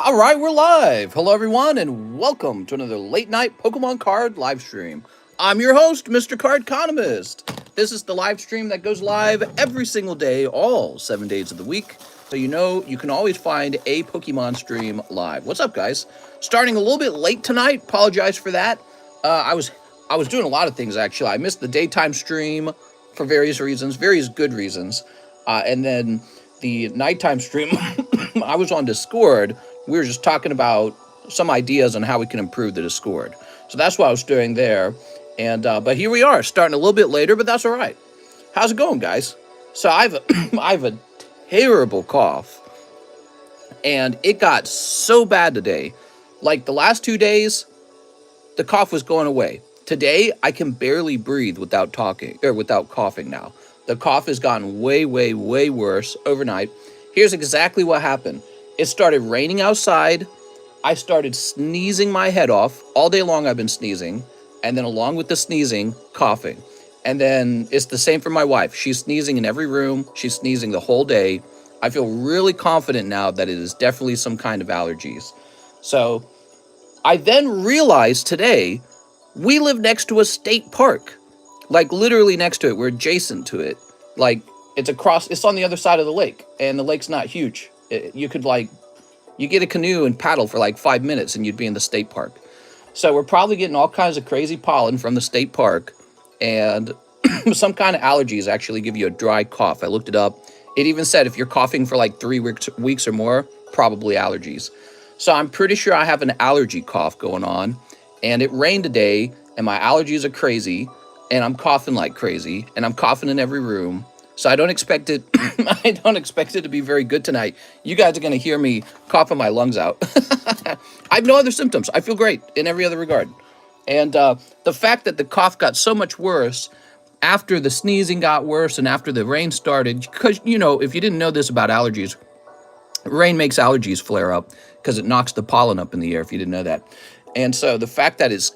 All right, we're live. Hello, everyone, and welcome to another late night Pokemon card live stream. I'm your host, Mr. Cardconomist. This is the live stream that goes live every single day, all 7 days of the week. So you know you can always find a Pokemon stream live. What's up, guys? Starting a little bit late tonight. Apologize for that. I was doing a lot of things actually. I missed the daytime stream for various reasons, various good reasons, and then the nighttime stream. I was on Discord. We were just talking about some ideas on how we can improve the Discord. So that's what I was doing there. And but here we are, starting a little bit later, but that's all right. How's it going, guys? So I have a terrible cough, and it got so bad today. Like the last 2 days, the cough was going away. Today, I can barely breathe without talking or without coughing now. The cough has gotten way, way, way worse overnight. Here's exactly what happened. It started raining outside. I started sneezing my head off. All day long I've been sneezing. And then along with the sneezing, coughing. And then it's the same for my wife. She's sneezing in every room. She's sneezing the whole day. I feel really confident now that it is definitely some kind of allergies. So I then realized today we live next to a state park. Like literally next to it. We're adjacent to it. Like it's on the other side of the lake. And the lake's not huge. You could you get a canoe and paddle for like 5 minutes and you'd be in the state park. So we're probably getting all kinds of crazy pollen from the state park, and some kind of allergies actually give you a dry cough. I looked it up. It even said if you're coughing for like 3 weeks or more, probably allergies. So I'm pretty sure I have an allergy cough going on, and it rained today and my allergies are crazy and I'm coughing like crazy and I'm coughing in every room. So I don't expect it. I don't expect it to be very good tonight. You guys are going to hear me coughing my lungs out. I have no other symptoms. I feel great in every other regard. And the fact that the cough got so much worse after the sneezing got worse and after the rain started, because, you know, if you didn't know this about allergies, rain makes allergies flare up because it knocks the pollen up in the air, if you didn't know that. And so the fact that it's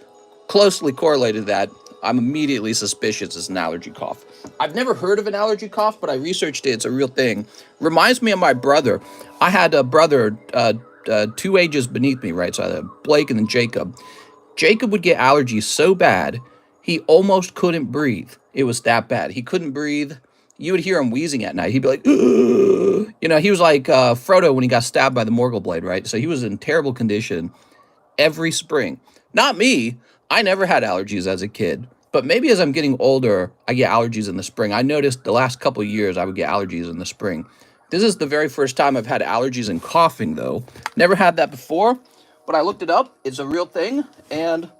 closely correlated to that, I'm immediately suspicious it's an allergy cough. I've never heard of an allergy cough, but I researched it. It's a real thing. Reminds me of my brother. I had a brother 2 ages beneath me, right? So I had Blake and then Jacob. Jacob would get allergies so bad, he almost couldn't breathe. It was that bad. He couldn't breathe. You would hear him wheezing at night. He'd be like, ugh. You know, he was like Frodo when he got stabbed by the Morgul blade, right? So he was in terrible condition every spring. Not me. I never had allergies as a kid. But maybe as I'm getting older, I get allergies in the spring. I noticed the last couple of years I would get allergies in the spring. This is the very first time I've had allergies and coughing, though. Never had that before, but I looked it up. It's a real thing, and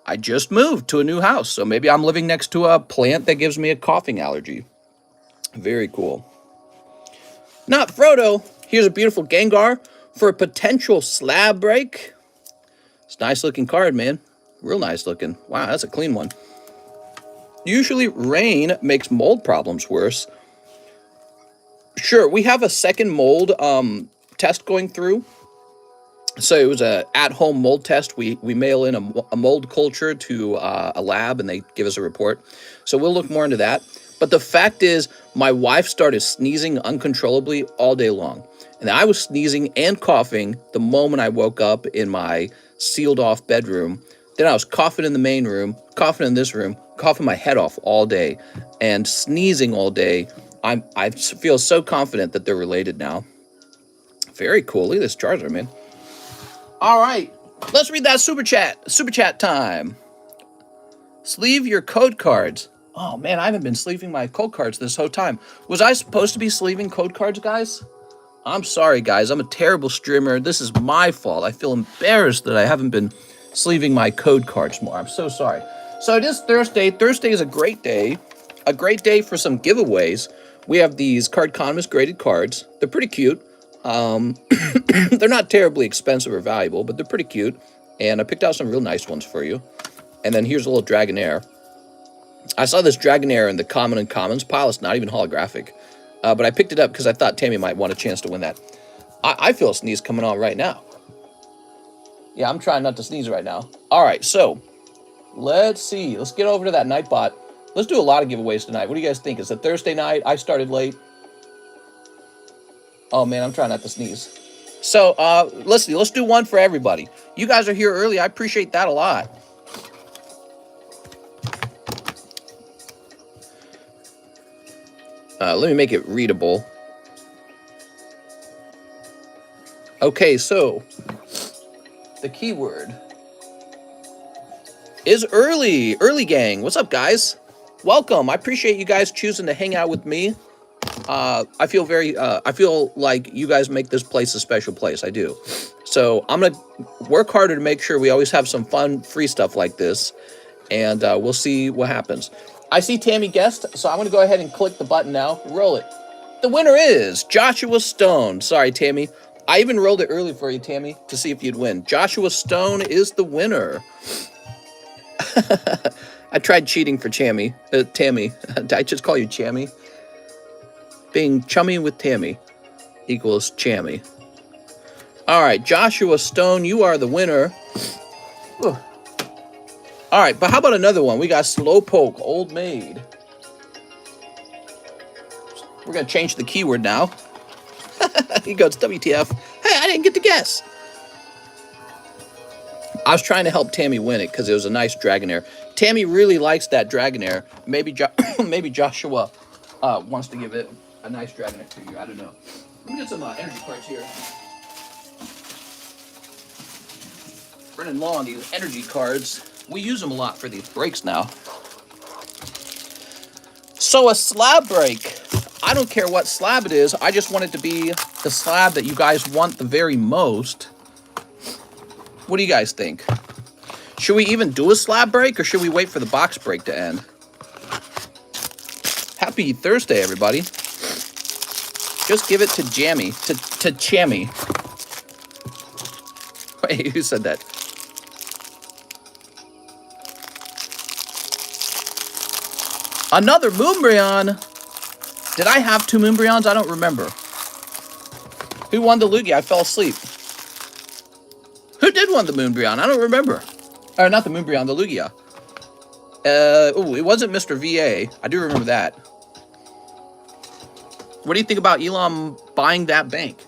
I just moved to a new house. So maybe I'm living next to a plant that gives me a coughing allergy. Very cool. Not Frodo. Here's a beautiful Gengar for a potential slab break. It's a nice looking card, man. Real nice looking. Wow, that's a clean one. Usually rain makes mold problems worse. Sure, we have a second mold test going through. So it was a at-home mold test. We mail in a mold culture to a lab and they give us a report. So we'll look more into that. But the fact is, my wife started sneezing uncontrollably all day long. And I was sneezing and coughing the moment I woke up in my sealed-off bedroom. Then I was coughing in the main room, coughing in this room, coughing my head off all day, and sneezing all day. I feel so confident that they're related now. Very cool. Look at this Charizard, man. All right, let's read that super chat. Super chat time. Sleeve your code cards. Oh man, I haven't been sleeving my code cards this whole time. Was I supposed to be sleeving code cards, guys? I'm sorry, guys. I'm a terrible streamer. This is my fault. I feel embarrassed that I haven't been sleeving my code cards more. I'm so sorry. So it is Thursday. Thursday is a great day for some giveaways. We have these Cardconomist graded cards. They're pretty cute. They're not terribly expensive or valuable, but they're pretty cute. And I picked out some real nice ones for you. And then here's a little Dragonair. I saw this Dragonair in the common and commons pile. It's not even holographic. But I picked it up because I thought Tammy might want a chance to win that. I feel a sneeze coming on right now. Yeah, I'm trying not to sneeze right now. All right, so let's see. Let's get over to that Nightbot. Let's do a lot of giveaways tonight. What do you guys think? It's a Thursday night. I started late. Oh, man, I'm trying not to sneeze. So, let's do one for everybody. You guys are here early. I appreciate that a lot. Let me make it readable. Okay, so the keyword is early. Early gang. What's up, guys? Welcome. I appreciate you guys choosing to hang out with me. I feel like you guys make this place a special place. I do. So I'm going to work harder to make sure we always have some fun, free stuff like this. And we'll see what happens. I see Tammy guessed, so I'm going to go ahead and click the button now. Roll it. The winner is Joshua Stone. Sorry, Tammy. I even rolled it early for you, Tammy, to see if you'd win. Joshua Stone is the winner. I tried cheating for Tammy. Tammy. Did I just call you Chammy? Being chummy with Tammy equals Chammy. All right, Joshua Stone, you are the winner. Whew. All right, but how about another one? We got Slowpoke, Old Maid. We're going to change the keyword now. He goes, WTF. Hey, I didn't get to guess. I was trying to help Tammy win it because it was a nice Dragonair. Tammy really likes that Dragonair. Maybe maybe Joshua wants to give it a nice Dragonair to you. I don't know. Let me get some energy cards here. Running low on these energy cards. We use them a lot for these breaks now. So a slab break. I don't care what slab it is. I just want it to be the slab that you guys want the very most. What do you guys think? Should we even do a slab break or should we wait for the box break to end? Happy Thursday, everybody. Just give it to Jammy. To Chammy. Wait, who said that? Another Moonbryon. Did I have 2 Moonbryons? I don't remember. Who won the Lugia? I fell asleep. Who did win the Moonbryon? I don't remember. Or not the Moonbryon, the Lugia. Oh, it wasn't Mr. VA. I do remember that. What do you think about Elon buying that bank?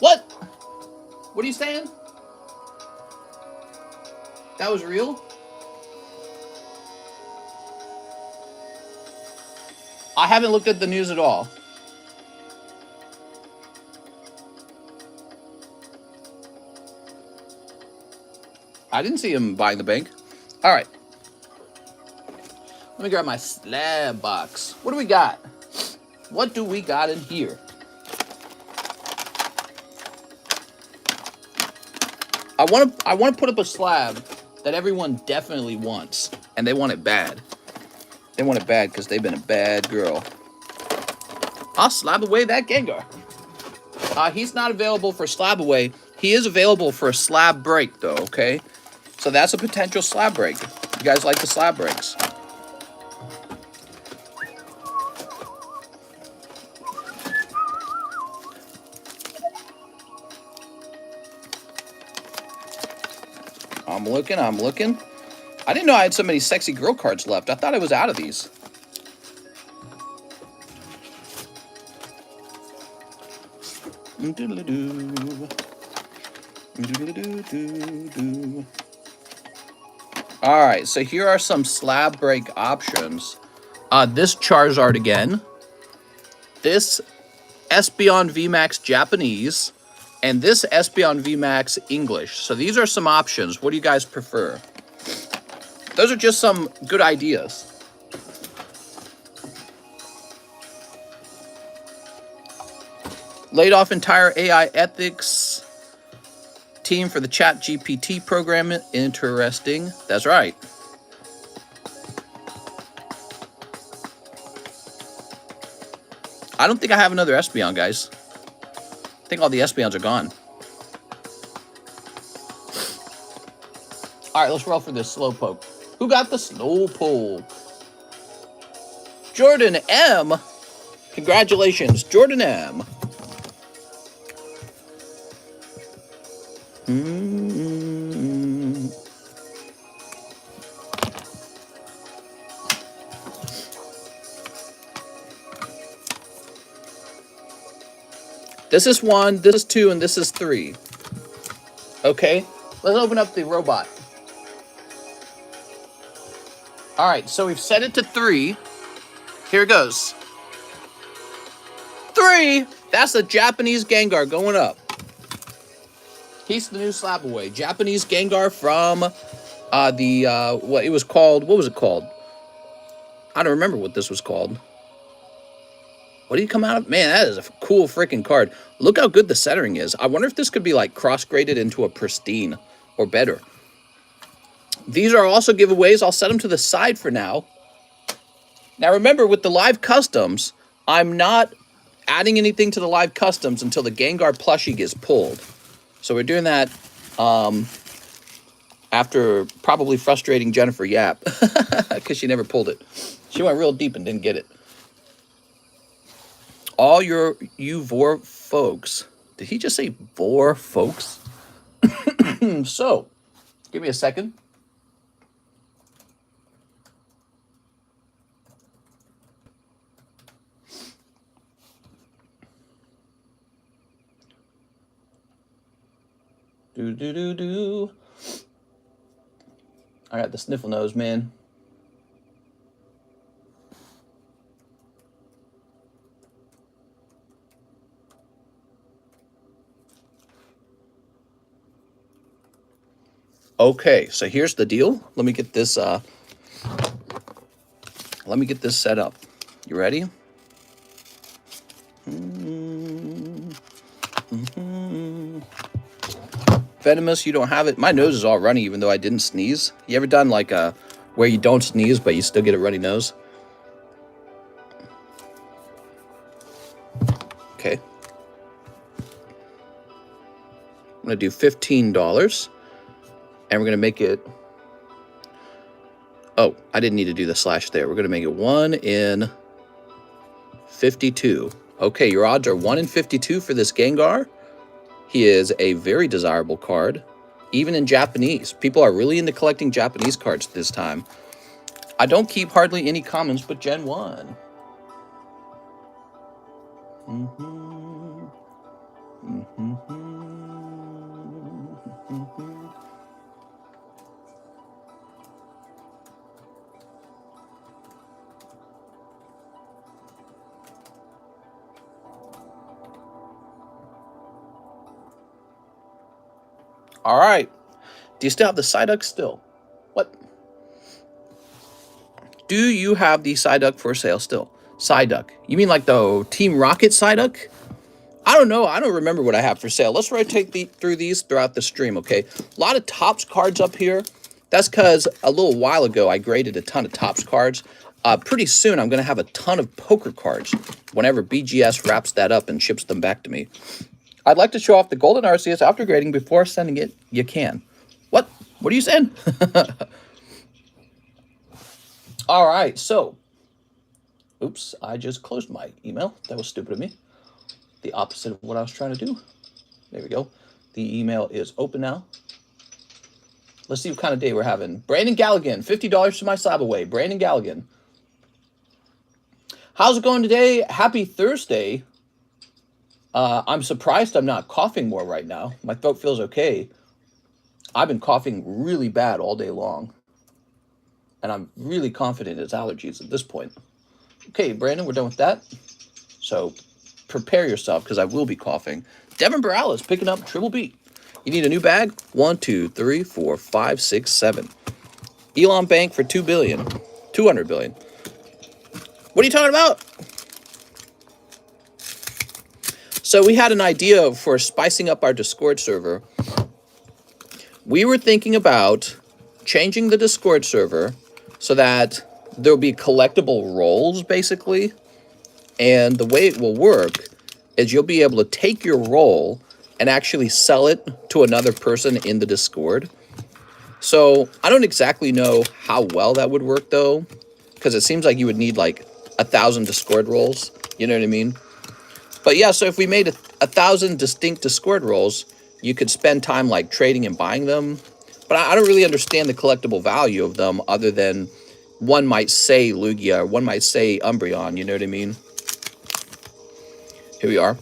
What? What are you saying? That was real? I haven't looked at the news at all. I didn't see him buying the bank. All right. Let me grab my slab box. What do we got? What do we got in here? I want to put up a slab that everyone definitely wants, and they want it bad. They want it bad because they've been a bad girl. I'll slab away that Gengar. He's not available for slab away. He is available for a slab break, though, okay? So that's a potential slab break. You guys like the slab breaks? I'm looking. I didn't know I had so many sexy girl cards left. I thought I was out of these. All right, so here are some slab break options. This Charizard again. This Espeon VMAX Japanese. And this Espeon VMAX English. So these are some options. What do you guys prefer? Those are just some good ideas. Laid off entire AI ethics team for the Chat GPT program. Interesting. That's right. I don't think I have another Espeon, guys. I think all the Espeons are gone. All right, let's roll for this Slowpoke. Who got the Slowpoke? Jordan M. Congratulations, Jordan M. This is 1, this is 2, and this is 3. Okay, let's open up the robot. All right, so we've set it to 3. Here it goes. 3! That's the Japanese Gengar going up. He's the new SLAB-AWAY. Japanese Gengar from what it was called. What was it called? I don't remember what this was called. What did he come out of? Man, that is a cool freaking card. Look how good the centering is. I wonder if this could be like cross-graded into a pristine or better. These are also giveaways. I'll set them to the side for now. Now remember, with the live customs, I'm not adding anything to the live customs until the Gengar plushie gets pulled. So we're doing that after probably frustrating Jennifer Yap because she never pulled it. She went real deep and didn't get it. All you Vor folks. Did he just say Vor folks? So, give me a second. Do. I got the sniffle nose, man. Okay, so here's the deal. Let me get this set up. You ready? Venomous, you don't have it. My nose is all runny even though I didn't sneeze. You ever done like where you don't sneeze but you still get a runny nose? Okay. I'm gonna do $15. And we're going to make it... Oh, I didn't need to do the slash there. We're going to make it 1 in 52. Okay, your odds are 1 in 52 for this Gengar. He is a very desirable card, even in Japanese. People are really into collecting Japanese cards this time. I don't keep hardly any commons but Gen 1. All right. Do you still have the Psyduck still? What? Do you have the Psyduck for sale still? Psyduck. You mean like the Team Rocket Psyduck? I don't know. I don't remember what I have for sale. Let's rotate through these throughout the stream, okay? A lot of Topps cards up here. That's because a little while ago I graded a ton of Topps cards. Pretty soon I'm going to have a ton of poker cards whenever BGS wraps that up and ships them back to me. I'd like to show off the Golden Arceus after grading before sending it. You can. What? What are you saying? All right, so. Oops, I just closed my email. That was stupid of me. The opposite of what I was trying to do. There we go. The email is open now. Let's see what kind of day we're having. Brandon Galligan, $50 to my SLAB-AWAY. Brandon Galligan. How's it going today? Happy Thursday. I'm surprised I'm not coughing more right now. My throat feels okay. I've been coughing really bad all day long. And I'm really confident it's allergies at this point. Okay, Brandon, we're done with that. So prepare yourself because I will be coughing. Devin Morales picking up Triple B. You need a new bag? 1, 2, 3, 4, 5, 6, 7. Elon Bank for $2 billion. $200 billion. What are you talking about? So we had an idea for spicing up our Discord server. We were thinking about changing the Discord server so that there'll be collectible roles, basically. And the way it will work is you'll be able to take your role and actually sell it to another person in the Discord. So I don't exactly know how well that would work, though, because it seems like you would need like 1,000 Discord roles. You know what I mean? But yeah, so if we made 1,000 distinct Discord roles, you could spend time like trading and buying them. But I don't really understand the collectible value of them other than one might say Lugia, or one might say Umbreon, you know what I mean? Here we are.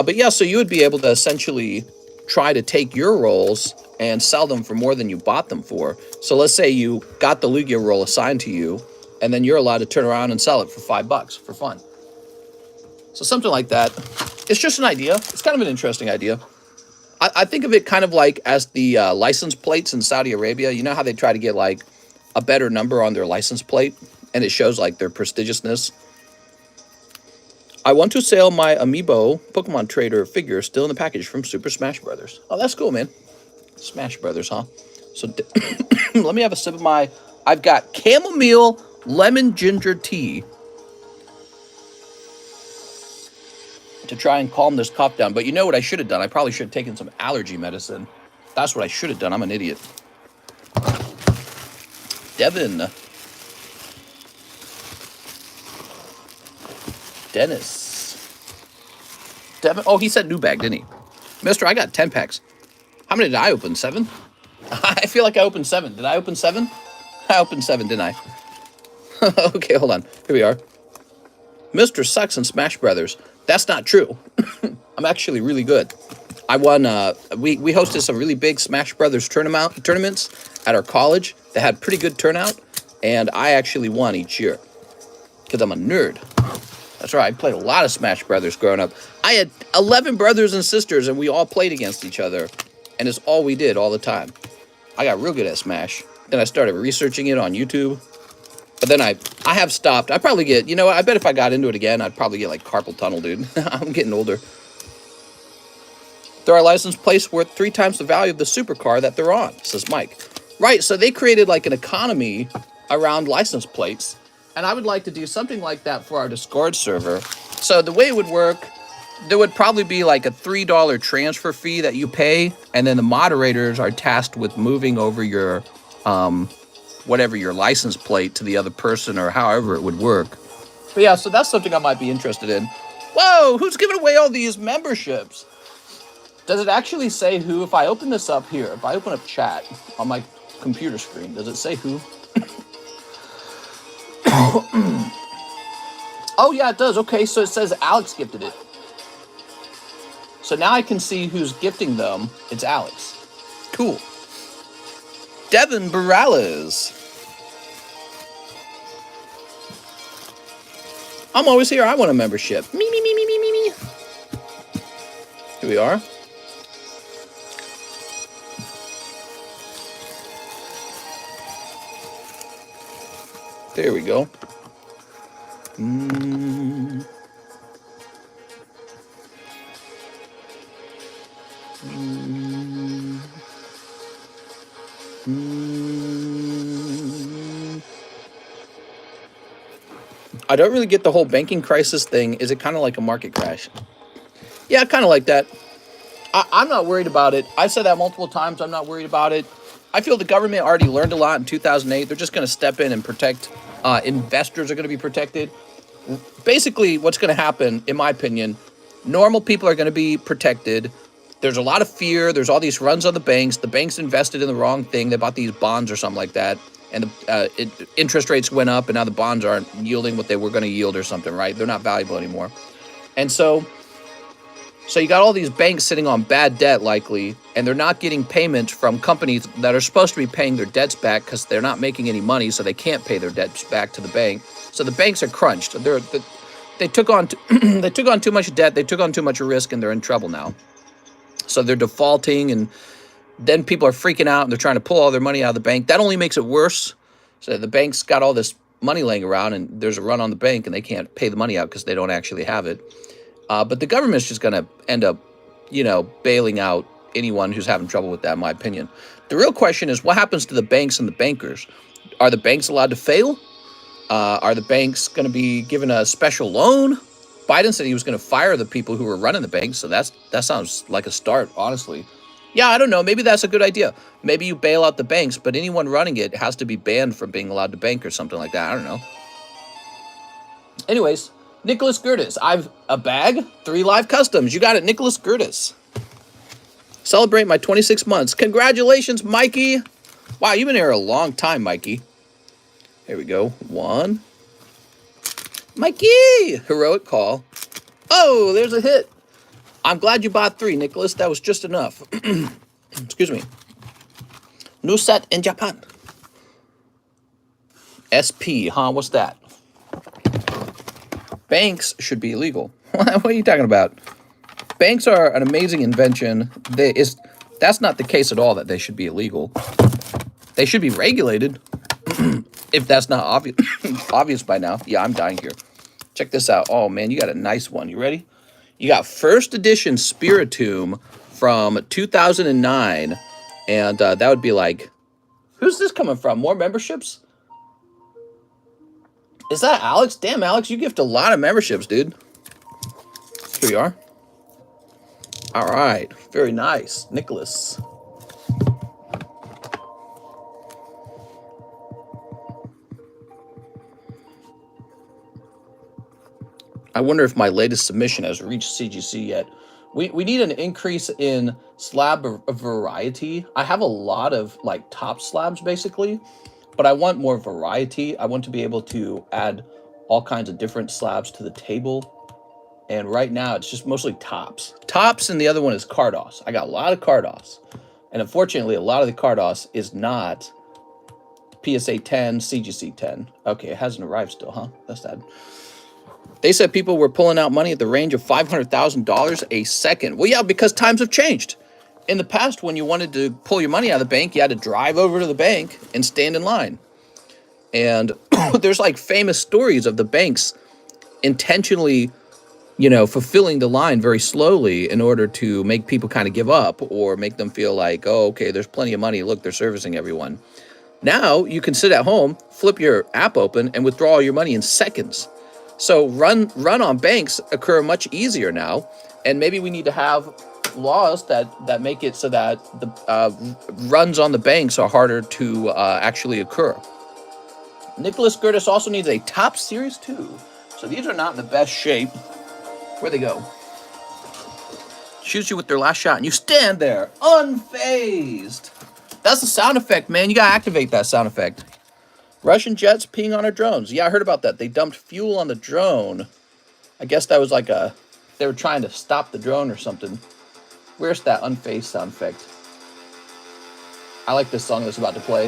But yeah, so you would be able to essentially try to take your rolls and sell them for more than you bought them for. So let's say you got the Yu-Gi-Oh roll assigned to you, and then you're allowed to turn around and sell it for $5 for fun. So something like that. It's just an idea. It's kind of an interesting idea. I think of it kind of like as the license plates in Saudi Arabia. You know how they try to get like a better number on their license plate, and it shows like their prestigiousness. I want to sell my Amiibo Pokemon Trader figure still in the package from Super Smash Brothers. Oh, that's cool, man. Smash Brothers, huh? So let me have a sip of my... I've got chamomile lemon ginger tea to try and calm this cough down. But you know what I should have done? I probably should have taken some allergy medicine. That's what I should have done. I'm an idiot. Devin. Dennis. Devin. Oh, he said new bag, didn't he? Mister, I got 10 packs. How many did I open? 7? I feel like I opened 7. Did I open 7? I opened 7, didn't I? Okay, hold on. Here we are. Mr. sucks in Smash Brothers. That's not true. I'm actually really good. I won, we hosted some really big Smash Brothers tournaments at our college that had pretty good turnout, and I actually won each year because I'm a nerd. That's right, I played a lot of Smash Brothers growing up. I had 11 brothers and sisters, and we all played against each other, and it's all we did all the time. I got real good at Smash. Then I started researching it on YouTube. But then I have stopped. I probably get, you know what, I bet if I got into it again, I'd probably get like carpal tunnel, dude. I'm getting older. There are license plates worth 3 times the value of the supercar that they're on, says Mike. Right, so they created like an economy around license plates. And I would like to do something like that for our Discord server. So the way it would work, there would probably be like a $3 transfer fee that you pay. And then the moderators are tasked with moving over your... whatever your license plate to the other person or however it would work. But yeah, so that's something I might be interested in. Whoa, who's giving away all these memberships? Does it actually say who? If I open this up here, if I open up chat on my computer screen, does it say who? Oh yeah, it does. Okay, so it says Alex gifted it. So now I can see who's gifting them. It's Alex. Cool. Devin Morales. I'm always here. I want a membership. Me. Here we are. There we go. I don't really get the whole banking crisis thing. Is it kind of like a market crash? Yeah, kind of like that. I'm not worried about it. I've said that multiple times. I'm not worried about it. I feel the government already learned a lot in 2008. They're just going to step in and protect. Investors are going to be protected. Basically, what's going to happen, in my opinion, normal people are going to be protected. There's a lot of fear. There's all these runs on the banks. The banks invested in the wrong thing. They bought these bonds or something like that. And the interest rates went up, and now the bonds aren't yielding what they were going to yield or something, right? They're not valuable anymore. And so you got all these banks sitting on bad debt, likely, and they're not getting payments from companies that are supposed to be paying their debts back because they're not making any money, so they can't pay their debts back to the bank. So the banks are crunched. They took on too much debt. They took on too much risk, and they're in trouble now. So they're defaulting, and then people are freaking out, and they're trying to pull all their money out of the bank. That only makes it worse. So the bank's got all this money laying around, and there's a run on the bank, and they can't pay the money out because they don't actually have it. But the government's just going to end up, bailing out anyone who's having trouble with that, in my opinion. The real question is, what happens to the banks and the bankers? Are the banks allowed to fail? Are the banks going to be given a special loan? Biden said he was going to fire the people who were running the banks, so that sounds like a start, honestly. Yeah, I don't know. Maybe that's a good idea. Maybe you bail out the banks, but anyone running it has to be banned from being allowed to bank or something like that. I don't know. Anyways, Nicholas Gertis. I've a bag, 3 live customs. You got it, Nicholas Gertis. Celebrate my 26 months. Congratulations, Mikey. Wow, you've been here a long time, Mikey. Here we go. 1. Mikey! Heroic call. Oh, there's a hit. I'm glad you bought 3, Nicholas. That was just enough. Excuse me. New set in Japan. SP, huh? What's that? Banks should be illegal. What are you talking about? Banks are an amazing invention. That's not the case at all that they should be illegal. They should be regulated. If that's not obvious, obvious by now. Yeah, I'm dying here. Check this out. Oh, man, you got a nice one. You ready? You got first edition Spiritomb from 2009. And that would be like, who's this coming from? More memberships? Is that Alex? Damn, Alex, you gift a lot of memberships, dude. Here you are. All right. Very nice. Nicholas. I wonder if my latest submission has reached CGC yet. We need an increase in slab variety. I have a lot of like top slabs basically, but I want more variety. I want to be able to add all kinds of different slabs to the table. And right now it's just mostly tops. Tops, and the other one is Cardos. I got a lot of Cardos. And unfortunately, a lot of the Cardos is not PSA 10, CGC 10. Okay, it hasn't arrived still, huh? That's sad. They said people were pulling out money at the range of $500,000 a second. Well, yeah, because times have changed. In the past, when you wanted to pull your money out of the bank, you had to drive over to the bank and stand in line. And there's like famous stories of the banks intentionally, you know, fulfilling the line very slowly in order to make people kind of give up or make them feel like, oh, okay, there's plenty of money. Look, they're servicing everyone. Now you can sit at home, flip your app open, and withdraw all your money in seconds. So run on banks occur much easier now, and maybe we need to have laws that make it so that the runs on the banks are harder to actually occur. Nicholas Gertis also needs a top series too. So these are not in the best shape. Where'd they go? Shoots you with their last shot, and you stand there unfazed. That's the sound effect, man. You gotta activate that sound effect. Russian jets peeing on our drones. Yeah, I heard about that. They dumped fuel on the drone. I guess that was like they were trying to stop the drone or something. Where's that unfazed sound effect? I like this song that's about to play.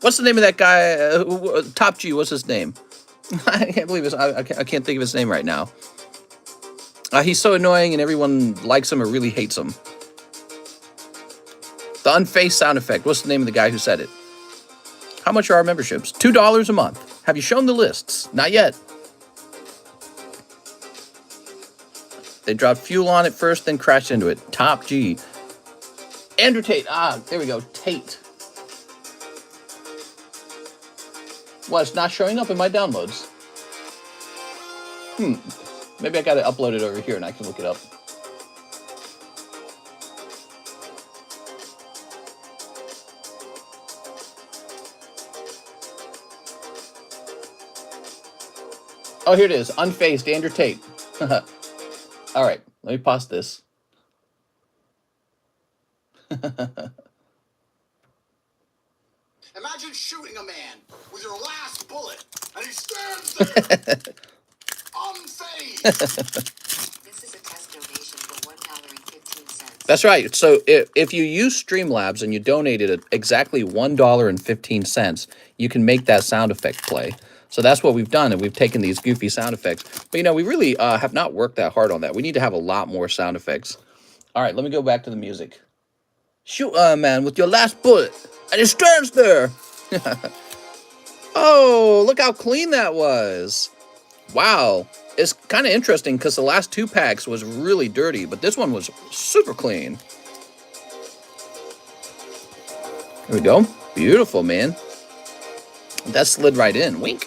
What's the name of that guy? Top G, what's his name? I can't believe it. I can't think of his name right now. He's so annoying and everyone likes him or really hates him. The unfazed sound effect. What's the name of the guy who said it? How much are our memberships? $2 a month. Have you shown the lists? Not yet. They dropped fuel on it first, then crashed into it. Top G. Andrew Tate. Ah, there we go. Tate. Well, it's not showing up in my downloads. Maybe I got to upload it over here and I can look it up. Oh, here it is. Unfazed Andrew Tate. All right, let me pause this. Imagine shooting a man with your last bullet and he stands there. Unfazed. This is a test donation for $1.15. That's right. So if you use Streamlabs and you donated exactly $1.15, you can make that sound effect play. So that's what we've done, and we've taken these goofy sound effects. But, you know, we really have not worked that hard on that. We need to have a lot more sound effects. All right, let me go back to the music. Shoot a man with your last bullet, and he stands there. Oh, look how clean that was. Wow. It's kind of interesting because the last 2 packs was really dirty, but this one was super clean. There we go. Beautiful, man. That slid right in. Wink.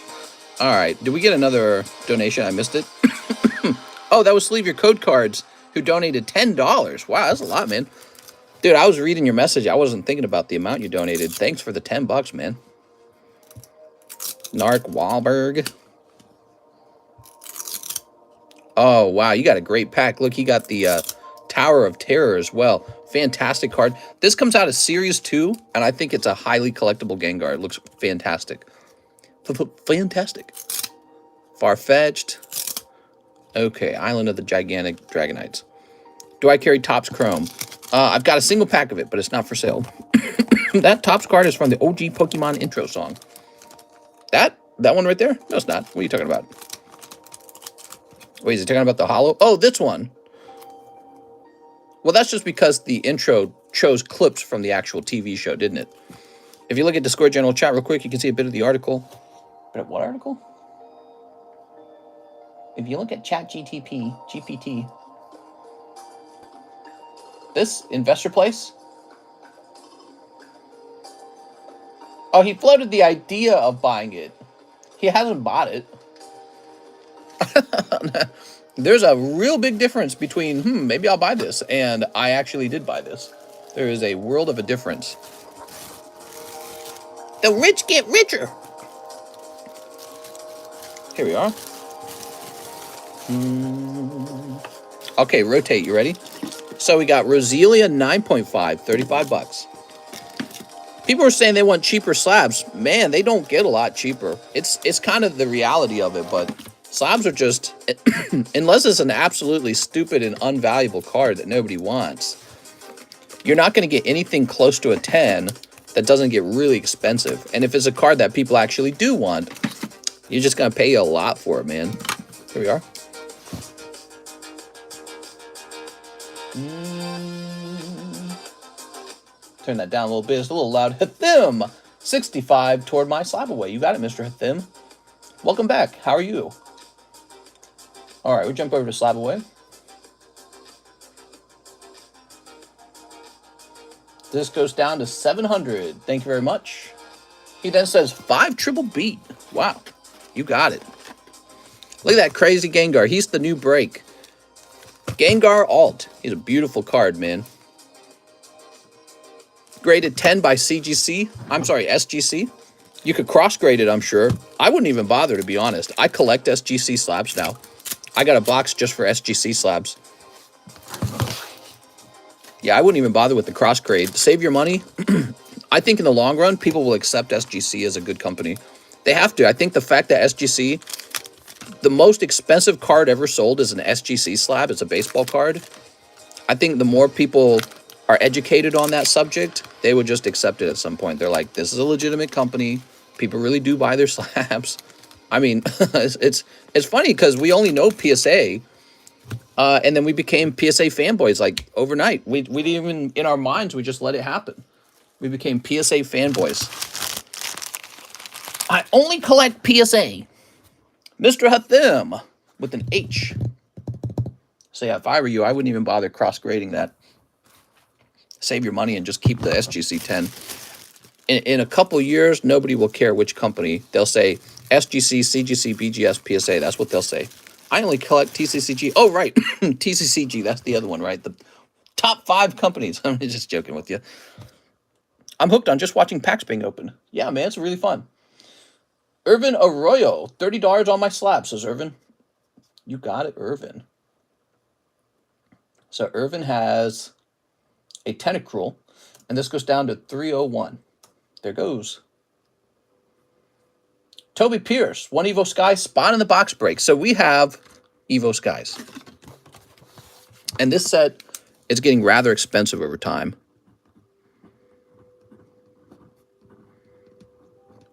All right. Did we get another donation? I missed it. Oh, that was Sleeve Your Code Cards, who donated $10. Wow, that's a lot, man. Dude, I was reading your message. I wasn't thinking about the amount you donated. Thanks for the $10, man. Narc Wahlberg. Oh, wow. You got a great pack. Look, he got the Tower of Terror as well. Fantastic card. This comes out of Series 2, and I think it's a highly collectible Gengar. It looks fantastic. Fantastic. Far-fetched. Okay, Island of the Gigantic Dragonites. Do I carry Topps Chrome? I've got a single pack of it, but it's not for sale. That Topps card is from the OG Pokemon intro song. That one right there? No, it's not. What are you talking about? Wait, is he talking about the holo? Oh, this one. Well, that's just because the intro chose clips from the actual TV show, didn't it? If you look at Discord general chat real quick, you can see a bit of the article. But what article? If you look at Chat GPT, this investor place. Oh, he floated the idea of buying it. He hasn't bought it. There's a real big difference between, maybe I'll buy this, and I actually did buy this. There is a world of a difference. The rich get richer. Here we are. Okay, rotate. You ready? So we got Roselia 9.5, 35 bucks. People are saying they want cheaper slabs. Man, they don't get a lot cheaper. It's kind of the reality of it, but slabs are just, unless it's an absolutely stupid and unvaluable card that nobody wants, you're not going to get anything close to a 10 that doesn't get really expensive. And if it's a card that people actually do want, you're just going to pay a lot for it, man. Here we are. Turn that down a little bit. It's a little loud. Hathim 65 toward my SLAB-AWAY. You got it, Mr. Hathim. Welcome back. How are you? All right, we jump over to SLAB-AWAY. This goes down to 700. Thank you very much. He then says 5 triple beat. Wow, you got it. Look at that crazy Gengar. He's the new break. Gengar Alt. He's a beautiful card, man. Graded 10 by CGC. I'm sorry, SGC. You could cross-grade it, I'm sure. I wouldn't even bother, to be honest. I collect SGC slabs now. I got a box just for SGC slabs. Yeah, I wouldn't even bother with the cross-grade. Save your money. I think in the long run, people will accept SGC as a good company. They have to. I think the fact that SGC, the most expensive card ever sold is an SGC slab. It's a baseball card. I think the more people are educated on that subject, they would just accept it at some point. They're like, this is a legitimate company. People really do buy their slabs. I mean, it's funny because we only know PSA, and then we became PSA fanboys like overnight. We didn't even, in our minds, we just let it happen. We became PSA fanboys. I only collect PSA. Mr. Hathim with an H. So yeah, if I were you, I wouldn't even bother cross-grading that. Save your money and just keep the SGC 10. In a couple years, nobody will care which company. They'll say SGC, CGC, BGS, PSA. That's what they'll say. I only collect TCCG. Oh, right. TCCG. That's the other one, right? The top 5 companies. I'm just joking with you. I'm hooked on just watching packs being opened. Yeah, man, it's really fun. Irvin Arroyo. $30 on my slab, says Irvin. You got it, Irvin. So Irvin has a Tentacruel, and this goes down to 301. There goes. Toby Pierce, 1 Evo Sky, spot in the box break. So we have Evo Skies. And this set is getting rather expensive over time.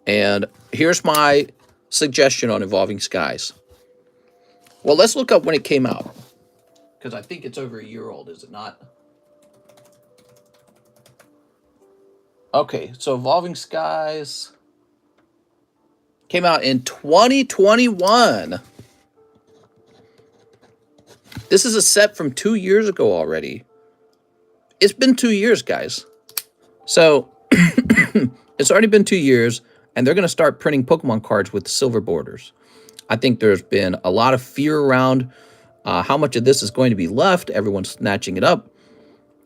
And here's my suggestion on Evolving Skies. Well, let's look up when it came out, because I think it's over a year old, is it not? Okay, so Evolving Skies came out in 2021. This is a set from 2 years ago already. It's been 2 years, guys. So it's already been 2 years, and they're going to start printing Pokemon cards with silver borders. I think there's been a lot of fear around how much of this is going to be left. Everyone's snatching it up.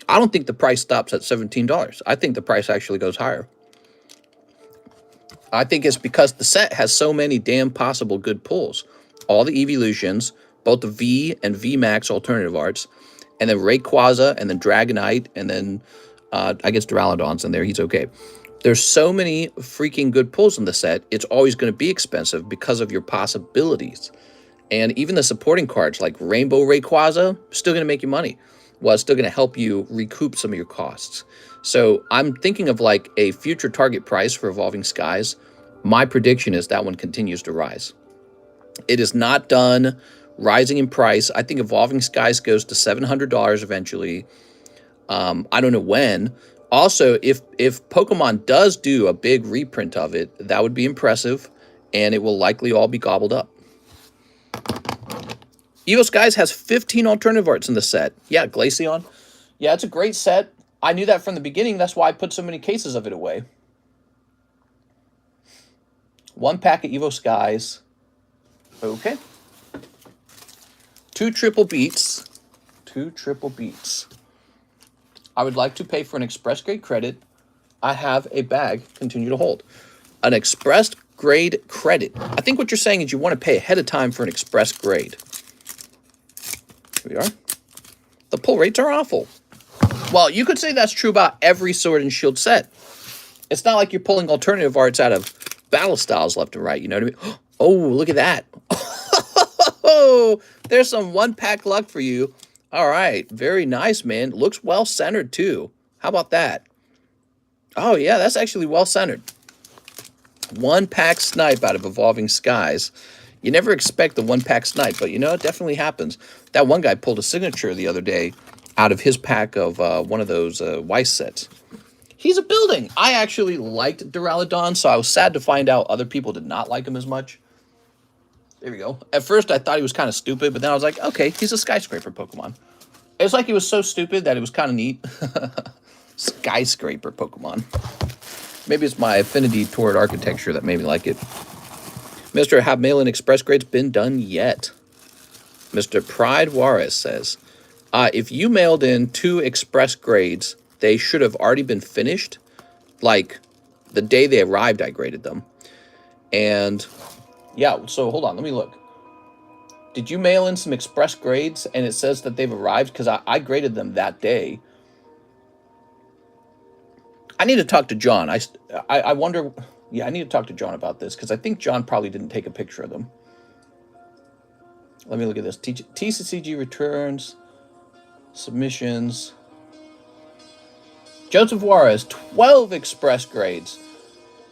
I don't think the price stops at $17. I think the price actually goes higher. I think it's because the set has so many damn possible good pulls. All the Evolutions, both the V and V Max alternative arts, and then Rayquaza, and then Dragonite, and then I guess Duraludon's in there. He's okay. There's so many freaking good pulls in the set, it's always going to be expensive because of your possibilities. And even the supporting cards like Rainbow Rayquaza, still going to make you money. Well, it's still going to help you recoup some of your costs. So I'm thinking of like a future target price for Evolving Skies. My prediction is that one continues to rise. It is not done rising in price. I think Evolving Skies goes to $700 eventually. I don't know when. Also, if Pokemon does do a big reprint of it, that would be impressive, and it will likely all be gobbled up. EVO Skies has 15 alternative arts in the set. Yeah, Glaceon. Yeah, it's a great set. I knew that from the beginning. That's why I put so many cases of it away. 1 pack of EVO Skies. Okay. 2 triple beats. 2 triple beats. I would like to pay for an express grade credit. I have a bag. Continue to hold. An express grade credit. I think what you're saying is you want to pay ahead of time for an express grade. Here we are. The pull rates are awful. Well, you could say that's true about every Sword and Shield set. It's not like you're pulling alternative arts out of battle styles left and right. You know what I mean? Oh, look at that. Oh, there's some 1-pack luck for you. All right. Very nice, man. Looks well-centered, too. How about that? Oh, yeah, that's actually well-centered. 1-pack snipe out of Evolving Skies. You never expect the 1-pack snipe, but, you know, it definitely happens. That one guy pulled a signature the other day out of his pack of one of those WEISS sets. He's a building. I actually liked Duraludon, so I was sad to find out other people did not like him as much. There we go. At first, I thought he was kind of stupid, but then I was like, okay, he's a skyscraper Pokemon. It's like he was so stupid that it was kind of neat. Skyscraper Pokemon. Maybe it's my affinity toward architecture that made me like it. Mr. Have mail-in express grades been done yet? Mr. Pride Juarez says, if you mailed in 2 express grades, they should have already been finished. Like, the day they arrived, I graded them. And, yeah, so hold on, let me look. Did you mail in some express grades and it says that they've arrived? Because I graded them that day. I need to talk to John. I wonder... Yeah, I need to talk to John about this, because I think John probably didn't take a picture of them. Let me look at this. TCCG returns, submissions. Joseph Juarez, 12 express grades.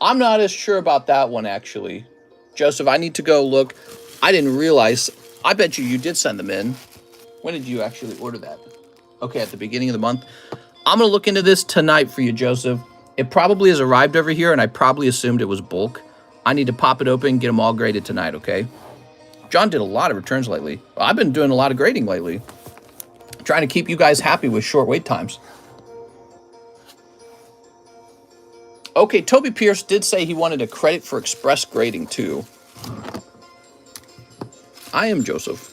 I'm not as sure about that one, actually. Joseph, I need to go look. I didn't realize. I bet you did send them in. When did you actually order that? Okay, at the beginning of the month. I'm going to look into this tonight for you, Joseph. It probably has arrived over here, and I probably assumed it was bulk. I need to pop it open and get them all graded tonight, okay? John did a lot of returns lately. I've been doing a lot of grading lately. Trying to keep you guys happy with short wait times. Okay, Toby Pierce did say he wanted a credit for express grading, too. I am Joseph.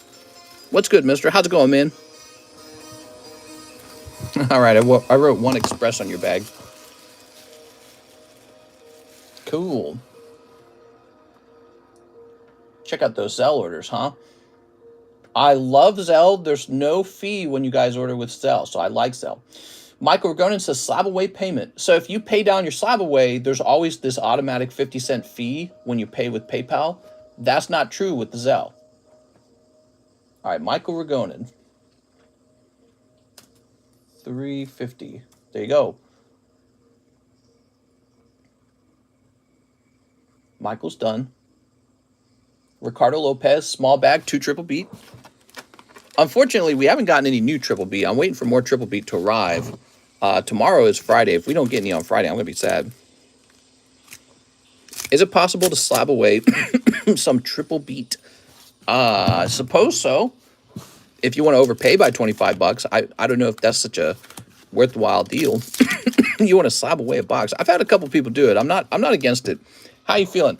What's good, mister? How's it going, man? All right, I wrote 1 express on your bag. Cool. Check out those Zelle orders, huh? I love Zelle. There's no fee when you guys order with Zelle, so I like Zelle. Michael Regonin says SLAB-AWAY payment. So if you pay down your SLAB-AWAY, there's always this automatic 50-cent fee when you pay with PayPal. That's not true with the Zelle. All right, Michael Regonin. $3.50. There you go. Michael's done. Ricardo Lopez, small bag, 2 triple beat. Unfortunately, we haven't gotten any new triple beat. I'm waiting for more triple beat to arrive. Tomorrow is Friday. If we don't get any on Friday, I'm going to be sad. Is it possible to SLAB-AWAY some triple beat? I suppose so. If you want to overpay by $25, I don't know if that's such a worthwhile deal. You want to SLAB-AWAY a box. I've had a couple people do it. I'm not against it. How you feeling?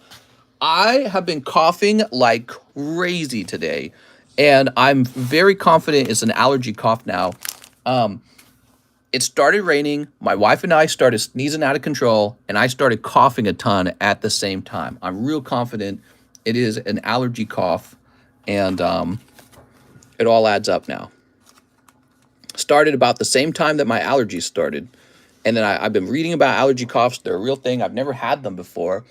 I have been coughing like crazy today, and I'm very confident it's an allergy cough now. It started raining. My wife and I started sneezing out of control, and I started coughing a ton at the same time. I'm real confident it is an allergy cough, and it all adds up now. Started about the same time that my allergies started, And then I've been reading about allergy coughs. They're a real thing. I've never had them before.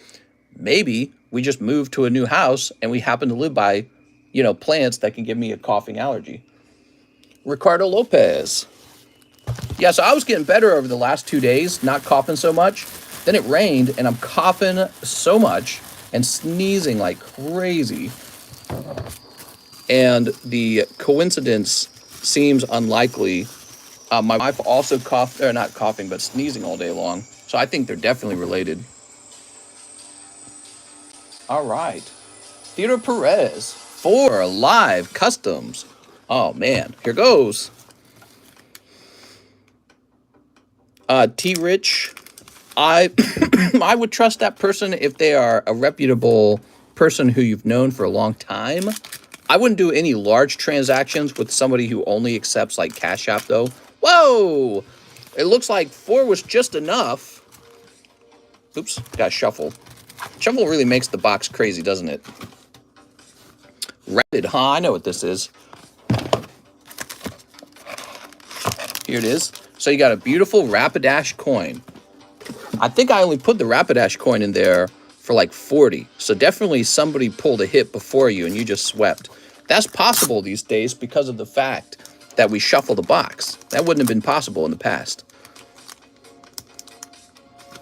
Maybe we just moved to a new house and we happen to live by, you know, plants that can give me a coughing allergy. Ricardo Lopez. Yeah, so I was getting better over the last 2 days, not coughing so much. Then it rained and I'm coughing so much and sneezing like crazy. And the coincidence seems unlikely. My wife also coughed, or not coughing, but sneezing all day long. So I think they're definitely related. All right. Theodore Perez, 4 live customs. Oh man, here goes. T-Rich, I I would trust that person if they are a reputable person who you've known for a long time. I wouldn't do any large transactions with somebody who only accepts like Cash App though. Whoa! It looks like 4 was just enough. Oops, got shuffle. Shuffle really makes the box crazy, doesn't it? Rapid, huh? I know what this is. Here it is. So you got a beautiful Rapidash coin. I think I only put the Rapidash coin in there for like 40. So definitely somebody pulled a hit before you and you just swept. That's possible these days because of the fact that we shuffle the box. That wouldn't have been possible in the past.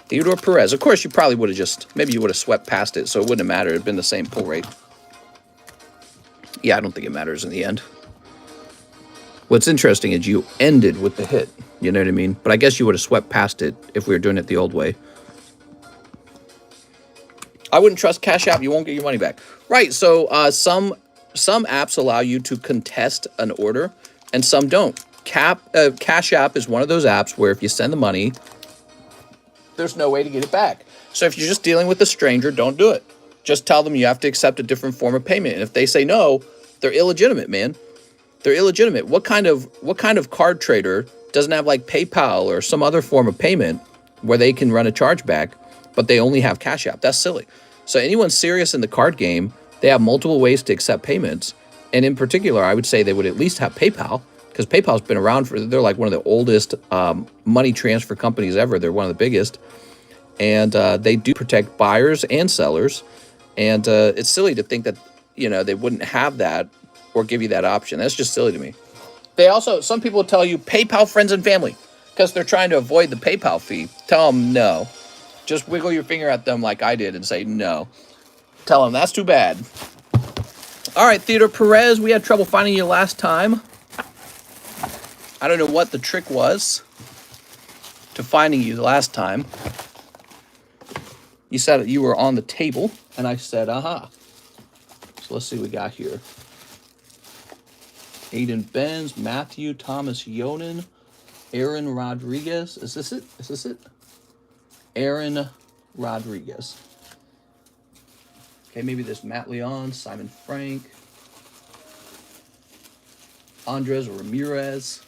Theodore Perez. Of course, you probably would have just, maybe you would have swept past it, so it wouldn't have mattered. It would have been the same pull rate. Yeah, I don't think it matters in the end. What's interesting is you ended with the hit. You know what I mean? But I guess you would have swept past it if we were doing it the old way. I wouldn't trust Cash App. You won't get your money back. Right, so some apps allow you to contest an order, and some don't. Cash App is one of those apps where if you send the money, there's no way to get it back. So if you're just dealing with a stranger, don't do it. Just tell them you have to accept a different form of payment. And if they say no, they're illegitimate, man. They're illegitimate. What kind of card trader doesn't have like PayPal or some other form of payment where they can run a chargeback, but they only have Cash App? That's silly. So anyone serious in the card game, they have multiple ways to accept payments. And in particular, I would say they would at least have PayPal, because PayPal's been around they're like one of the oldest money transfer companies ever. They're one of the biggest. And they do protect buyers and sellers. And it's silly to think that, you know, they wouldn't have that or give you that option. That's just silly to me. They also, some people tell you PayPal friends and family because they're trying to avoid the PayPal fee. Tell them no. Just wiggle your finger at them like I did and say no. Tell them that's too bad. All right, Theodore Perez, we had trouble finding you last time. I don't know what the trick was to finding you the last time. You said you were on the table, and I said, aha. So let's see what we got here. Aiden Benz, Matthew, Thomas Yonan, Aaron Rodriguez. Is this it? Is this it? Aaron Rodriguez. Okay, maybe there's Matt Leon, Simon Frank, Andres Ramirez.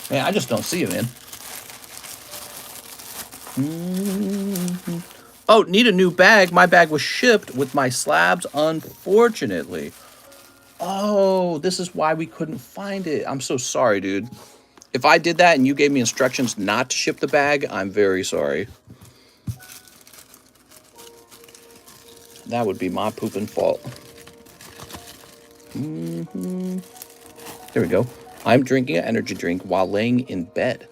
Man, I just don't see him, man. Oh, need a new bag. My bag was shipped with my slabs, unfortunately. Oh, this is why we couldn't find it. I'm so sorry, dude. If I did that and you gave me instructions not to ship the bag, I'm very sorry. That would be my pooping fault. There we go. I'm drinking an energy drink while laying in bed.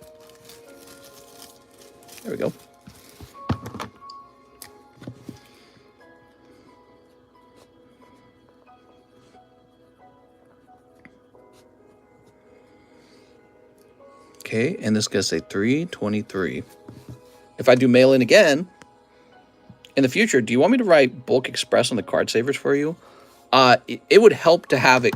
There we go. Okay, and this is going to say 323. If I do mail in again, in the future, do you want me to write bulk express on the card savers for you? It would help to have it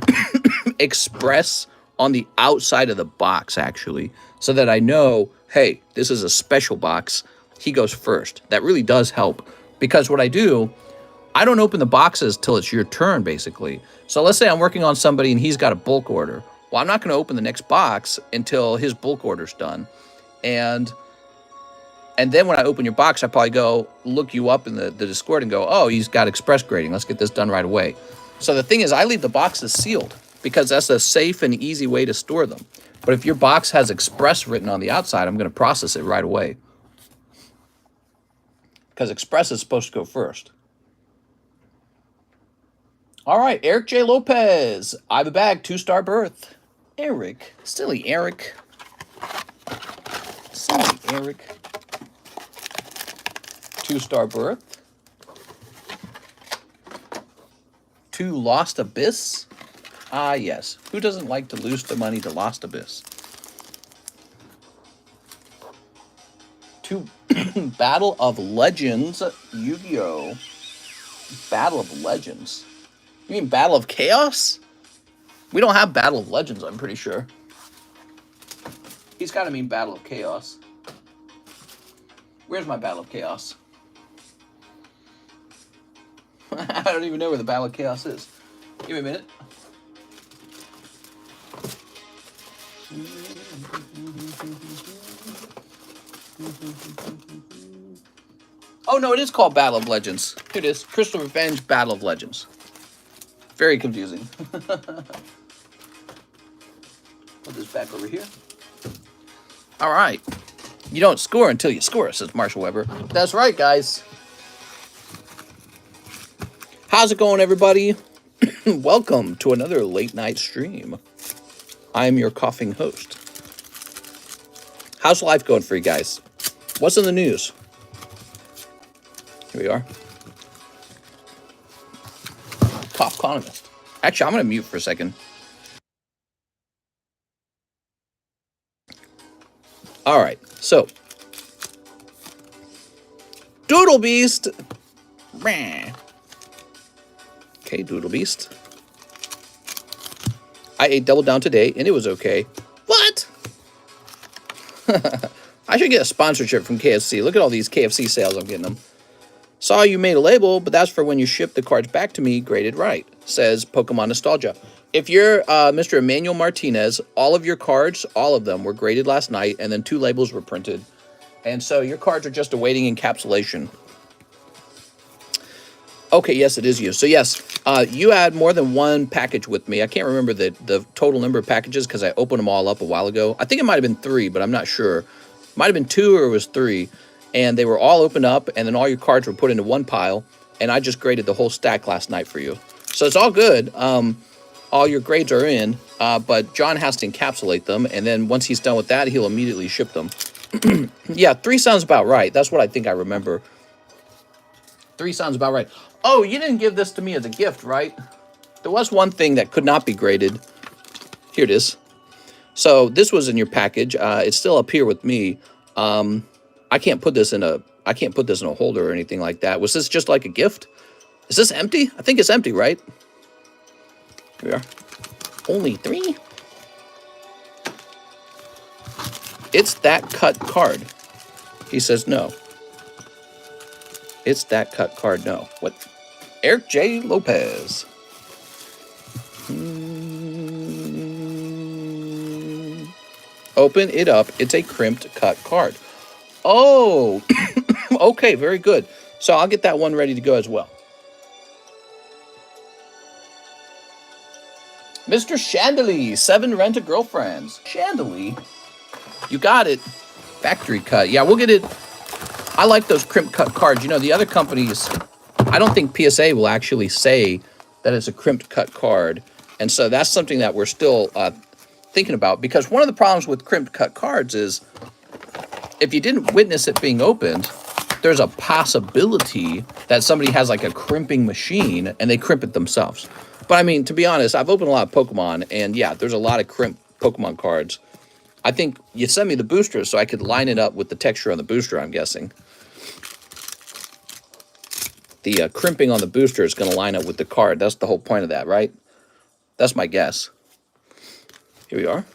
express on the outside of the box, actually, so that I know, hey, this is a special box. He goes first. That really does help, because what I do, I don't open the boxes till it's your turn, basically. So let's say I'm working on somebody and he's got a bulk order. Well, I'm not going to open the next box until his bulk order's done. And then when I open your box, I probably go look you up in the Discord and go, oh, he's got express grading. Let's get this done right away. So the thing is, I leave the boxes sealed because that's a safe and easy way to store them. But if your box has Express written on the outside, I'm going to process it right away. Because Express is supposed to go first. All right, Eric J. Lopez. I have a bag, 2-star berth. Eric. Silly Eric. Silly Eric. 2-star berth. 2 Lost Abyss. Ah, yes. Who doesn't like to lose the money to Lost Abyss? 2 Battle of Legends. Yu-Gi-Oh! Battle of Legends. You mean Battle of Chaos? We don't have Battle of Legends, I'm pretty sure. He's got to mean Battle of Chaos. Where's my Battle of Chaos? I don't even know where the Battle of Chaos is. Give me a minute. Oh, no, it is called Battle of Legends. Here it is. Crystal Revenge Battle of Legends. Very confusing. Put this back over here. All right. You don't score until you score, says Marshall Weber. That's right, guys. How's it going, everybody? Welcome to another late night stream. I'm your coughing host. How's life going for you guys? What's in the news? Here we are. Technicalities. Actually, I'm going to mute for a second. All right, so Doodle Beast. Okay, Doodle Beast. I ate Double Down today, and it was okay. What? I should get a sponsorship from KFC. Look at all these KFC sales I'm getting them. Saw you made a label, but that's for when you ship the cards back to me graded right, says Pokemon Nostalgia. If you're Mr. Emmanuel Martinez, all of your cards, all of them, were graded last night, and then 2 labels were printed. And so your cards are just awaiting encapsulation. Okay, yes, it is you. So yes, you had more than 1 package with me. I can't remember the total number of packages because I opened them all up a while ago. I think it might have been 3, but I'm not sure. Might have been 2 or it was 3. And they were all opened up, and then all your cards were put into one pile, and I just graded the whole stack last night for you. So it's all good. All your grades are in, but John has to encapsulate them, and then once he's done with that, he'll immediately ship them. Yeah, 3 sounds about right. That's what I think I remember. 3 sounds about right. Oh, you didn't give this to me as a gift, right? There was one thing that could not be graded. Here it is. So this was in your package. It's still up here with me. I can't put this in a holder or anything like that. Was this just like a gift? Is this empty? I think it's empty, right? Here we are. Only 3? It's that cut card. He says no. It's that cut card, no. What? Eric J. Lopez. Open it up. It's a crimped cut card. Oh, okay, very good. So I'll get that one ready to go as well. Mr. Chandelier, 7 Rent-A-Girlfriends. Chandelier, you got it. Factory cut. Yeah, we'll get it. I like those crimp cut cards. You know, the other companies, I don't think PSA will actually say that it's a crimped cut card. And so that's something that we're still thinking about, because one of the problems with crimped cut cards is if you didn't witness it being opened, there's a possibility that somebody has like a crimping machine and they crimp it themselves. But I mean, to be honest, I've opened a lot of Pokemon, and yeah, there's a lot of crimp Pokemon cards. I think you sent me the boosters so I could line it up with the texture on the booster, I'm guessing. The crimping on the booster is going to line up with the card. That's the whole point of that, right? That's my guess. Here we are.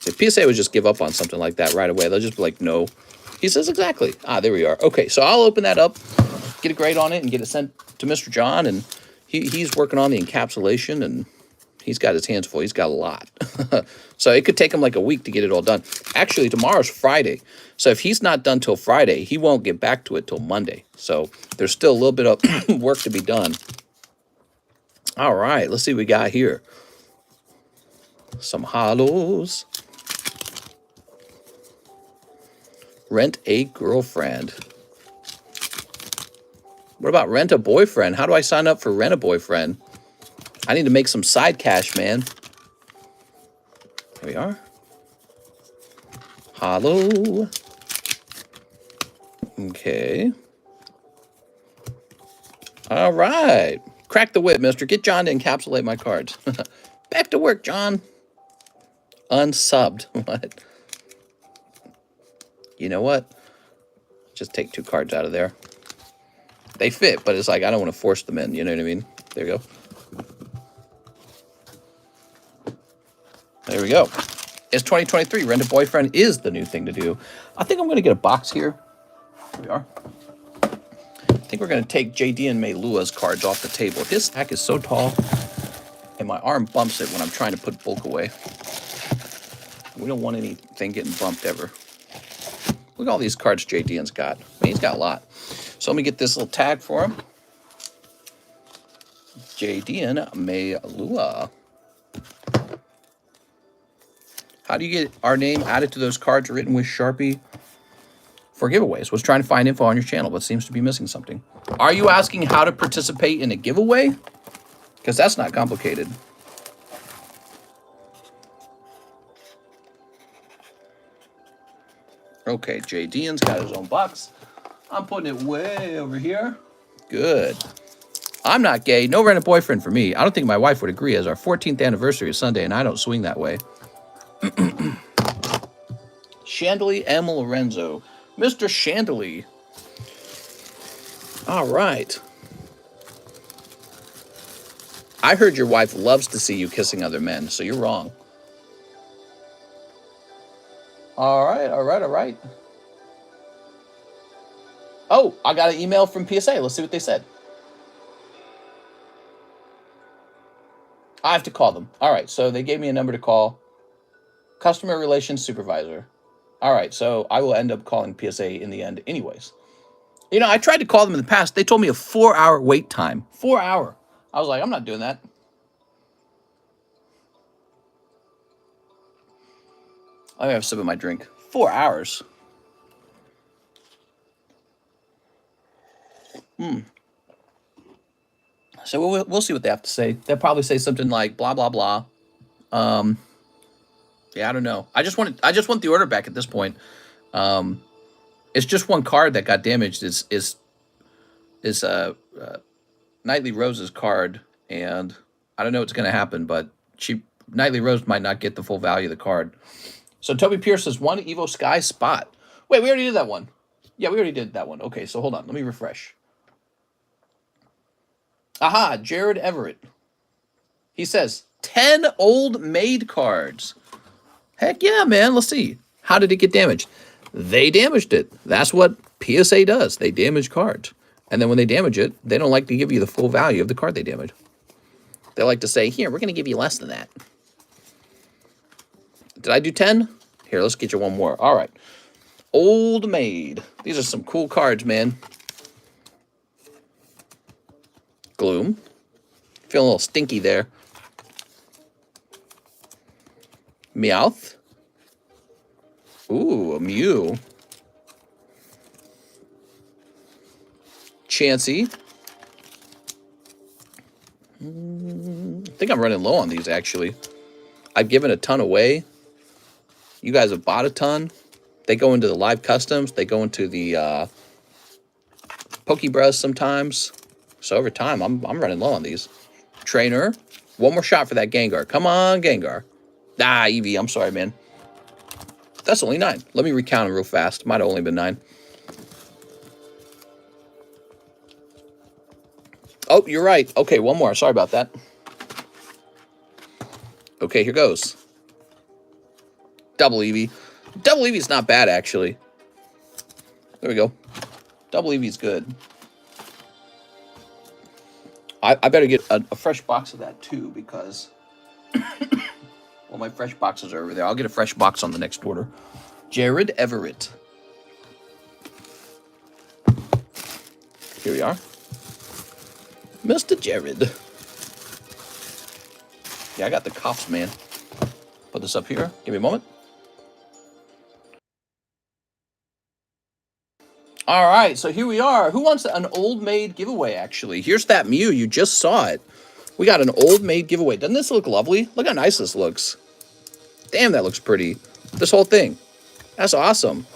So PSA would just give up on something like that right away. They'll just be like, no. He says exactly. Ah, there we are. Okay, so I'll open that up, get a grade on it, and get it sent to Mr. John. And he's working on the encapsulation, and he's got his hands full. He's got a lot. So it could take him like a week to get it all done. Actually, tomorrow's Friday. So if he's not done till Friday, he won't get back to it till Monday. So there's still a little bit of work to be done. All right, let's see what we got here. Some hollows. Rent a girlfriend. What about rent a boyfriend? How do I sign up for rent a boyfriend? I need to make some side cash, man. Here we are. Hello. Okay. All right. Crack the whip, mister. Get John to encapsulate my cards. Back to work, John. Unsubbed. What? You know what? Just take 2 cards out of there. They fit, but it's like I don't want to force them in. You know what I mean? There you go. There we go. It's 2023. Rent a boyfriend is the new thing to do. I think I'm going to get a box here. Here we are. I think we're going to take JD and Meilua's cards off the table. His stack is so tall, and my arm bumps it when I'm trying to put bulk away. We don't want anything getting bumped ever. Look at all these cards JDN's got. I mean, he's got a lot. So let me get this little tag for him. JDN Meilua. How do you get our name added to those cards written with Sharpie for giveaways? Was trying to find info on your channel, but seems to be missing something. Are you asking how to participate in a giveaway? Because that's not complicated. Okay, JDN's got his own box. I'm putting it way over here. Good. I'm not gay. No rent a boyfriend for me. I don't think my wife would agree, as our 14th anniversary is Sunday, and I don't swing that way. Chandelier M. Lorenzo. Mr. Chandelier. All right. I heard your wife loves to see you kissing other men, so you're wrong. All right, all right, all right. Oh, I got an email from PSA. Let's see what they said. I have to call them. All right, so they gave me a number to call. Customer Relations Supervisor. All right, so I will end up calling PSA in the end anyways. You know, I tried to call them in the past. They told me a 4-hour wait time. 4 hour. I was like, I'm not doing that. I have a sip of my drink. 4 hours. So we'll see what they have to say. They'll probably say something like blah blah blah. Yeah, I don't know. I just want the order back at this point. It's just one card that got damaged. Is Nightly Rose's card, and I don't know what's going to happen, but Nightly Rose might not get the full value of the card. So Toby Pierce says 1 Evo Sky spot. Wait, we already did that one. Yeah, we already did that one. Okay, so hold on. Let me refresh. Aha, Jared Everett. He says 10 old maid cards. Heck yeah, man. Let's see. How did it get damaged? They damaged it. That's what PSA does. They damage cards. And then when they damage it, they don't like to give you the full value of the card they damaged. They like to say, here, we're going to give you less than that. Did I do 10? Here, let's get you one more. All right. Old Maid. These are some cool cards, man. Gloom. Feeling a little stinky there. Meowth. Ooh, a Mew. Chansey. I think I'm running low on these, actually. I've given a ton away. You guys have bought a ton. They go into the live customs. They go into the Pokebrush sometimes. So over time, I'm running low on these. Trainer. One more shot for that Gengar. Come on, Gengar. Ah, Eevee. I'm sorry, man. That's only 9. Let me recount them real fast. Might have only been 9. Oh, you're right. Okay, one more. Sorry about that. Okay, here goes. Double Eevee. Double Eevee's not bad, actually. There we go. Double Eevee's good. I better get a fresh box of that, too, because... well, my fresh boxes are over there. I'll get a fresh box on the next order. Jared Everett. Here we are. Mr. Jared. Yeah, I got the cuffs, man. Put this up here. Give me a moment. All right, so here we are. Who wants an old maid giveaway, actually? Here's that Mew. You just saw it. We got an old maid giveaway. Doesn't this look lovely? Look how nice this looks. Damn, that looks pretty. This whole thing. That's awesome.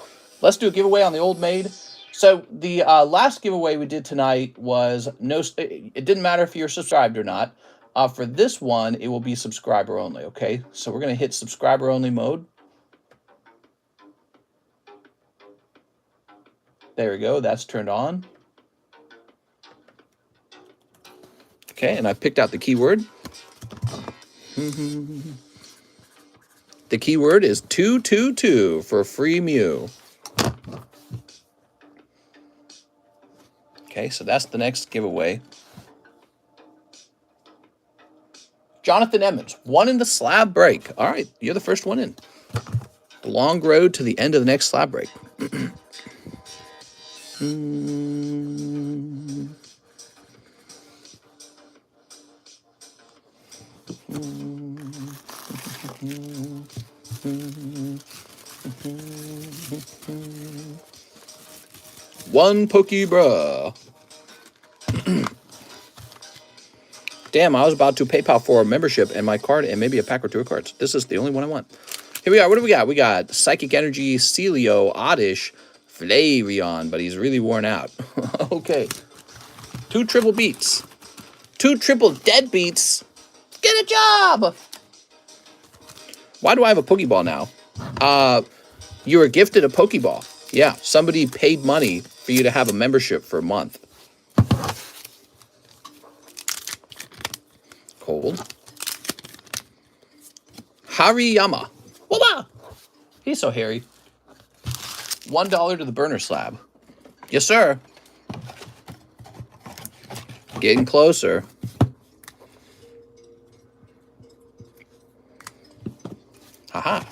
Let's do a giveaway on the old maid. So the last giveaway we did tonight was no. It didn't matter if you're subscribed or not. For this one, it will be subscriber only, okay? So we're going to hit subscriber only mode. There we go. That's turned on. Okay, and I picked out the keyword. The keyword is 222 for free Mew. Okay, so that's the next giveaway. Jonathan Emmons, one in the slab break. All right, you're the first one in. The long road to the end of the next slab break. One pokey bruh. Damn, I was about to PayPal for a membership and my card and maybe a pack or two of cards. This is the only one I want. Here we are. What do we got? We got Psychic Energy, Celio, Oddish, Flareon, but he's really worn out. Okay. 2 triple beats. 2 triple dead beats. Get a job! Why do I have a Pokeball now? You were gifted a Pokeball. Yeah, somebody paid money for you to have a membership for a month. Cold. Hariyama. Whoa! He's so hairy. $1 to the burner slab. Yes, sir. Getting closer. Haha.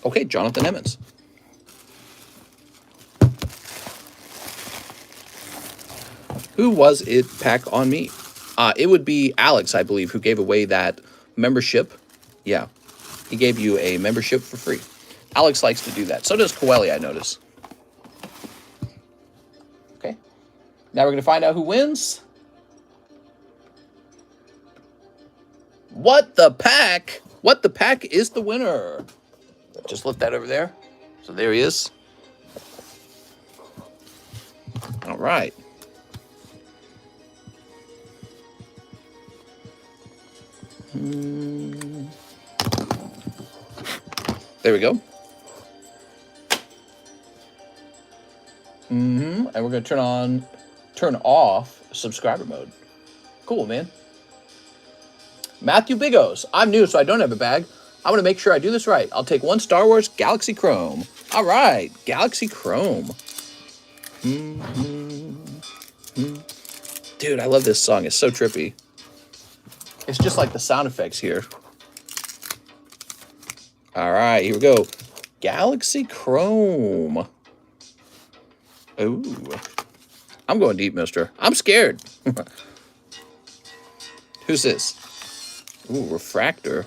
Okay, Jonathan Emmons. Who was it pack on me? It would be Alex, I believe, who gave away that membership. Yeah, he gave you a membership for free. Alex likes to do that. So does Coeli, I notice. Okay. Now we're going to find out who wins. What the Pack? What the Pack is the winner. Just lift that over there. So there he is. All right. There we go. And we're going to turn off subscriber mode. Cool, man. Matthew Bigos. I'm new, so I don't have a bag. I want to make sure I do this right. I'll take 1 Star Wars Galaxy Chrome. All right, Galaxy Chrome. Dude, I love this song. It's so trippy. It's just like the sound effects here. All right, here we go. Galaxy Chrome. Ooh. I'm going deep, mister. I'm scared. Who's this? Ooh, Refractor.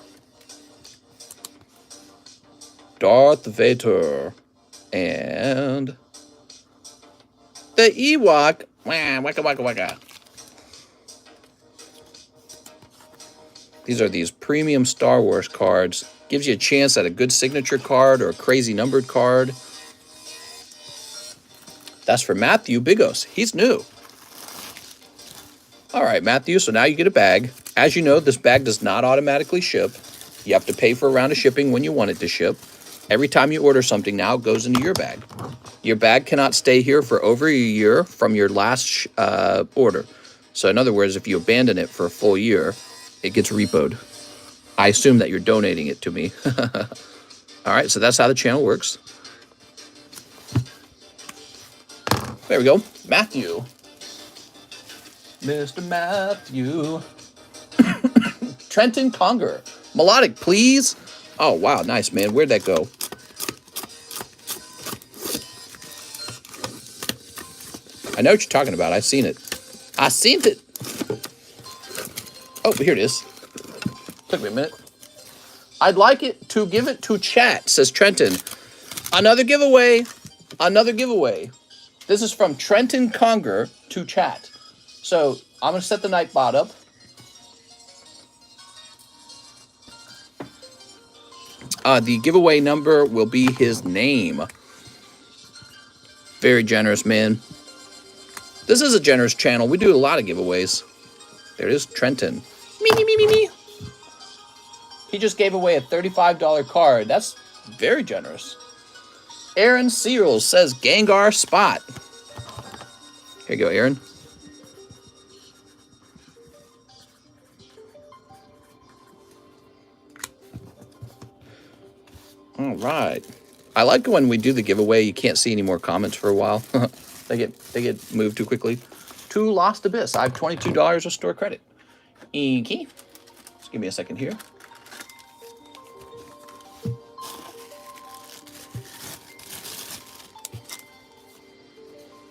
Darth Vader. And the Ewok. Waka waka waka. These are these premium Star Wars cards. Gives you a chance at a good signature card or a crazy numbered card. That's for Matthew Bigos. He's new. All right, Matthew, so now you get a bag. As you know, this bag does not automatically ship. You have to pay for a round of shipping when you want it to ship. Every time you order something now, it goes into your bag. Your bag cannot stay here for over a year from your last order. So in other words, if you abandon it for a full year, it gets repoed. I assume that you're donating it to me. All right, so that's how the channel works. There we go. Matthew. Mr. Matthew. Trenton Conger. Melodic, please. Oh, wow. Nice, man. Where'd that go? I know what you're talking about. I've seen it. I seen it. Oh, here it is. Took me a minute. I'd like it to give it to chat, says Trenton. Another giveaway. Another giveaway. This is from Trenton Conger to chat. So I'm going to set the Nightbot up. The giveaway number will be his name. Very generous, man. This is a generous channel. We do a lot of giveaways. There it is, Trenton. Me. He just gave away a $35 card. That's very generous. Aaron Searles says Gengar Spot. Here you go, Aaron. All right. I like when we do the giveaway, you can't see any more comments for a while. they get moved too quickly. To Lost Abyss. I have $22 of store credit. Okay. Just give me a second here.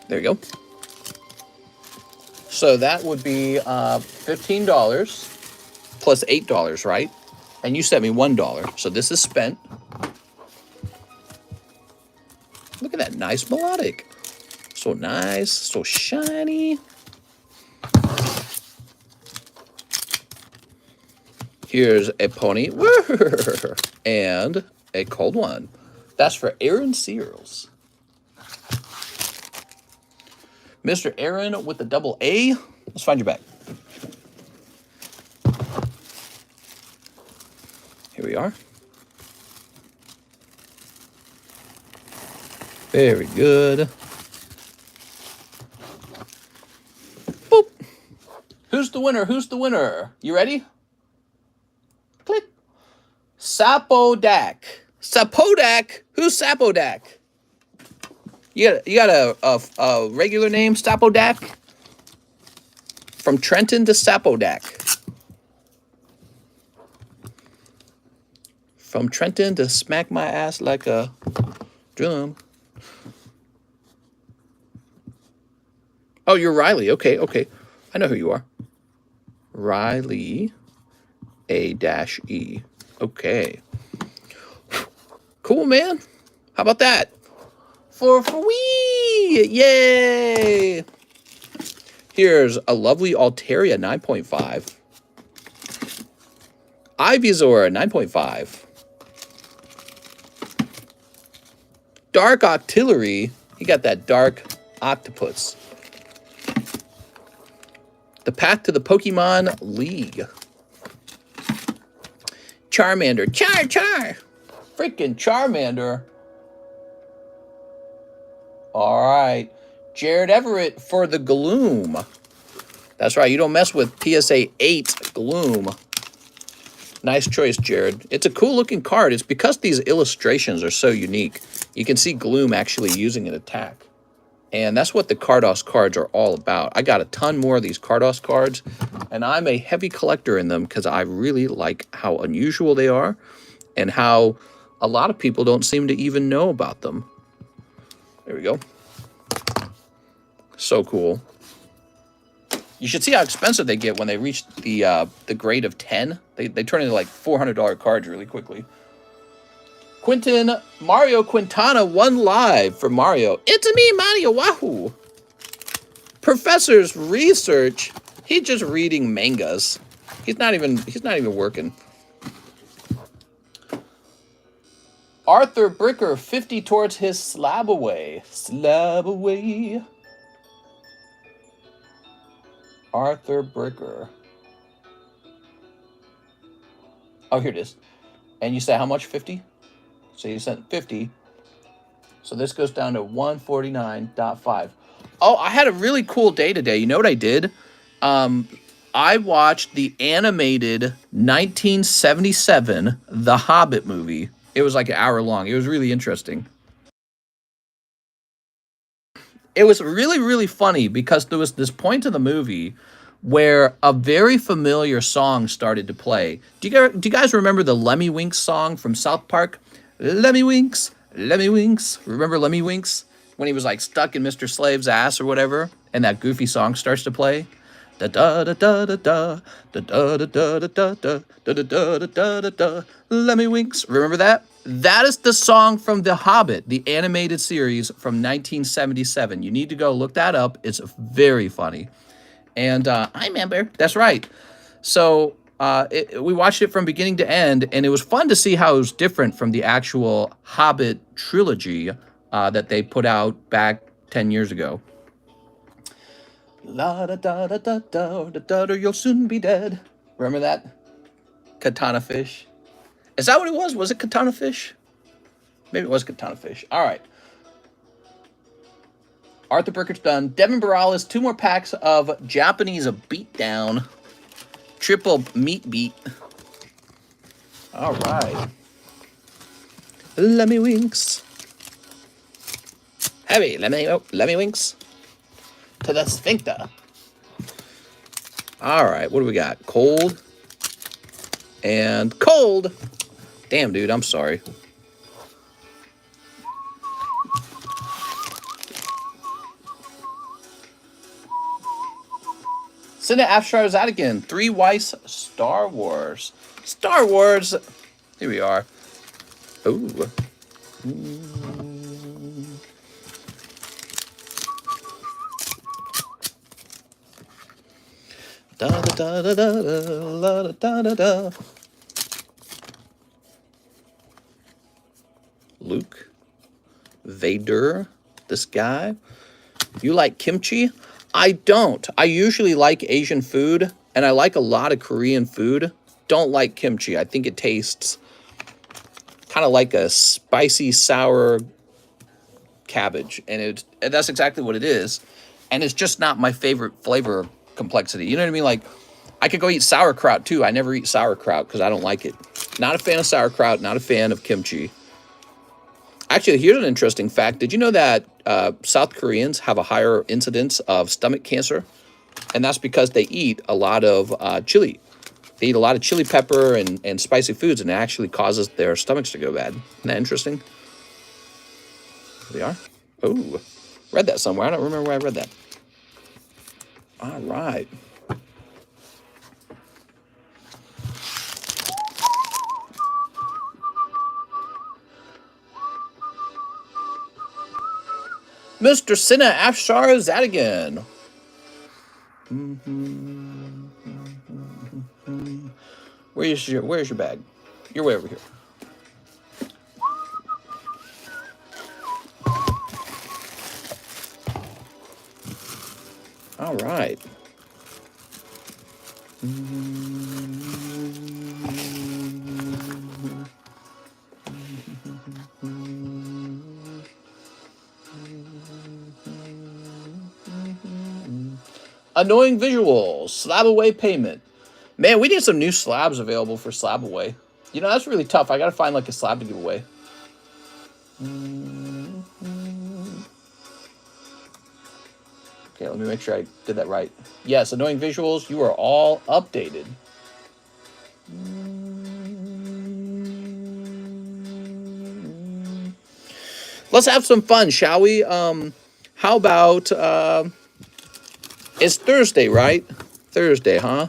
There you go. So that would be $15 plus $8, right? And you sent me $1. So this is spent. Look at that nice melodic. So nice, so shiny. Here's a pony. And a cold one. That's for Aaron Searles. Mr. Aaron with the double A. Let's find your back. Here we are. Very good. Boop. Who's the winner? Who's the winner? You ready? Click. Sapodak. Sapodak? Who's Sapodak? You got a regular name, Sapodak? From Trenton to Sapodak. From Trenton to smack my ass like a drum. Oh, you're Riley. Okay. I know who you are. Riley A-E. Okay. Cool, man. How about that? For wee! Yay! Here's a lovely Altaria 9.5. Ivysaur 9.5. Dark Octillery. He got that dark octopus. The Path to the Pokemon League. Charmander. Char! Freaking Charmander. All right. Jared Everett for the Gloom. That's right. You don't mess with PSA 8 Gloom. Nice choice, Jared. It's a cool looking card. It's because these illustrations are so unique. You can see Gloom actually using an attack. And that's what the Cardos cards are all about. I got a ton more of these Cardos cards. And I'm a heavy collector in them because I really like how unusual they are. And how a lot of people don't seem to even know about them. There we go. So cool. You should see how expensive they get when they reach the grade of 10. They turn into like $400 cards really quickly. Mario Quintana won live for Mario. It's me, Mario. Wahoo! Professor's research. He's just reading mangas. He's not even working. Arthur Bricker, 50 towards his SLAB-AWAY. SLAB-AWAY. Arthur Bricker. Oh, here it is. And you say how much? 50? So you sent 50. So this goes down to 149.5. Oh, I had a really cool day today. You know what I did? I watched the animated 1977 The Hobbit movie. It was like an hour long. It was really interesting. It was really, really funny because there was this point in the movie where a very familiar song started to play. Do you guys remember the Lemmy Winks song from South Park? Lemmy Winks, Lemmy Winks. Remember Lemmy Winks? When he was like stuck in Mr. Slave's ass or whatever, and that goofy song starts to play. Da da da da da da da da da da da da da da da da da da. Lemmy Winks. Remember that? That is the song from The Hobbit, the animated series from 1977. You need to go look that up. It's very funny. And I remember. That's right. So we watched it from beginning to end, and it was fun to see how it was different from the actual Hobbit trilogy that they put out back 10 years ago. La da da da da da da da, you'll soon be dead. Remember that? Katana fish. Is that what it was? Was it Katana fish? Maybe it was Katana fish. All right. Arthur Burkett's done. Devin Morales, 2 more packs of Japanese beatdown. Triple meat beat. All right. Lemmy winks. Heavy lemmy winks. To the sphincter. All right. What do we got? Cold. And cold. Damn, dude. I'm sorry. Cinna Afshar Zadigan, 3 Weiss Star Wars. Star Wars. Here we are. Ooh. Da da da da da da da da da. Luke. Vader. This guy. You like kimchi? I don't. I usually like Asian food, and I like a lot of Korean food. Don't like kimchi. I think it tastes kind of like a spicy, sour cabbage, and that's exactly what it is. And it's just not my favorite flavor complexity. You know what I mean? Like, I could go eat sauerkraut, too. I never eat sauerkraut because I don't like it. Not a fan of sauerkraut, not a fan of kimchi. Actually, here's an interesting fact. Did you know that South Koreans have a higher incidence of stomach cancer? And that's because they eat a lot of chili. They eat a lot of chili pepper and spicy foods, and it actually causes their stomachs to go bad. Isn't that interesting? Here we are. Oh, read that somewhere. I don't remember where I read that. All right. Mr. Cinna Afshar Zadigan. Where's your bag? You're way over here. All right. Annoying visuals. SLAB-AWAY payment. Man, we need some new slabs available for SLAB-AWAY. You know, that's really tough. I gotta find like a slab to give away. Okay, let me make sure I did that right. Yes, annoying visuals. You are all updated. Let's have some fun, shall we? How about it's Thursday, right? Thursday, huh?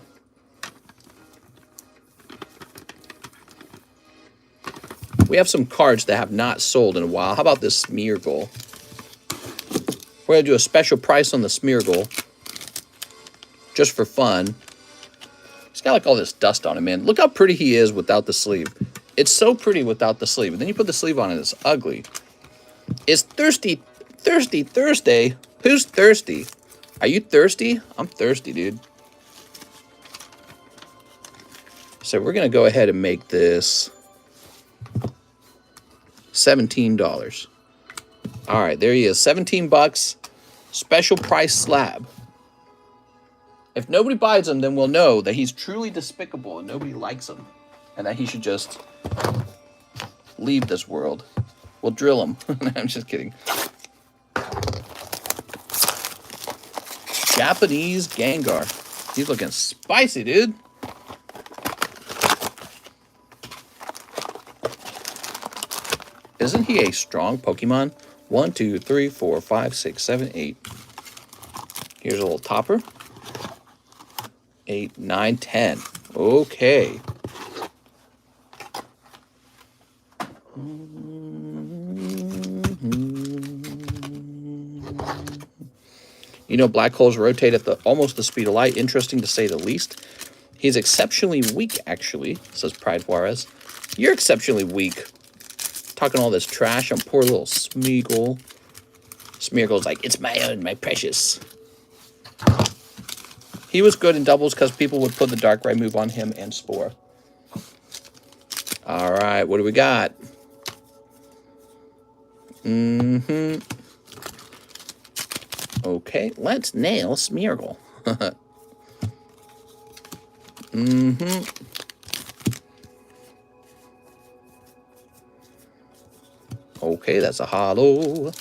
We have some cards that have not sold in a while. How about this Smeargle? We're going to do a special price on the Smeargle. Just for fun. He's got like all this dust on him, man. Look how pretty he is without the sleeve. It's so pretty without the sleeve. And then you put the sleeve on it, it's ugly. It's Thirsty Thursday. Who's thirsty? Are you thirsty? I'm thirsty, dude. So we're going to go ahead and make this $17. All right, there he is. 17 bucks. Special price slab. If nobody buys him, then we'll know that he's truly despicable and nobody likes him. And that he should just leave this world. We'll drill him. I'm just kidding. Japanese Gengar. He's looking spicy, dude. Isn't he a strong Pokemon? 1, 2, 3, 4, 5, 6, 7, 8. Here's a little topper. 8, 9, 10. Okay. You know, black holes rotate at almost the speed of light. Interesting to say the least. He's exceptionally weak, actually, says Pride Juarez. You're exceptionally weak. Talking all this trash on poor little Smeagol. Smeagol's like, it's my own, my precious. He was good in doubles because people would put the Darkrai move on him and Spore. All right, what do we got? Okay, let's nail Smeargle. Okay, that's a hollow.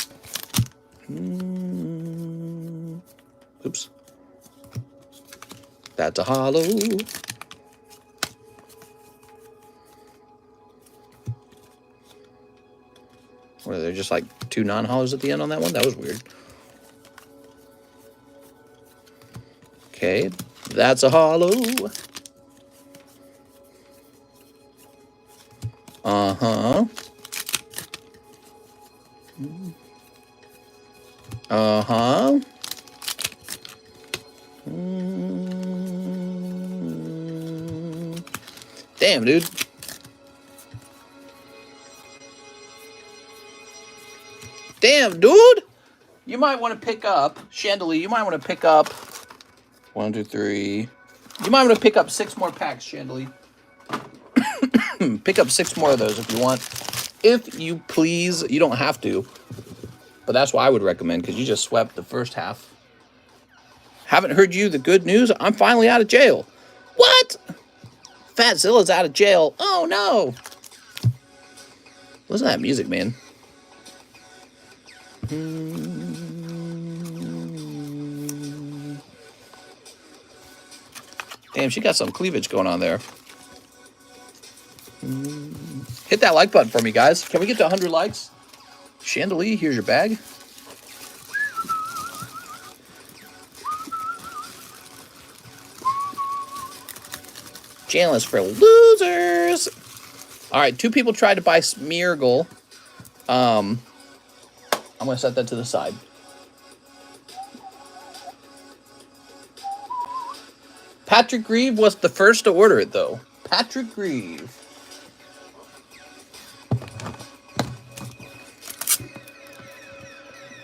Oops. That's a hollow. Or are there just like 2 non-hollows at the end on that one? That was weird. Okay, that's a hollow. Uh-huh. Uh-huh. Damn, dude. Damn, dude. You might want to pick up, Chandelier, you might want to pick up 1, 2, 3. You might want to pick up 6 more packs, Chandelier. Pick up 6 more of those if you want. If you please. You don't have to. But that's what I would recommend, because you just swept the first half. Haven't heard you the good news. I'm finally out of jail. What? Fatzilla's out of jail. Oh, no. Listen to that music, man. Damn, she got some cleavage going on there. Hit that like button for me, guys. Can we get to 100 likes? Chandelier, here's your bag. Channel is for losers. All right, 2 people tried to buy Smeargle. I'm going to set that to the side. Patrick Grieve was the first to order it, though. Patrick Grieve.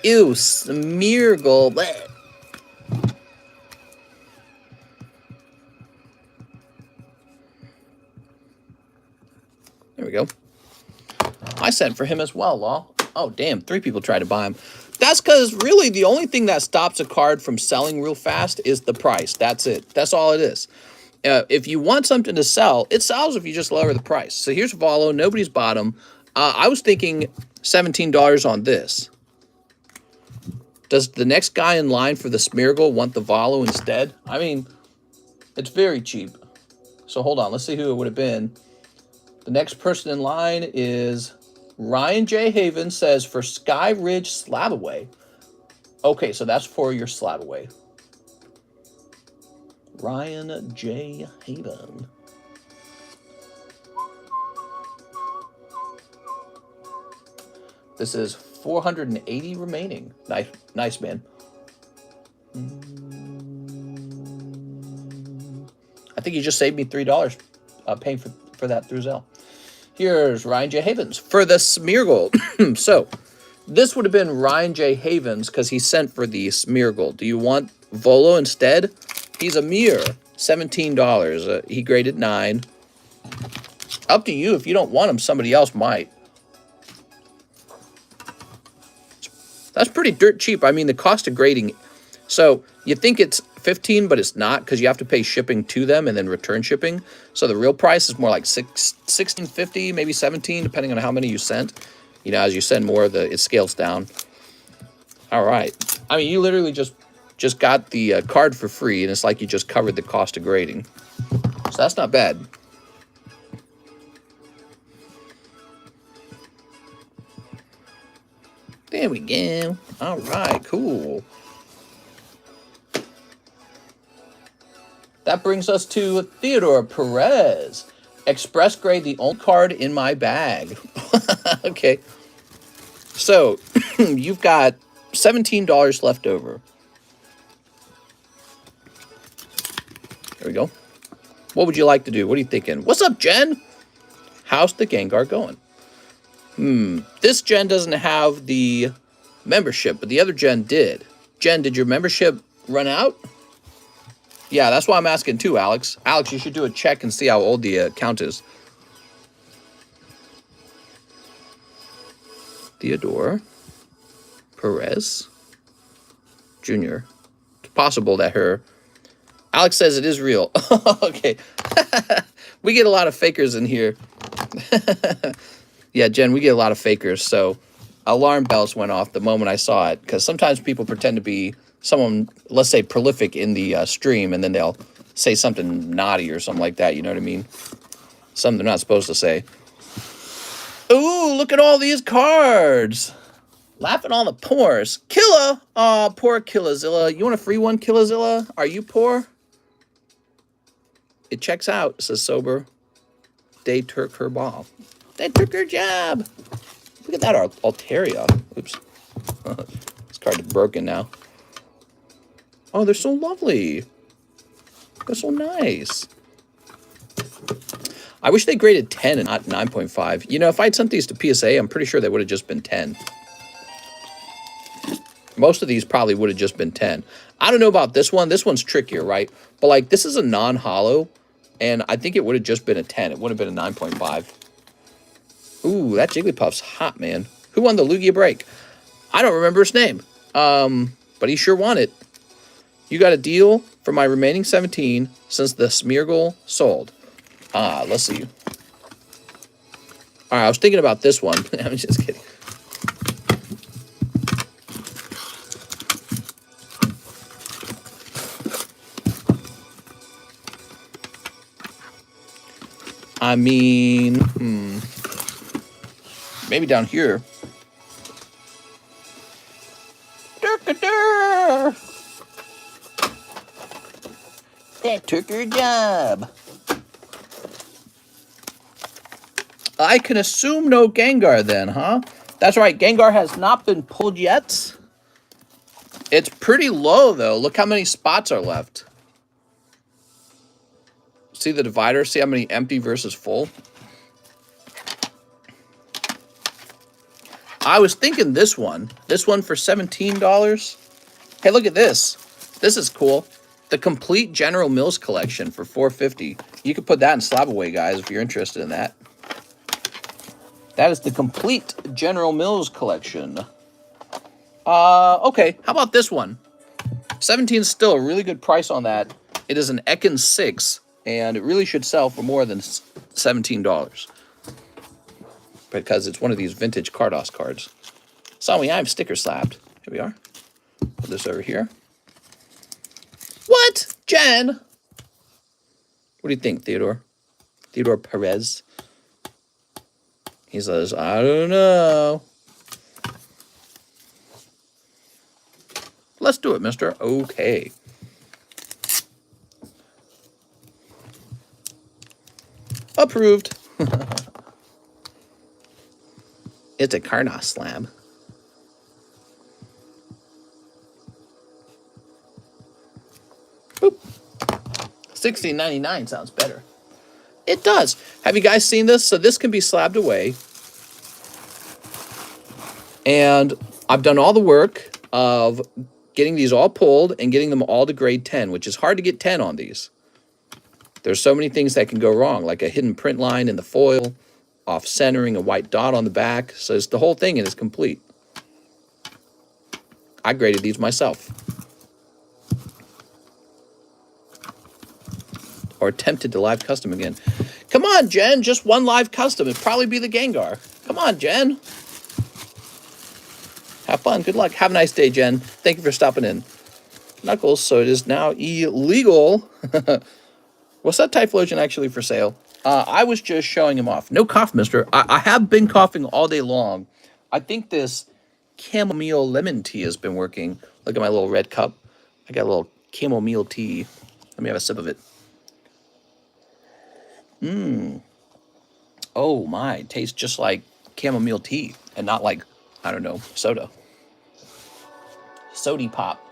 Ew, Smeargle. Bleh. There we go. I sent for him as well, Law. Oh, damn. 3 people tried to buy him. That's because really the only thing that stops a card from selling real fast is the price. That's it. That's all it is. If you want something to sell, it sells if you just lower the price. So here's Volo. Nobody's bought him. I was thinking $17 on this. Does the next guy in line for the Smeargle want the Volo instead? I mean, it's very cheap. So hold on. Let's see who it would have been. The next person in line is Ryan J. Haven, says for Sky Ridge SLAB-AWAY. Okay, so that's for your SLAB-AWAY. Ryan J. Haven. This is 480 remaining. Nice, man. I think you just saved me $3 paying for that through Zelle. Here's Ryan J. Havens for the Smeargle. So, this would have been Ryan J. Havens because he sent for the Smeargle. Do you want Volo instead? He's a mere $17. He graded 9. Up to you. If you don't want him, somebody else might. That's pretty dirt cheap. I mean, the cost of grading. So, you think it's 15, but it's not because you have to pay shipping to them and then return shipping. So the real price is more like $16.50, maybe $17, depending on how many you sent. You know, as you send more, it scales down. All right. I mean, you literally just got the card for free, and it's like you just covered the cost of grading. So that's not bad. There we go. All right, cool. That brings us to Theodore Perez. Express grade, the only card in my bag. Okay. So, you've got $17 left over. There we go. What would you like to do? What are you thinking? What's up, Jen? How's the Gengar going? This gen doesn't have the membership, but the other gen did. Jen, did your membership run out? Yeah, that's why I'm asking too, Alex. Alex, you should do a check and see how old the account is. Theodore Perez Jr. It's possible that her... Alex says it is real. Okay. We get a lot of fakers in here. Yeah, Jen, we get a lot of fakers, so alarm bells went off the moment I saw it, because sometimes people pretend to be someone, let's say, prolific in the stream, and then they'll say something naughty or something like that, you know what I mean? Something they're not supposed to say. Ooh, look at all these cards! Laughing on the poors. Killa! Aw, poor Killazilla. You want a free one, Killazilla? Are you poor? It checks out, says Sober. They took her ball. They took her job. Look at that Altaria. Oops. This card is broken now. Oh, they're so lovely. They're so nice. I wish they graded 10 and not 9.5. You know, if I'd sent these to PSA, I'm pretty sure they would have just been 10. Most of these probably would have just been 10. I don't know about this one. This one's trickier, right? But, like, this is a non-holo, and I think it would have just been a 10. It would have been a 9.5. Ooh, that Jigglypuff's hot, man. Who won the Lugia break? I don't remember his name, but he sure won it. You got a deal for my remaining 17 since the Smeargle sold. Let's see. All right, I was thinking about this one. I'm just kidding. I mean, maybe down here. That took her job. I can assume no Gengar then, huh? That's right, Gengar has not been pulled yet. It's pretty low, though. Look how many spots are left. See the divider? See how many empty versus full? I was thinking this one. This one for $17. Hey, look at this. This is cool. The complete General Mills collection for $4.50. You could put that in SLAB-AWAY, guys, if you're interested in that. That is the complete General Mills collection. Okay, how about this one? 17 is still a really good price on that. It is an Ekans 6, and it really should sell for more than $17. Because it's one of these vintage Cardos cards. So I'm sticker slapped. Here we are. Put this over here. What? Jen? What do you think, Theodore? Theodore Perez? He says, I don't know. Let's do it, mister. Okay. Approved. It's a Carnos slab. Boop. $16.99 sounds better. It does. Have you guys seen this? So this can be slabbed away. And I've done all the work of getting these all pulled and getting them all to grade 10, which is hard to get 10 on these. There's so many things that can go wrong, like a hidden print line in the foil, off-centering, a white dot on the back. So it's the whole thing and it's complete. I graded these myself. Or attempted to live custom again. Come on, Jen. Just one live custom. It'd probably be the Gengar. Come on, Jen. Have fun. Good luck. Have a nice day, Jen. Thank you for stopping in. Knuckles, so it is now illegal. What's that Typhlosion actually for sale? I was just showing him off. No cough, mister. I have been coughing all day long. I think this chamomile lemon tea has been working. Look at my little red cup. I got a little chamomile tea. Let me have a sip of it. Oh my, it tastes just like chamomile tea and not like, I don't know, soda. Sody pop.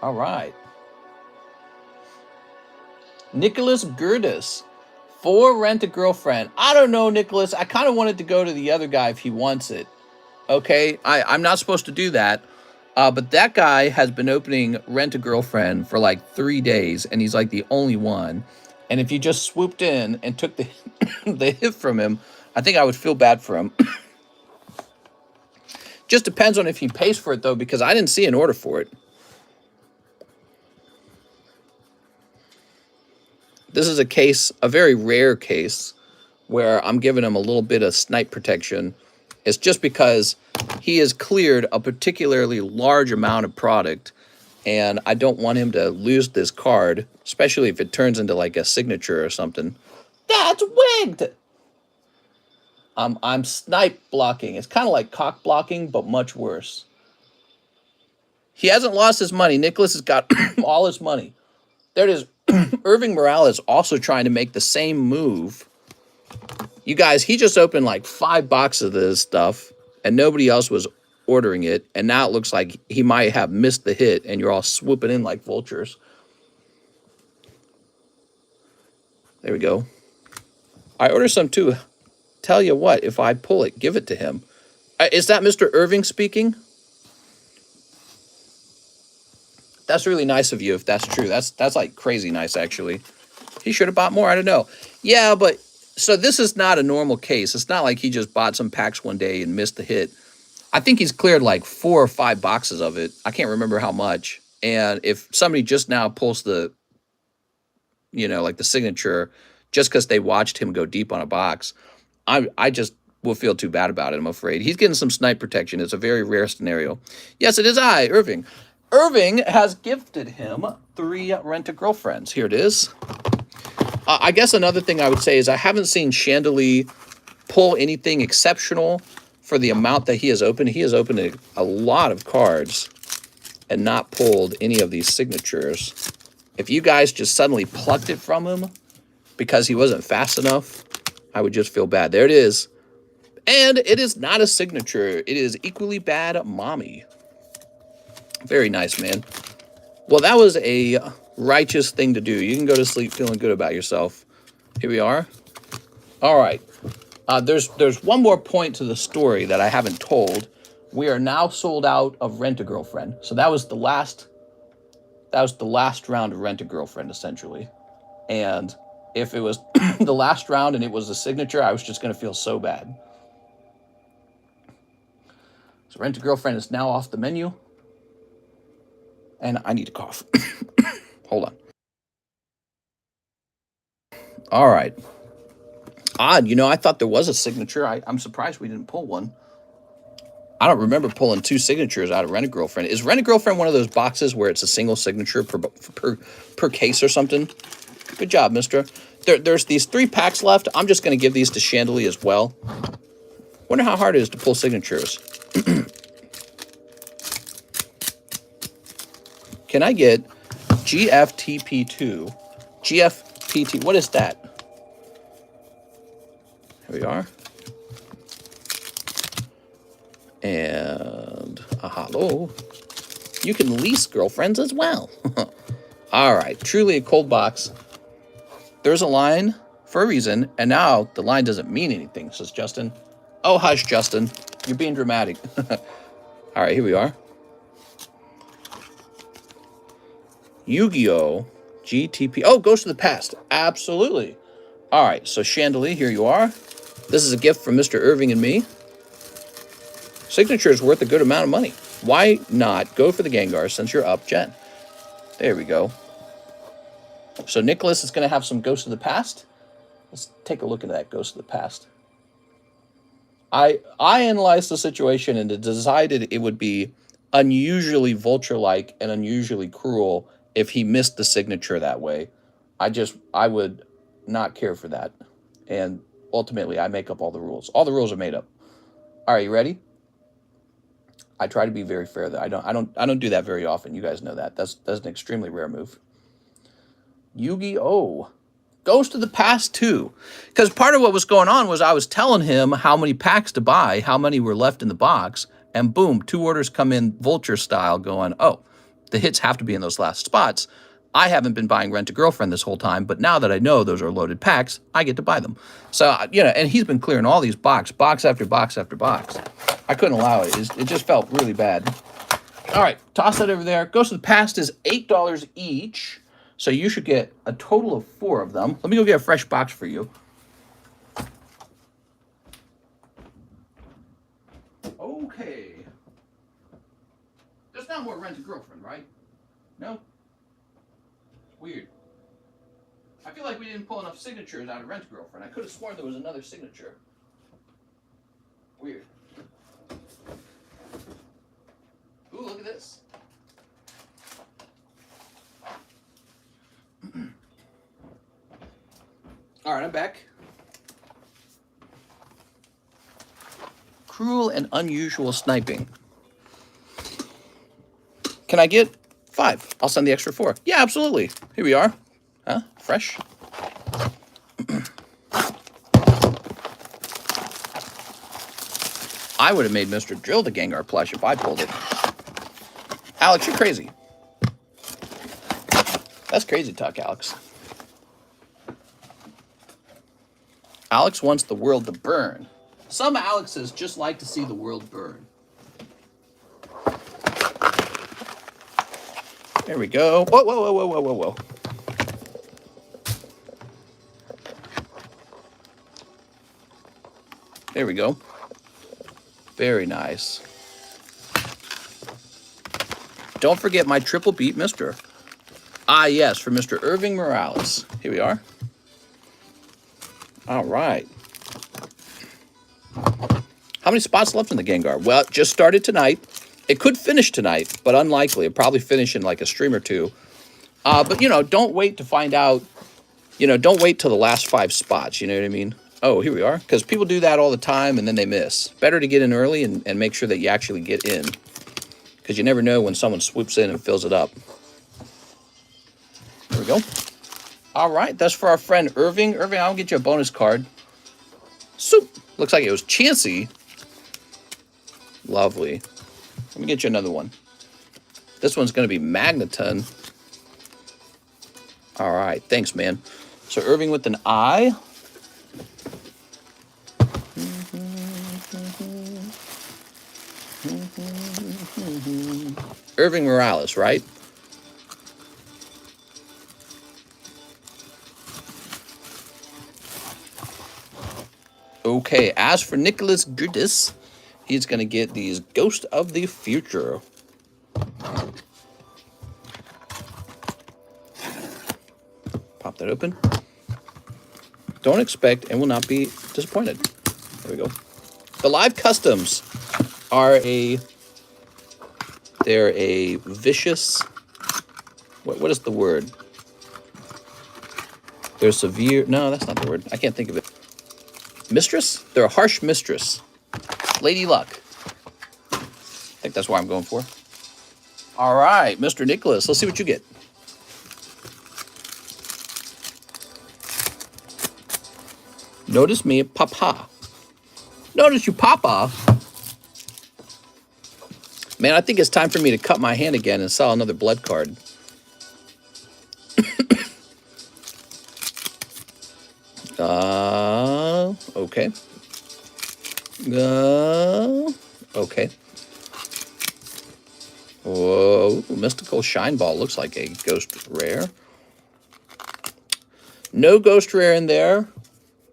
All right. Nicholas Gertis. For Rent a Girlfriend. I don't know, Nicholas. I kind of wanted to go to the other guy if he wants it. Okay, I'm not supposed to do that. But that guy has been opening Rent a Girlfriend for like 3 days, and he's like the only one. And if you just swooped in and took the the hit from him, I think I would feel bad for him. Just depends on if he pays for it, though, because I didn't see an order for it. This is a case, a very rare case, where I'm giving him a little bit of snipe protection. It's just because he has cleared a particularly large amount of product, and I don't want him to lose this card, especially if it turns into like a signature or something. That's wigged! I'm snipe blocking. It's kind of like cock blocking, but much worse. He hasn't lost his money. Nicholas has got all his money. There it is. Irving Morales also trying to make the same move. You guys, he just opened like 5 boxes of this stuff, and nobody else was ordering it. And now it looks like he might have missed the hit, and you're all swooping in like vultures. There we go. I ordered some too. Tell you what, if I pull it, give it to him. Is that Mr. Irving speaking? That's really nice of you if that's true. That's like crazy nice, actually. He should have bought more. I don't know. Yeah, but so this is not a normal case. It's not like he just bought some packs one day and missed the hit. I think he's cleared like 4 or 5 boxes of it. I can't remember how much. And if somebody just now pulls the, you know, like the signature, just because they watched him go deep on a box, I just will feel too bad about it, I'm afraid. He's getting some snipe protection. It's a very rare scenario. Yes, it is I, Irving. Irving has gifted him 3 Rent-A-Girlfriends. Here it is. I guess another thing I would say is I haven't seen Chandelier pull anything exceptional for the amount that he has opened. He has opened a lot of cards and not pulled any of these signatures. If you guys just suddenly plucked it from him because he wasn't fast enough, I would just feel bad. There it is. And it is not a signature. It is equally bad mommy. Very nice, man. Well, that was a righteous thing to do. You can go to sleep feeling good about yourself. Here we are. All right. There's one more point to the story that I haven't told. We are now sold out of Rent-A-Girlfriend. So that was the last round of Rent-A-Girlfriend, essentially. And if it was the last round and it was a signature, I was just going to feel so bad. So Rent-A-Girlfriend is now off the menu. And I need to cough. Hold on. All right. Odd, you know, I thought there was a signature. I'm surprised we didn't pull one. I don't remember pulling 2 signatures out of Rent-A-Girlfriend. Is Rent-A-Girlfriend one of those boxes where it's a single signature per case or something? Good job, mister. There's these 3 packs left. I'm just going to give these to Chandelier as well. Wonder how hard it is to pull signatures. Can I get GFTP2? GFPT, what is that? Here we are. And a hello. You can lease girlfriends as well. All right, truly a cold box. There's a line for a reason, and now the line doesn't mean anything, says Justin. Oh, hush, Justin. You're being dramatic. All right, here we are. Yu-Gi-Oh! GTP. Oh, Ghost of the Past. Absolutely. All right, so Chandelier, here you are. This is a gift from Mr. Irving and me. Signature is worth a good amount of money. Why not go for the Gengar since you're up, Jen? There we go. So Nicholas is going to have some Ghost of the Past. Let's take a look at that Ghost of the Past. I analyzed the situation and decided it would be unusually vulture-like and unusually cruel if he missed the signature that way. I would not care for that. And ultimately, I make up all the rules. All the rules are made up. All right, you ready? I try to be very fair though. I don't do that very often. You guys know that. That's an extremely rare move. Yu-Gi-Oh! Goes to the past too. Because part of what was going on was I was telling him how many packs to buy, how many were left in the box, and boom, 2 orders come in vulture style going, oh, the hits have to be in those last spots. I haven't been buying Rent-A-Girlfriend this whole time, but now that I know those are loaded packs, I get to buy them. So, you know, and he's been clearing all these box after box after box. I couldn't allow it. It just felt really bad. All right, toss that over there. Goes to the past is $8 each. So you should get a total of 4 of them. Let me go get a fresh box for you. Okay. There's not more Rent-A-Girlfriend, right? No? Weird. I feel like we didn't pull enough signatures out of Rent-A-Girlfriend. I could have sworn there was another signature. Weird. Ooh, look at this. All right, I'm back. Cruel and unusual sniping. Can I get 5? I'll send the extra 4. Yeah, absolutely. Here we are. Huh? Fresh. I would have made Mr. Drill the Gengar plush if I pulled it. Alex, you're crazy. That's crazy talk, Alex. Alex wants the world to burn. Some Alexes just like to see the world burn. There we go. Whoa, whoa, whoa, whoa, whoa, whoa, whoa. There we go. Very nice. Don't forget my triple beat Mr. Ah, yes, for Mr. Irving Morales. Here we are. All right. How many spots left in the Gengar? Well, it just started tonight. It could finish tonight, but unlikely. It'll probably finish in like a stream or 2. But, you know, don't wait to find out. You know, don't wait till the last 5 spots. You know what I mean? Oh, here we are. Because people do that all the time and then they miss. Better to get in early and make sure that you actually get in. Because you never know when someone swoops in and fills it up. There we go. All right, that's for our friend Irving. Irving, I'll get you a bonus card. Soup. Looks like it was Chansey. Lovely. Let me get you another one. This one's going to be Magneton. All right, thanks, man. So Irving with an I. Irving Morales, right? Okay, as for Nicholas Goodis, he's going to get these Ghost of the Future. Pop that open. Don't expect and will not be disappointed. There we go. The live customs are they're a vicious, what is the word? They're severe, no, that's not the word. I can't think of it. Mistress? They're a harsh mistress. Lady Luck. I think that's what I'm going for. All right, Mr. Nicholas, let's see what you get. Notice me, Papa. Notice you, Papa. Man, I think it's time for me to cut my hand again and sell another blood card. Okay. Okay. Whoa, Mystical Shine Ball looks like a ghost rare. No ghost rare in there.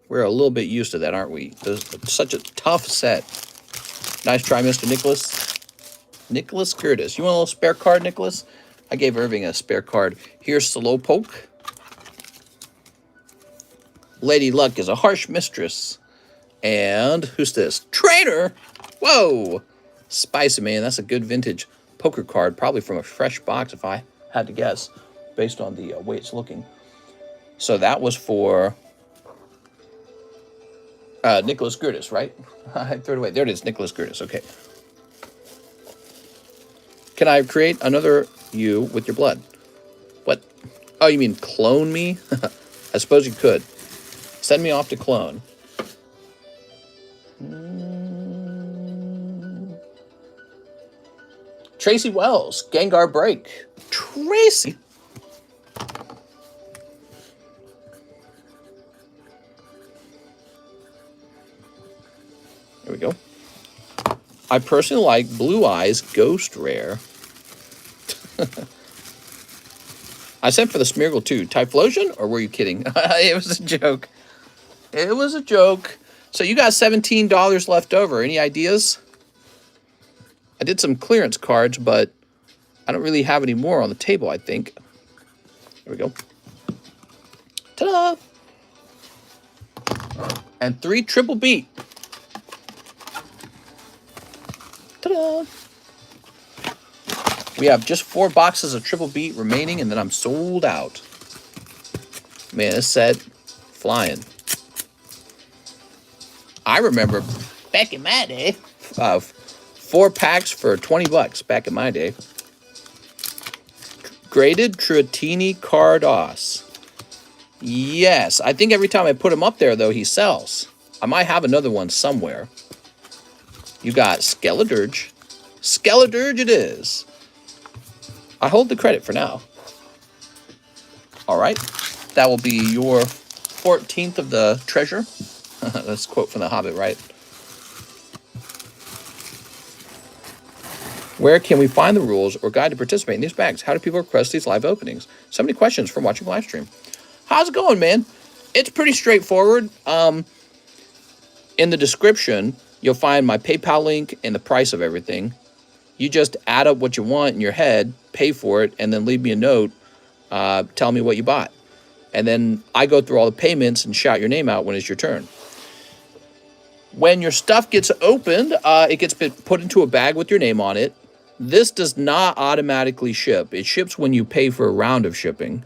We're a little bit used to that, aren't we? It's such a tough set. Nice try, Mr. Nicholas. Nicholas Curtis. You want a little spare card, Nicholas? I gave Irving a spare card. Here's Slowpoke. Lady Luck is a harsh mistress. And who's this? Trainer! Whoa! Spicy, man. That's a good vintage poker card. Probably from a fresh box, if I had to guess, based on the way it's looking. So that was for Nicholas Curtis, right? I threw it away. There it is, Nicholas Curtis. Okay. Can I create another you with your blood? What? Oh, you mean clone me? I suppose you could. Send me off to clone. Tracy Wells, Gengar Break. Tracy. There we go. I personally like Blue Eyes Ghost Rare. I sent for the Smeargle too. Typhlosion, or were you kidding? It was a joke. It was a joke. So you got $17 left over. Any ideas? I did some clearance cards, but I don't really have any more on the table, I think. There we go. Ta-da! And 3 triple beat. Ta-da! We have just 4 boxes of triple beat remaining, and then I'm sold out. Man, this set flying. I remember back in my day, 4 packs for 20 bucks back in my day. Graded Tratini Cardos. Yes, I think every time I put him up there, though, he sells. I might have another one somewhere. You got Skeledirge. Skeledirge it is. I hold the credit for now. All right. That will be your 14th of the treasure. That's a quote from The Hobbit, right? Where can we find the rules or guide to participate in these bags? How do people request these live openings? So many questions from watching live stream. How's it going, man? It's pretty straightforward. In the description, you'll find my PayPal link and the price of everything. You just add up what you want in your head, pay for it, and then leave me a note. Tell me what you bought. And then I go through all the payments and shout your name out when it's your turn. When your stuff gets opened, it gets put into a bag with your name on it. This does not automatically ship. It ships when you pay for a round of shipping.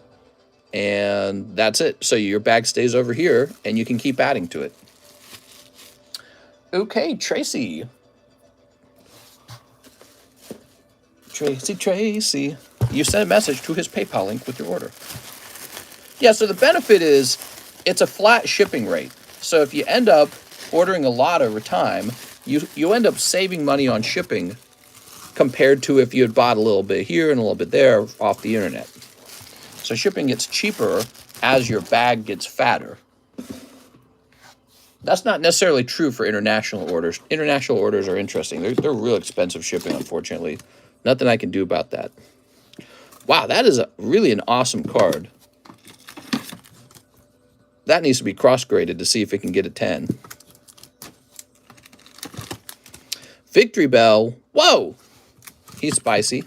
And that's it. So your bag stays over here, and you can keep adding to it. Okay, Tracy. Tracy. You sent a message to his PayPal link with your order. Yeah, so the benefit is it's a flat shipping rate. So if you end up ordering a lot over time, you end up saving money on shipping compared to if you had bought a little bit here and a little bit there off the internet. So shipping gets cheaper as your bag gets fatter. That's not necessarily true for international orders. International orders are interesting. They're real expensive shipping, unfortunately. Nothing I can do about that. Wow, that is really an awesome card. That needs to be cross-graded to see if it can get a 10. Victory Bell. Whoa! He's spicy.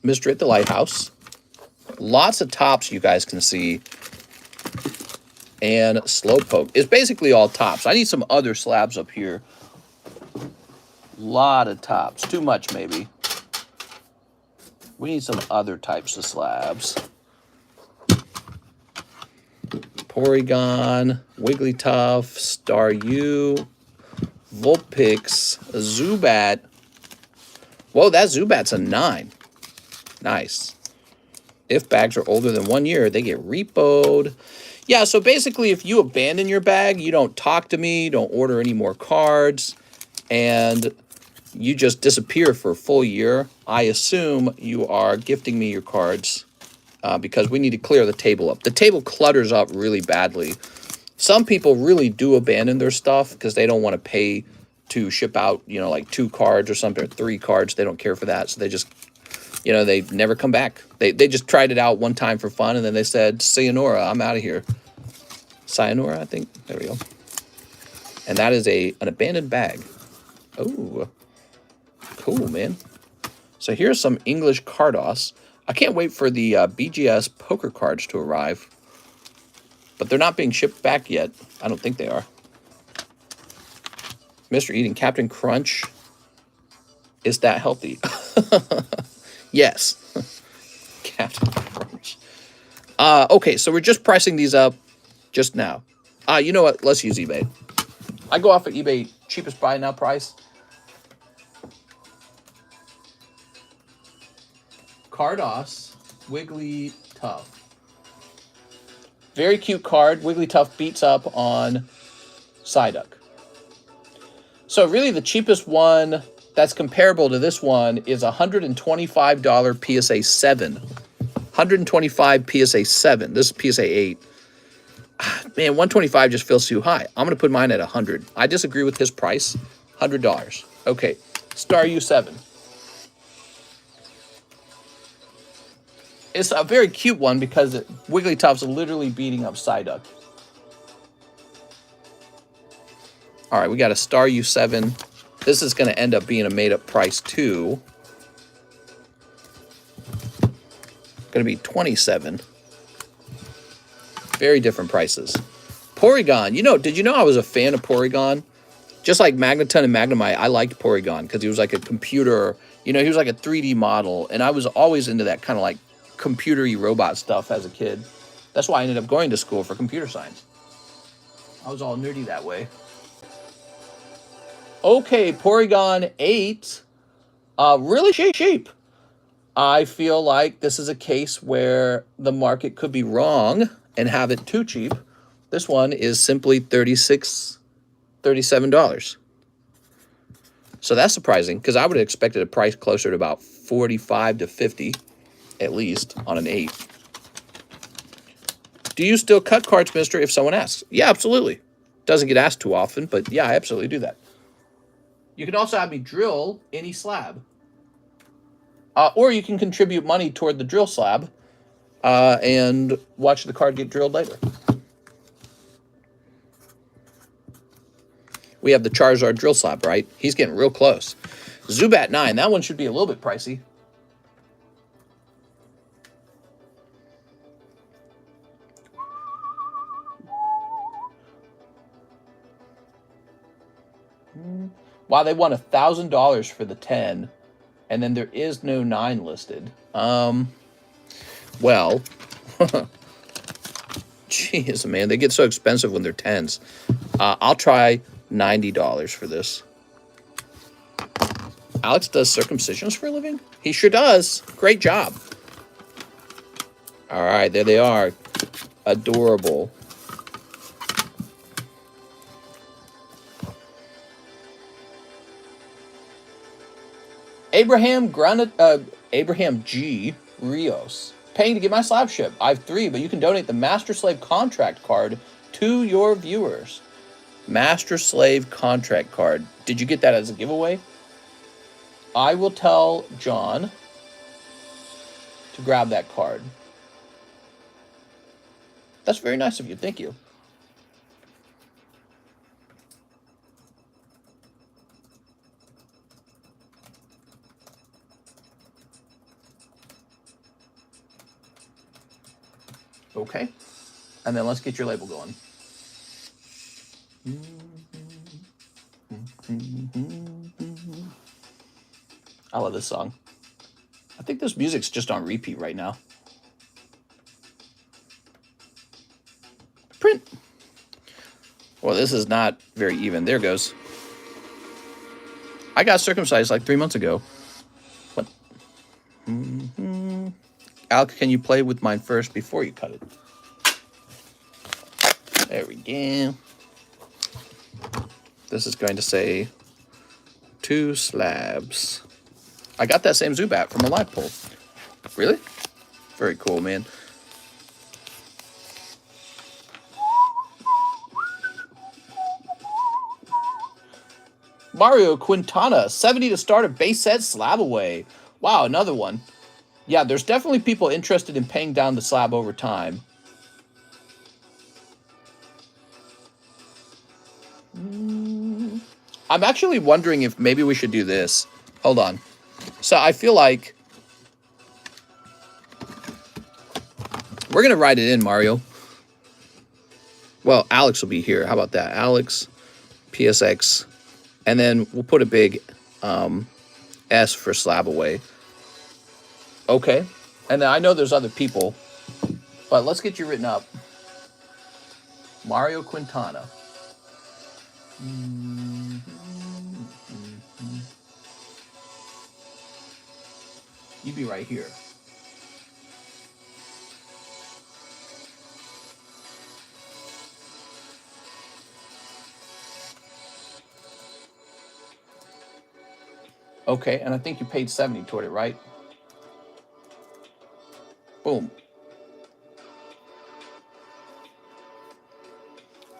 Mystery at the Lighthouse. Lots of tops you guys can see. And Slowpoke. It's basically all tops. I need some other slabs up here. Lot of tops. Too much, maybe. We need some other types of slabs. Porygon, Wigglytuff, Staryu, Vulpix, Zubat. Whoa, that Zubat's a 9. Nice. If bags are older than 1 year, they get repoed. Yeah, so basically, if you abandon your bag, you don't talk to me, don't order any more cards, and you just disappear for a full year, I assume you are gifting me your cards because we need to clear the table up. The table clutters up really badly. Some people really do abandon their stuff because they don't want to pay to ship out, you know, like 2 cards or something, or 3 cards. They don't care for that, so they just, you know, they never come back. They just tried it out one time for fun, and then they said, sayonara, I'm out of here. Sayonara, I think. There we go. And that is an abandoned bag. Oh, cool, man. So here's some English Cardos. I can't wait for the BGS poker cards to arrive. But they're not being shipped back yet. I don't think they are. Mr. Eating Captain Crunch. Is that healthy? Yes. Captain Crunch. Okay, so we're just pricing these up just now. You know what? Let's use eBay. I go off of eBay cheapest buy now price. Cardos. Wigglytuff. Very cute card. Wigglytuff beats up on Psyduck. So really the cheapest one that's comparable to this one is $125 PSA 7. 125 PSA 7. This is PSA 8. Man, 125 just feels too high. I'm going to put mine at 100. I disagree with his price. $100. Okay, Star U7. It's a very cute one because Wigglytuff's literally beating up Psyduck. All right, we got a Star U7. This is going to end up being a made-up price too. Going to be 27. Very different prices. Porygon. You know, did you know I was a fan of Porygon? Just like Magneton and Magnemite, I liked Porygon because he was like a computer. You know, he was like a 3D model. And I was always into that kind of like computer-y robot stuff as a kid. That's why I ended up going to school for computer science. I was all nerdy that way. Okay, Porygon 8. Really cheap. I feel like this is a case where the market could be wrong and have it too cheap. This one is simply $37. So that's surprising because I would have expected a price closer to about 45 to 50 at least on an 8. Do you still cut cards, mister, if someone asks? Yeah, absolutely. Doesn't get asked too often, but yeah, I absolutely do that. You can also have me drill any slab. Or you can contribute money toward the drill slab and watch the card get drilled later. We have the Charizard drill slab, right? He's getting real close. Zubat 9. That one should be a little bit pricey. Wow, they want $1,000 for the 10. And then there is no 9 listed. Well, jeez, man, they get so expensive when they're 10s. I'll try $90 for this. Alex does circumcisions for a living? He sure does. Great job. All right, there they are. Adorable. Abraham G. Rios. Paying to get my slab ship. I have 3, but you can donate the Master Slave contract card to your viewers. Master Slave contract card. Did you get that as a giveaway? I will tell John to grab that card. That's very nice of you. Thank you. Okay. And then let's get your label going. I love this song. I think this music's just on repeat right now. Print. Well, this is not very even. There goes. I got circumcised like 3 months ago. What? Alex, can you play with mine first before you cut it? There we go. This is going to say 2 slabs. I got that same Zubat from a live poll. Really? Very cool, man. Mario Quintana, 70 to start a base set SLAB-AWAY. Wow, another one. Yeah, there's definitely people interested in paying down the slab over time. I'm actually wondering if maybe we should do this. Hold on. So I feel like we're going to write it in, Mario. Well, Alex will be here. How about that? Alex, PSX. And then we'll put a big S for SLAB-AWAY. Okay. And then I know there's other people, but let's get you written up. Mario Quintana. You'd be right here. Okay, and I think you paid 70 toward it, right? Boom.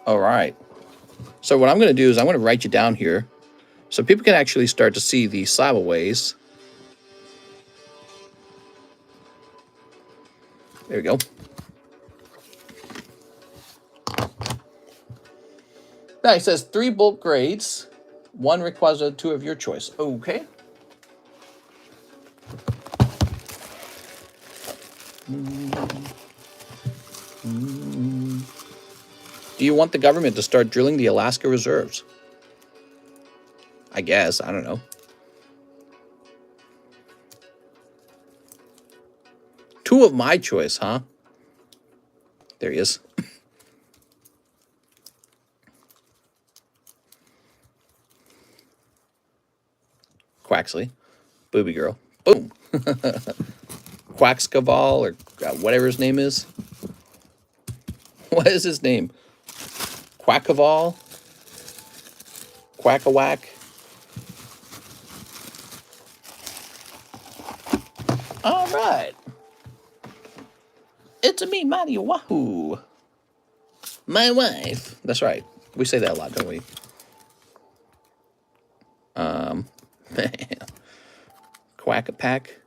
All right. So what I'm going to do is I'm going to write you down here so people can actually start to see the SLAB-AWAYs. There we go. Now it says 3 bulk grades, 1 requisite, 2 of your choice. Okay. Do you want the government to start drilling the Alaska reserves? I guess. I don't know. 2 of my choice, huh? There he is. Quaxley. Booby girl. Boom. Quaxcaball or whatever his name is. What is his name? Quackaval? Quackawack? All right. It's a me, Mario Wahoo. My wife. That's right. We say that a lot, don't we? Quack-a-pack.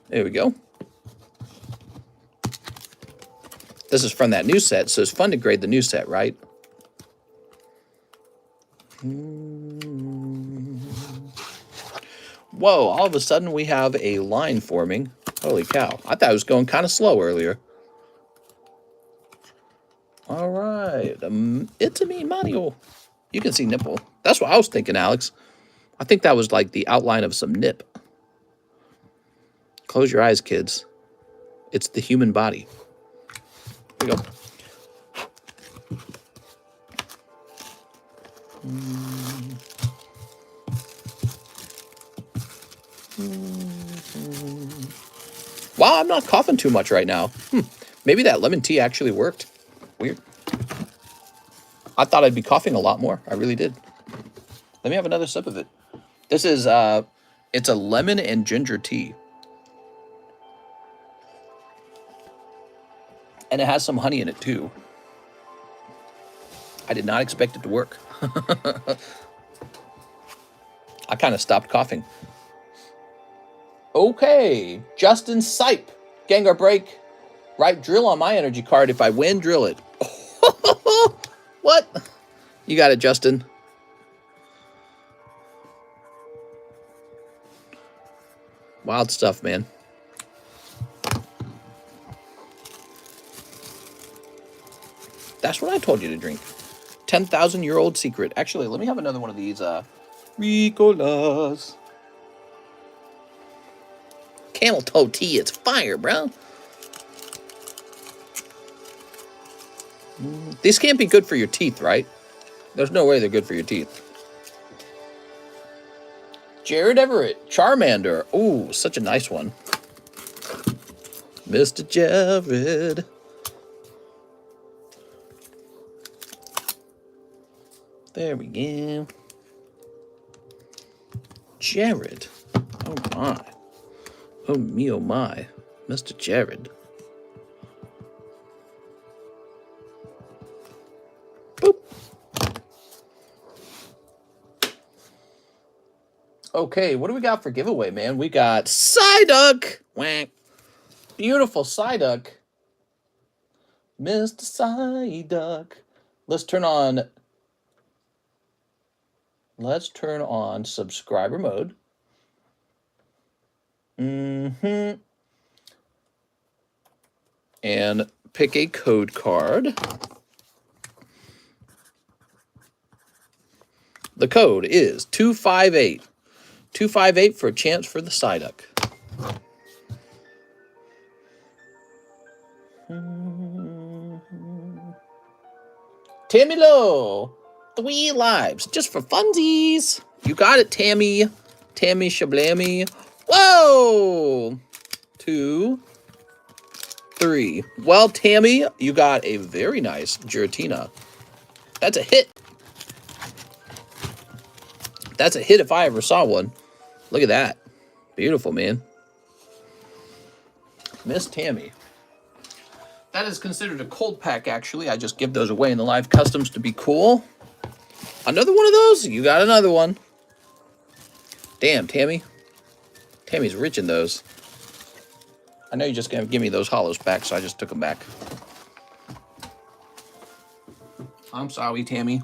There we go. This is from that new set, so it's fun to grade the new set, right? Whoa, all of a sudden we have a line forming. Holy cow. I thought it was going kind of slow earlier. All right. It's a me, Mario. You can see nipple. That's what I was thinking, Alex. I think that was like the outline of some nip. Close your eyes, kids. It's the human body. Here we go. Wow, I'm not coughing too much right now. Maybe that lemon tea actually worked. Weird. I thought I'd be coughing a lot more. I really did. Let me have another sip of it. This is, it's a lemon and ginger tea. And it has some honey in it, too. I did not expect it to work. I kind of stopped coughing. Okay. Justin Sipe. Gengar break. Right drill on my energy card. If I win, drill it. What? You got it, Justin. Wild stuff, man. That's what I told you to drink. 10,000-year-old secret. Actually, let me have another one of these Ricolas. Camel toe tea. It's fire, bro. These can't be good for your teeth, right? There's no way they're good for your teeth. Jared Everett, Charmander. Ooh, such a nice one. Mr. Jared. There we go. Jared. Oh my. Oh me, oh my. Mr. Jared. Boop. Okay, what do we got for giveaway, man? We got Psyduck. Whack. Beautiful Psyduck. Mr. Psyduck. Let's turn on subscriber mode. And pick a code card. The code is 258. 258 for a chance for the Psyduck. Tammy Lowe. 3 lives. Just for funsies. You got it, Tammy. Tammy Shablammy. Whoa! 2, 3. Well, Tammy, you got a very nice Giratina. That's a hit. That's a hit if I ever saw one. Look at that. Beautiful, man. Miss Tammy. That is considered a cold pack, actually. I just give those away in the live customs to be cool. Another one of those? You got another one. Damn, Tammy. Tammy's rich in those. I know you're just going to give me those hollows back, so I just took them back. I'm sorry, Tammy.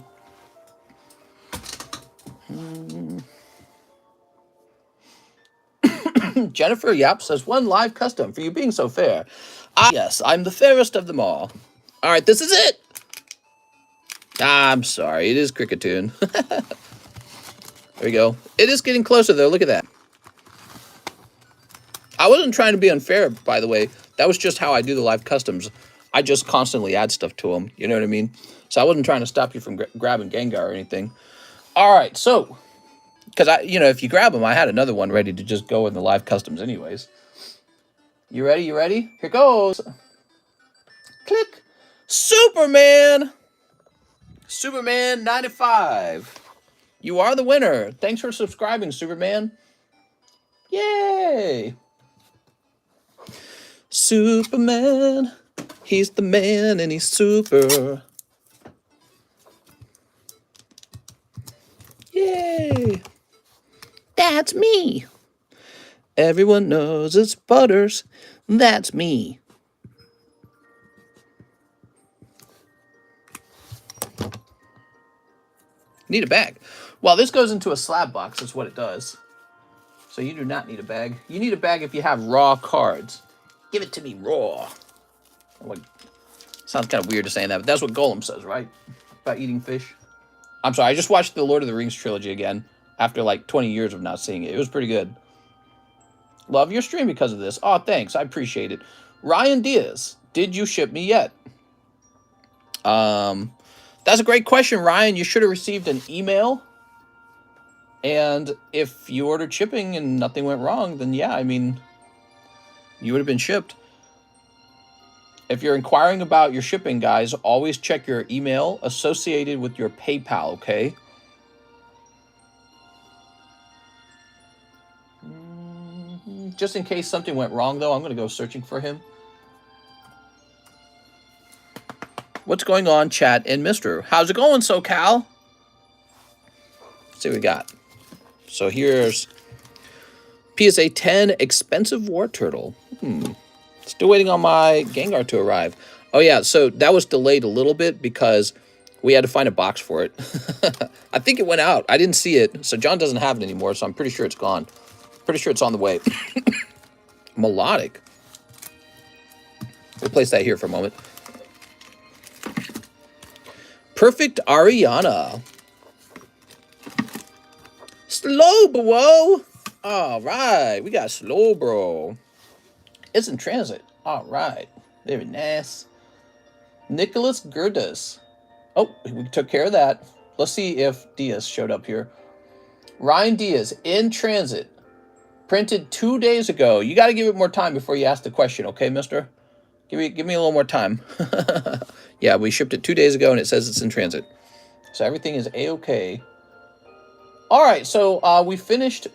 Jennifer, yep, says one live custom for you being so fair. Yes, I'm the fairest of them all. All right, this is it. I'm sorry, it is Cricketoon. There we go. It is getting closer, though. Look at that. I wasn't trying to be unfair, by the way. That was just how I do the live customs. I just constantly add stuff to them. You know what I mean? So I wasn't trying to stop you from grabbing Gengar or anything. All right, so... Because, if you grab them, I had another one ready to just go in the live customs anyways. You ready? You ready? Here goes. Click. Superman. Superman 95. You are the winner. Thanks for subscribing, Superman. Yay. Superman. He's the man and he's super. Yay. That's me. Everyone knows it's Butters. That's me. Need a bag. Well, this goes into a slab box. That's what it does. So you do not need a bag. You need a bag if you have raw cards. Give it to me raw. Like, sounds kind of weird to say that, but that's what Golem says, right? About eating fish. I'm sorry, I just watched the Lord of the Rings trilogy again after like 20 years of not seeing it. It was pretty good. Love your stream because of this. Oh, thanks. I appreciate it. Ryan Diaz, did you ship me yet? That's a great question, Ryan. You should have received an email. And if you ordered shipping and nothing went wrong, then yeah, I mean, you would have been shipped. If you're inquiring about your shipping, guys, always check your email associated with your PayPal, okay? Just in case something went wrong, though, I'm going to go searching for him. What's going on, chat and Mister? How's it going, SoCal? Let's see what we got. So here's PSA 10 Expensive War Turtle. Still waiting on my Gengar to arrive. Oh, yeah, so that was delayed a little bit because we had to find a box for it. I think it went out. I didn't see it. So John doesn't have it anymore, so I'm pretty sure it's gone. Pretty sure it's on the way. Melodic. We'll place that here for a moment. Perfect Ariana. Slow-bro. All right. We got Slow-bro. It's in transit. All right. Very nice. Nicholas Gerdas. Oh, we took care of that. Let's see if Diaz showed up here. Ryan Diaz, in transit. Printed 2 days ago. You got to give it more time before you ask the question, okay, mister? Give me a little more time. Yeah, we shipped it 2 days ago, and it says it's in transit. So everything is A-okay. All right, so we finished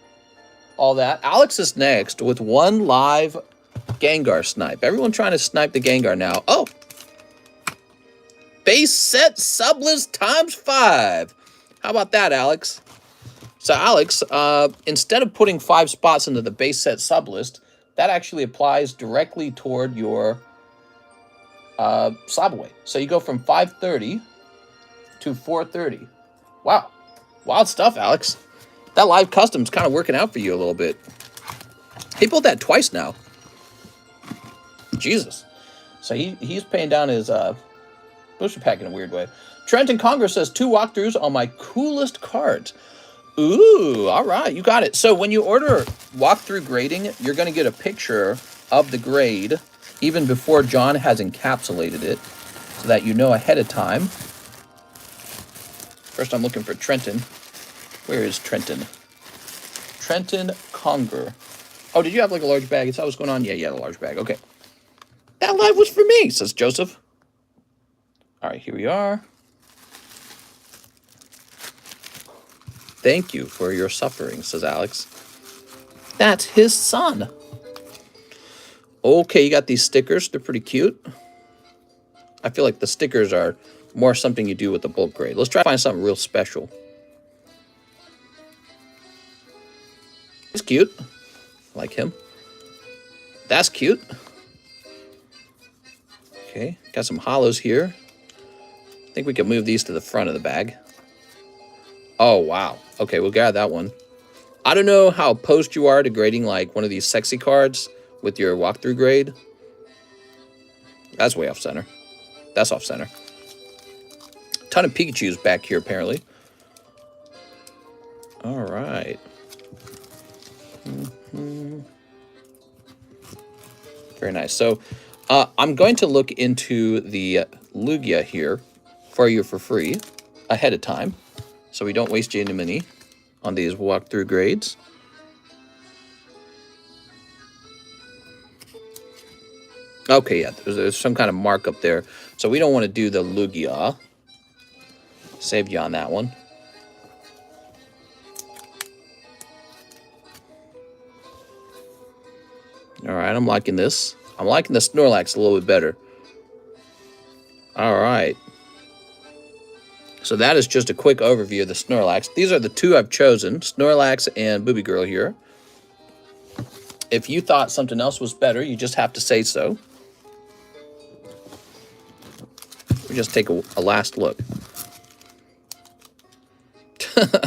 all that. Alex is next with one live Gengar snipe. Everyone trying to snipe the Gengar now. Oh! Base set sublist ×5. How about that, Alex? So, Alex, instead of putting 5 spots into the base set sublist, that actually applies directly toward your SLAB-AWAY. So you go from 530 to 430. Wow. Wild stuff, Alex. That live custom's kind of working out for you a little bit. He pulled that twice now. Jesus. So he's paying down his booster pack in a weird way. Trenton Congress says 2 walkthroughs on my coolest cards. Ooh, all right, you got it. So when you order walkthrough grading, you're going to get a picture of the grade even before John has encapsulated it so that you know ahead of time. First, I'm looking for Trenton. Where is Trenton? Trenton Conger. Oh, did you have like a large bag? Is that what's going on? Yeah, you had a large bag. Okay. That live was for me, says Joseph. All right, here we are. Thank you for your suffering, says Alex. That's his son. Okay, you got these stickers. They're pretty cute. I feel like the stickers are more something you do with the bulk grade. Let's try to find something real special. He's cute. I like him. That's cute. Okay, got some hollows here. I think we can move these to the front of the bag. Oh, wow. Okay, we'll grab that one. I don't know how opposed you are to grading like one of these sexy cards with your walkthrough grade. That's way off center. That's off center. Ton of Pikachus back here, apparently. All right. Very nice. So I'm going to look into the Lugia here for you for free ahead of time, so we don't waste any money on these walkthrough grades. Okay, yeah, there's some kind of mark up there, so we don't want to do the Lugia. Save you on that one. All right, I'm liking this. I'm liking the Snorlax a little bit better. All right. So that is just a quick overview of the Snorlax. These are the two I've chosen, Snorlax and Booby Girl here. If you thought something else was better, you just have to say so. We just take a last look.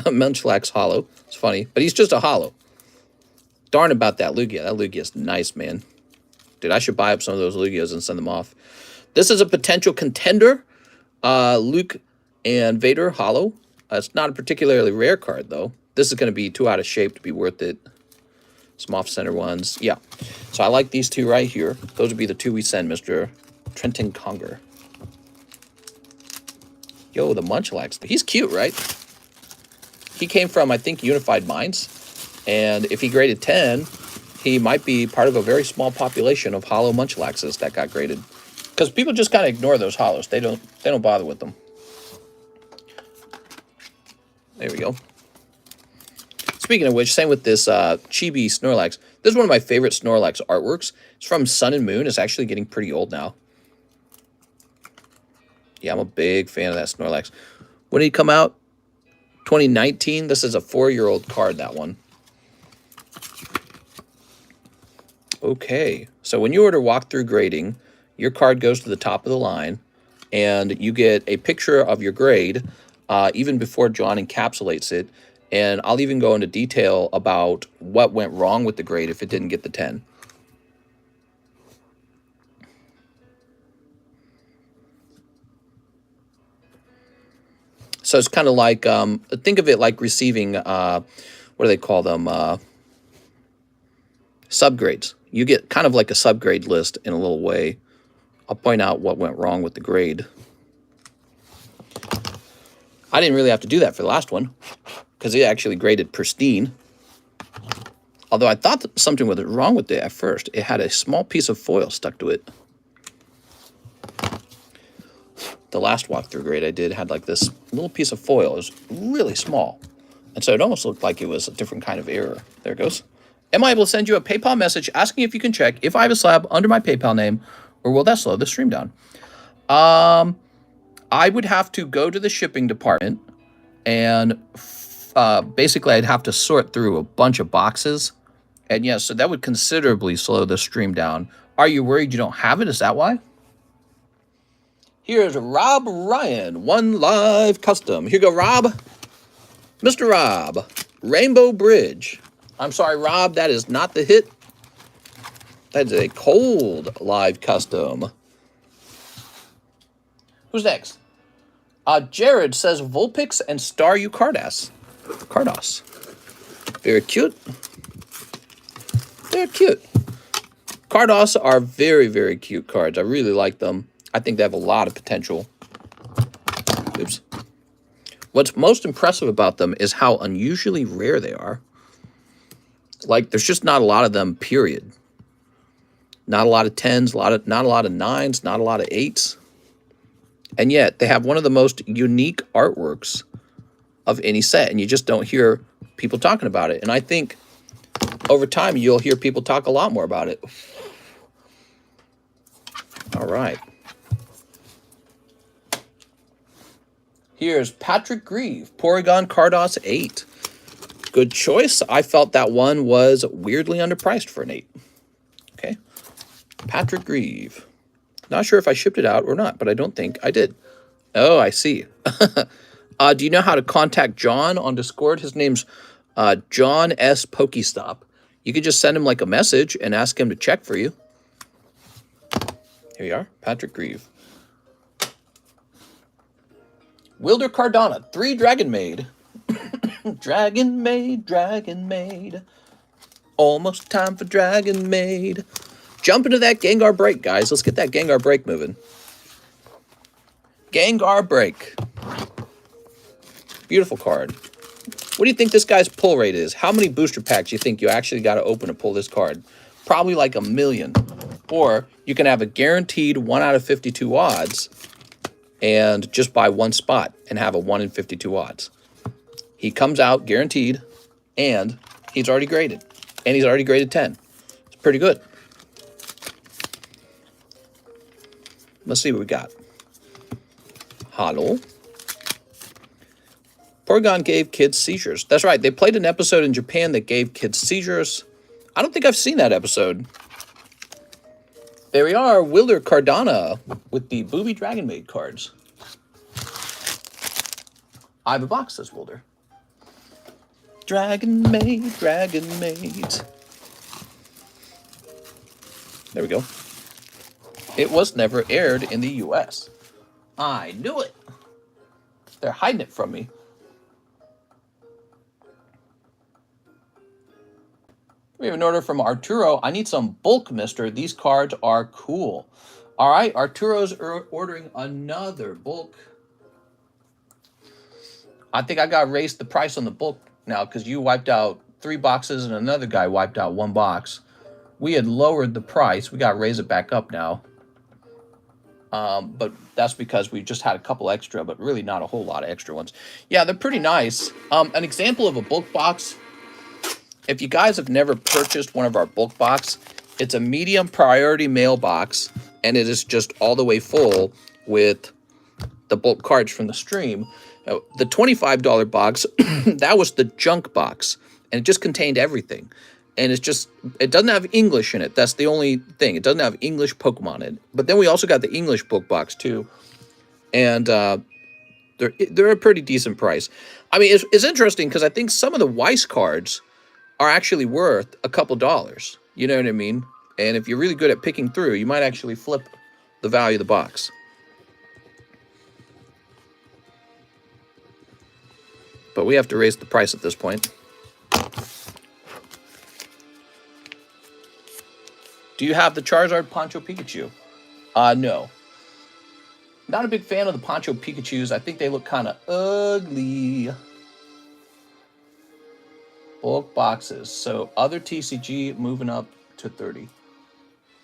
Munchlax hollow. It's funny, but he's just a hollow. Darn about that Lugia. That Lugia is nice, man. Dude, I should buy up some of those Lugias and send them off. This is a potential contender. Luke and Vader hollow. It's not a particularly rare card, though. This is going to be too out of shape to be worth it. Some off-center ones. Yeah. So I like these two right here. Those would be the two we send, Mr. Trenton Conger. Yo, the Munchlax. He's cute, right? He came from, I think, Unified Minds. And if he graded 10, he might be part of a very small population of hollow Munchlaxes that got graded. Because people just kind of ignore those hollows. They don't bother with them. There we go. Speaking of which, same with this Chibi Snorlax. This is one of my favorite Snorlax artworks. It's from Sun and Moon. It's actually getting pretty old now. Yeah, I'm a big fan of that Snorlax. When did he come out? 2019. This is a 4-year-old card, that one. Okay, so when you order walkthrough grading, your card goes to the top of the line, and you get a picture of your grade even before John encapsulates it. And I'll even go into detail about what went wrong with the grade if it didn't get the 10. So it's kind of like, think of it like receiving, what do they call them? Subgrades. You get kind of like a subgrade list in a little way. I'll point out what went wrong with the grade. I didn't really have to do that for the last one, because it actually graded pristine. Although I thought that something was wrong with it at first. It had a small piece of foil stuck to it. The last walkthrough grade I did had like this little piece of foil. It was really small. And so it almost looked like it was a different kind of error. There it goes. Am I able to send you a PayPal message asking if you can check if I have a slab under my PayPal name, or will that slow the stream down? I would have to go to the shipping department, and basically I'd have to sort through a bunch of boxes. And yes, so that would considerably slow the stream down. Are you worried you don't have it? Is that why? Here's Rob Ryan, One Live Custom. Here you go, Rob. Mr. Rob, Rainbow Bridge. I'm sorry, Rob, that is not the hit. That is a cold live custom. Who's next? Jared says Vulpix and Staryu Cardass. Cardos. Very cute. They're cute. Cardos are very, very cute cards. I really like them. I think they have a lot of potential. Oops. What's most impressive about them is how unusually rare they are. Like, there's just not a lot of them, period. Not a lot of 10s, not a lot of 9s, not a lot of 8s. And yet, they have one of the most unique artworks of any set, and you just don't hear people talking about it. And I think over time, you'll hear people talk a lot more about it. All right. Here's Patrick Grieve, Porygon Cardos 8. Good choice. I felt that one was weirdly underpriced for an 8. Okay. Patrick Grieve. Not sure if I shipped it out or not, but I don't think I did. Oh, I see. Do you know how to contact John on Discord? His name's John S. Pokestop. You could just send him like a message and ask him to check for you. Here you are, Patrick Grieve. Wilder Cardona, 3 Dragon Maid. Dragon Maid, Dragon Maid. Almost time for Dragon Maid. Jump into that Gengar break, guys. Let's get that Gengar break moving. Gengar break. Beautiful card. What do you think this guy's pull rate is? How many booster packs do you think you actually got to open to pull this card? Probably like 1 million. Or you can have a guaranteed 1 out of 52 odds and just buy one spot and have a 1 in 52 odds. He comes out guaranteed, and he's already graded. And he's already graded 10. It's pretty good. Let's see what we got. Hollow. Porygon gave kids seizures. That's right. They played an episode in Japan that gave kids seizures. I don't think I've seen that episode. There we are. Wilder Cardona with the Booby Dragon Maid cards. I have a box, says Wilder. Dragon Maid, Dragon Maid. There we go. It was never aired in the U.S. I knew it. They're hiding it from me. We have an order from Arturo. I need some bulk, mister. These cards are cool. All right, Arturo's ordering another bulk. I think I got to raise the price on the bulk now because you wiped out 3 boxes and another guy wiped out 1 box. We had lowered the price. We got to raise it back up now. But that's because we just had a couple extra, but really not a whole lot of extra ones. Yeah, they're pretty nice. An example of a bulk box. If you guys have never purchased one of our bulk box, it's a medium priority mail box, and it is just all the way full with the bulk cards from the stream. The $25 box, that was the junk box, and it just contained everything. And it's just, it doesn't have English in it. That's the only thing. It doesn't have English Pokemon in it. But then we also got the English book box too. And they're a pretty decent price. I mean, it's interesting because I think some of the WEISS cards are actually worth a couple dollars. You know what I mean? And if you're really good at picking through, you might actually flip the value of the box. But we have to raise the price at this point. Do you have the Charizard Poncho Pikachu? No. Not a big fan of the Poncho Pikachus. I think they look kind of ugly. Bulk boxes. So other TCG moving up to 30.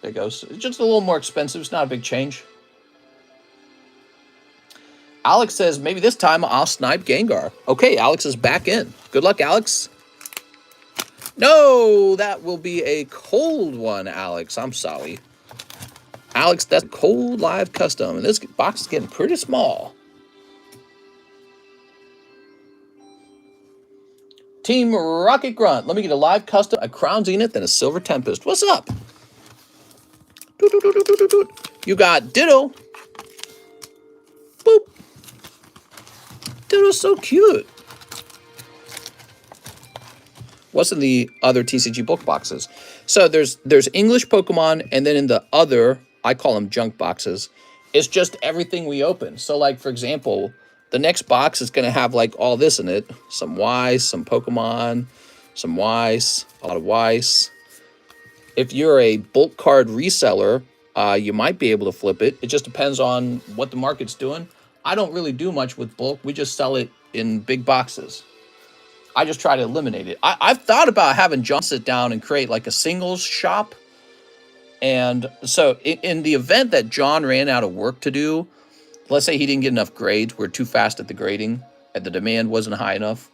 There goes. It's just a little more expensive. It's not a big change. Alex says, maybe this time I'll snipe Gengar. Okay, Alex is back in. Good luck, Alex. No, that will be a cold one, Alex. I'm sorry. Alex, that's cold live custom. And this box is getting pretty small. Team Rocket Grunt. Let me get a live custom, a Crown Zenith, and a Silver Tempest. What's up? You got Ditto. Boop. Ditto's so cute. What's in the other TCG book boxes? So there's English Pokemon, and then in the other, I call them junk boxes, it's just everything we open. So like, for example, the next box is going to have like all this in it. Some WEISS, some Pokemon, some WEISS, a lot of WEISS. If you're a bulk card reseller, you might be able to flip it. It just depends on what the market's doing. I don't really do much with bulk. We just sell it in big boxes. I just try to eliminate it. I've thought about having John sit down and create like a singles shop. And so in the event that John ran out of work to do, let's say he didn't get enough grades, we're too fast at the grading, the demand wasn't high enough.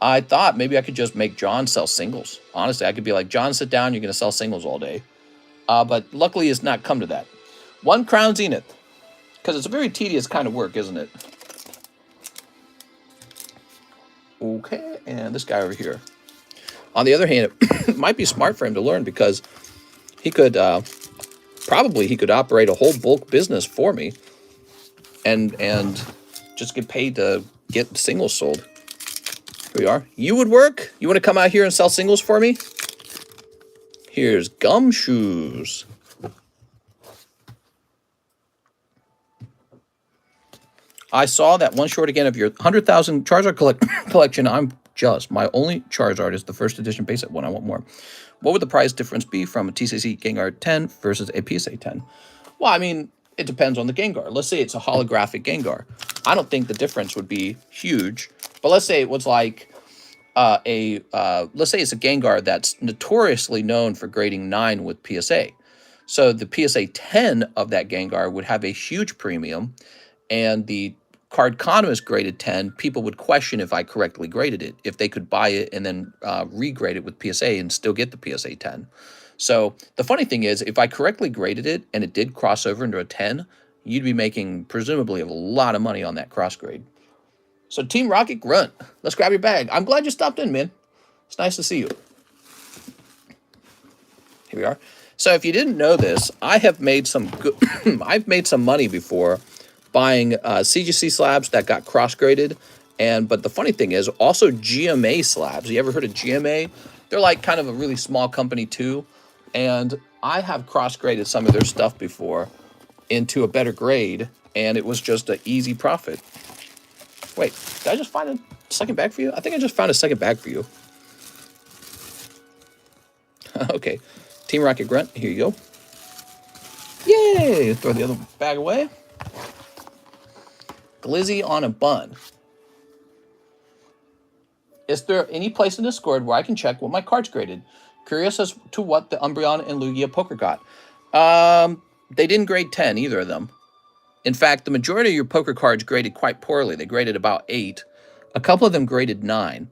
I thought maybe I could just make John sell singles. Honestly, I could be like, John, sit down. You're going to sell singles all day. But luckily, it's not come to that. 1 crown zenith. Because it's a very tedious kind of work, isn't it? Okay, and this guy over here. On the other hand, it might be smart for him to learn because he could, probably he could operate a whole bulk business for me and just get paid to get singles sold. Here we are. You would work? You want to come out here and sell singles for me? Here's gumshoes. I saw that one short again of your 100,000 Charizard collection. I'm just, my only Charizard is the first edition basic one. I want more. What would the price difference be from a TCC Gengar 10 versus a PSA 10? Well, I mean, it depends on the Gengar. Let's say it's a holographic Gengar. I don't think the difference would be huge. But let's say it was like let's say it's a Gengar that's notoriously known for grading 9 with PSA. So the PSA 10 of that Gengar would have a huge premium, and the Cardconomist graded 10, people would question if I correctly graded it, if they could buy it and then regrade it with PSA and still get the PSA 10. So the funny thing is, if I correctly graded it and it did cross over into a 10, you'd be making presumably a lot of money on that cross grade. So Team Rocket Grunt, let's grab your bag. I'm glad you stopped in, man. It's nice to see you. Here we are. So if you didn't know this, I have made some good I've made some money before buying CGC slabs that got cross-graded. But the funny thing is also GMA slabs. You ever heard of GMA? They're like kind of a really small company too. And I have cross-graded some of their stuff before into a better grade, and it was just an easy profit. Wait, did I just find a second bag for you? I think I just found a second bag for you. Okay, Team Rocket Grunt, here you go. Yay! Throw the other bag away. Glizzy on a bun. Is there any place in Discord where I can check what my card's graded? Curious as to what the Umbreon and Lugia poker got. They didn't grade 10, either of them. In fact, the majority of your poker cards graded quite poorly. They graded about 8. A couple of them graded 9.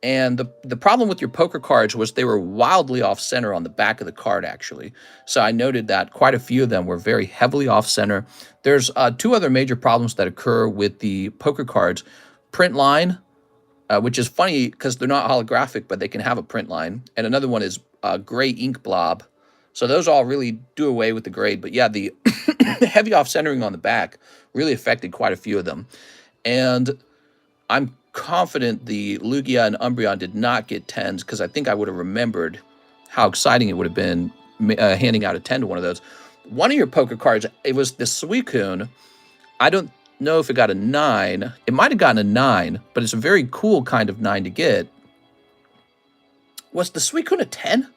And the problem with your poker cards was they were wildly off-center on the back of the card, actually. So I noted that quite a few of them were very heavily off-center. There's 2 other major problems that occur with the poker cards. Print line, which is funny because they're not holographic, but they can have a print line. And another one is gray ink blob. So those all really do away with the grade. But yeah, the heavy off-centering on the back really affected quite a few of them. And I'm confident the Lugia and Umbreon did not get 10s because I think I would have remembered how exciting it would have been handing out a 10 to one of those. One of your poker cards, it was the Suicune. I don't know if it got a 9. It might have gotten a 9, but it's a very cool kind of 9 to get. Was the Suicune a 10?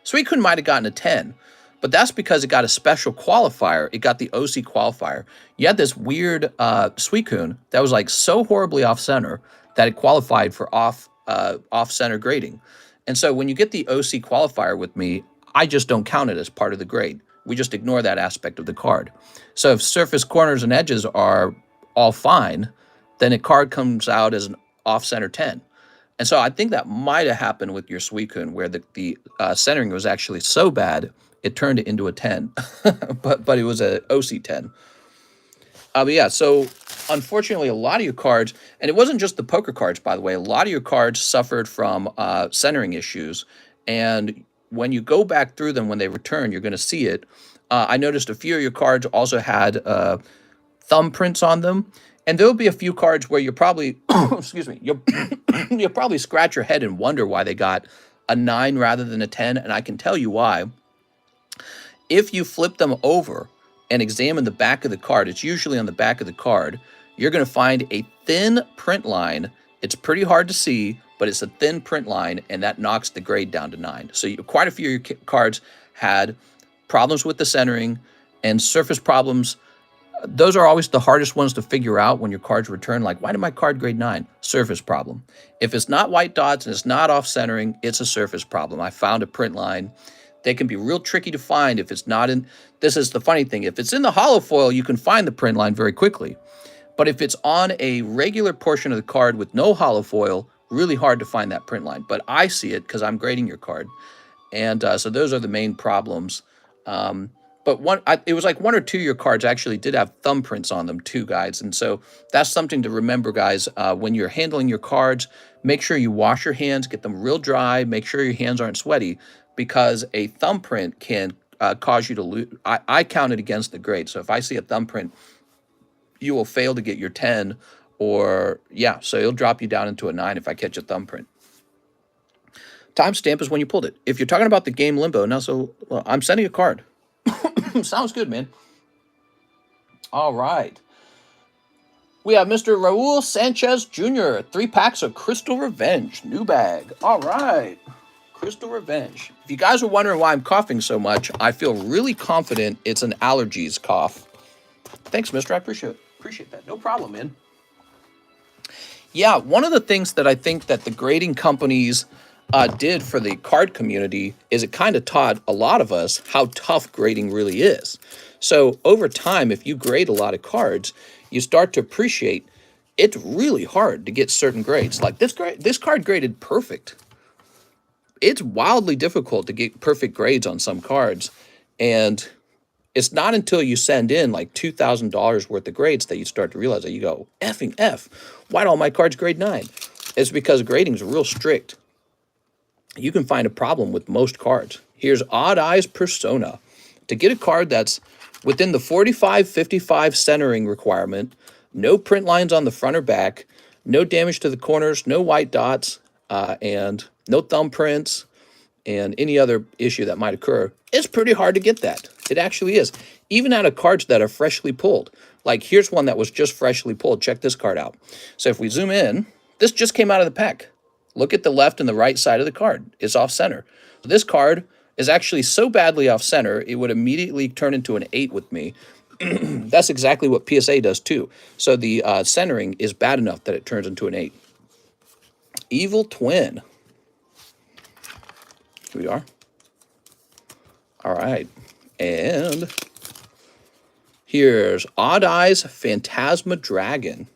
Suicune might have gotten a 10, but that's because it got a special qualifier. It got the OC qualifier. You had this weird Suicune that was like so horribly off-center that it qualified for off-center grading. And so when you get the OC qualifier with me, I just don't count it as part of the grade. We just ignore that aspect of the card. So if surface corners and edges are all fine, then a card comes out as an off-center 10. And so I think that might have happened with your Suicune, where the centering was actually so bad, it turned it into a 10. but it was a OC 10. But yeah, so unfortunately, a lot of your cards, and it wasn't just the poker cards, by the way, a lot of your cards suffered from centering issues. And when you go back through them when they return, you're going to see it. I noticed a few of your cards also had thumbprints on them. And there'll be a few cards where you're probably, excuse me, you'll probably scratch your head and wonder why they got a 9 rather than a 10. And I can tell you why. If you flip them over and examine the back of the card, it's usually on the back of the card, you're going to find a thin print line. It's pretty hard to see, but it's a thin print line, and that knocks the grade down to 9. So quite a few of your cards had problems with the centering and surface problems. Those are always the hardest ones to figure out when your cards return. Like, why did my card grade 9? Surface problem. If it's not white dots and it's not off-centering, it's a surface problem. I found a print line. They can be real tricky to find if it's not in. This is the funny thing. If it's in the holo foil, you can find the print line very quickly. But if it's on a regular portion of the card with no hollow foil, really hard to find that print line. But I see it because I'm grading your card. And so those are the main problems. But it was like 1 or 2 of your cards actually did have thumbprints on them too, guys. And so that's something to remember, guys. When you're handling your cards, make sure you wash your hands, get them real dry, make sure your hands aren't sweaty, because a thumbprint can cause you to lose. I count it against the grade. So if I see a thumbprint, you will fail to get your 10, or yeah, so it'll drop you down into a 9 if I catch a thumbprint. Timestamp is when you pulled it. If you're talking about the game Limbo, now, so well, I'm sending a card. Sounds good, man. All right. We have Mr. Raul Sanchez Jr., 3 packs of Crystal Revenge, new bag. All right. Crystal Revenge. If you guys are wondering why I'm coughing so much, I feel really confident it's an allergies cough. Thanks, mister. I appreciate that. No problem, man. Yeah, one of the things that I think that the grading companies did for the card community is it kind of taught a lot of us how tough grading really is. So over time, if you grade a lot of cards, you start to appreciate it's really hard to get certain grades. Like this card graded perfect. It's wildly difficult to get perfect grades on some cards. And it's not until you send in like $2,000 worth of grades that you start to realize that you go, effing F, why'd all my cards grade 9? It's because grading is real strict. You can find a problem with most cards. Here's Odd Eyes Persona. To get a card that's within the 45-55 centering requirement, no print lines on the front or back, no damage to the corners, no white dots, and no thumbprints, and any other issue that might occur, it's pretty hard to get that. It actually is. Even out of cards that are freshly pulled. Like here's one that was just freshly pulled. Check this card out. So if we zoom in, this just came out of the pack. Look at the left and the right side of the card. It's off center. This card is actually so badly off center, it would immediately turn into an 8 with me. That's exactly what PSA does too. So the centering is bad enough that it turns into an 8. Evil Twin. Here we are. All right. And here's Odd Eyes Phantasma Dragon.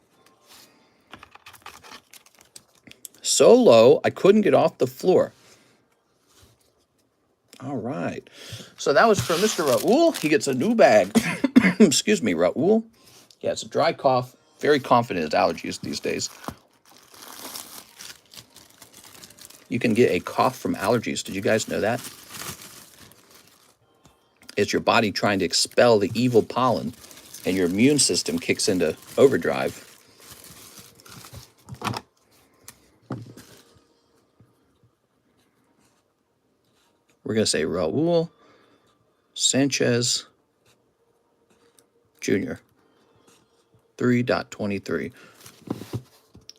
So low, I couldn't get off the floor. All right. So that was for Mr. Raul. He gets a new bag. Excuse me, Raul. Yeah, it's a dry cough. Very confident it's allergies these days. You can get a cough from allergies. Did you guys know that? It's your body trying to expel the evil pollen, and your immune system kicks into overdrive. We're going to say Raul Sanchez Jr. 3.23.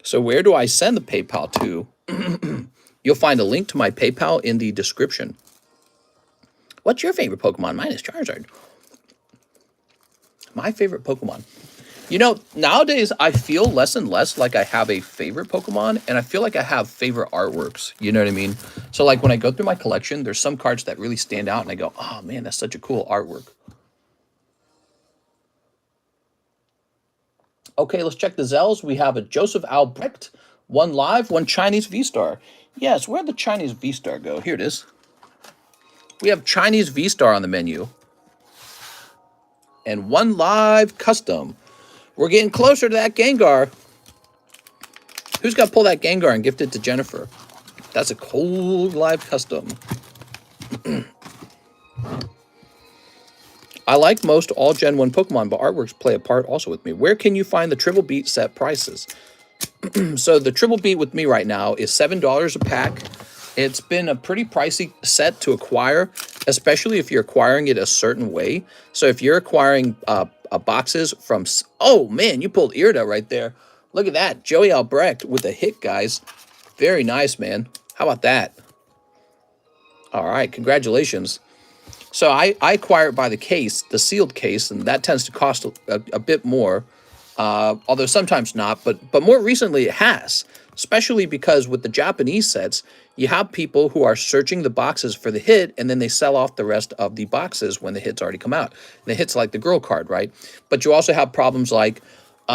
So where do I send the PayPal to? You'll find a link to my PayPal in the description. What's your favorite Pokemon? Mine is Charizard. My favorite Pokemon. You know, nowadays I feel less and less like I have a favorite Pokemon, and I feel like I have favorite artworks. You know what I mean? So like when I go through my collection, there's some cards that really stand out, and I go, oh man, that's such a cool artwork. Okay, let's check the Zells. We have a Joseph Albrecht, 1 live, 1 Chinese V-Star. Yes, where'd the Chinese V-Star go? Here it is. We have Chinese V-Star on the menu. And 1 live custom. We're getting closer to that Gengar. Who's got to pull that Gengar and gift it to Jennifer? That's a cold live custom. I like most all Gen 1 Pokemon, but artworks play a part also with me. Where can you find the Triple Beat set prices? So the Triple Beat with me right now is $7 a pack. It's been a pretty pricey set to acquire, especially if you're acquiring it a certain way. So if you're acquiring boxes from... Oh, man, you pulled Irida right there. Look at that. Joey Albrecht with a hit, guys. Very nice, man. How about that? All right, congratulations. So I acquire it by the case, the sealed case, and that tends to cost a bit more. Although sometimes not, but more recently it has. Especially because with the Japanese sets, you have people who are searching the boxes for the hit, and then they sell off the rest of the boxes when the hit's already come out. And the hit's like the girl card, right? But you also have problems like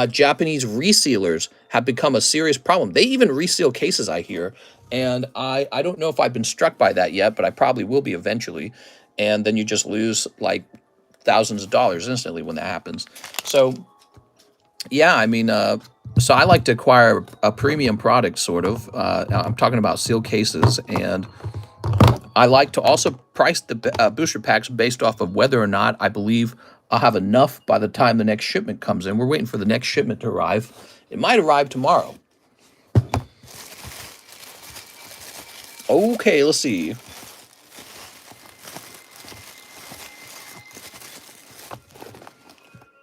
Japanese resealers have become a serious problem. They even reseal cases, I hear. And I don't know if I've been struck by that yet, but I probably will be eventually. And then you just lose like thousands of dollars instantly when that happens. So, yeah, I mean, so I like to acquire a premium product, sort of. I'm talking about sealed cases. And I like to also price the booster packs based off of whether or not I believe I'll have enough by the time the next shipment comes in. We're waiting for the next shipment to arrive. It might arrive tomorrow. Okay, let's see.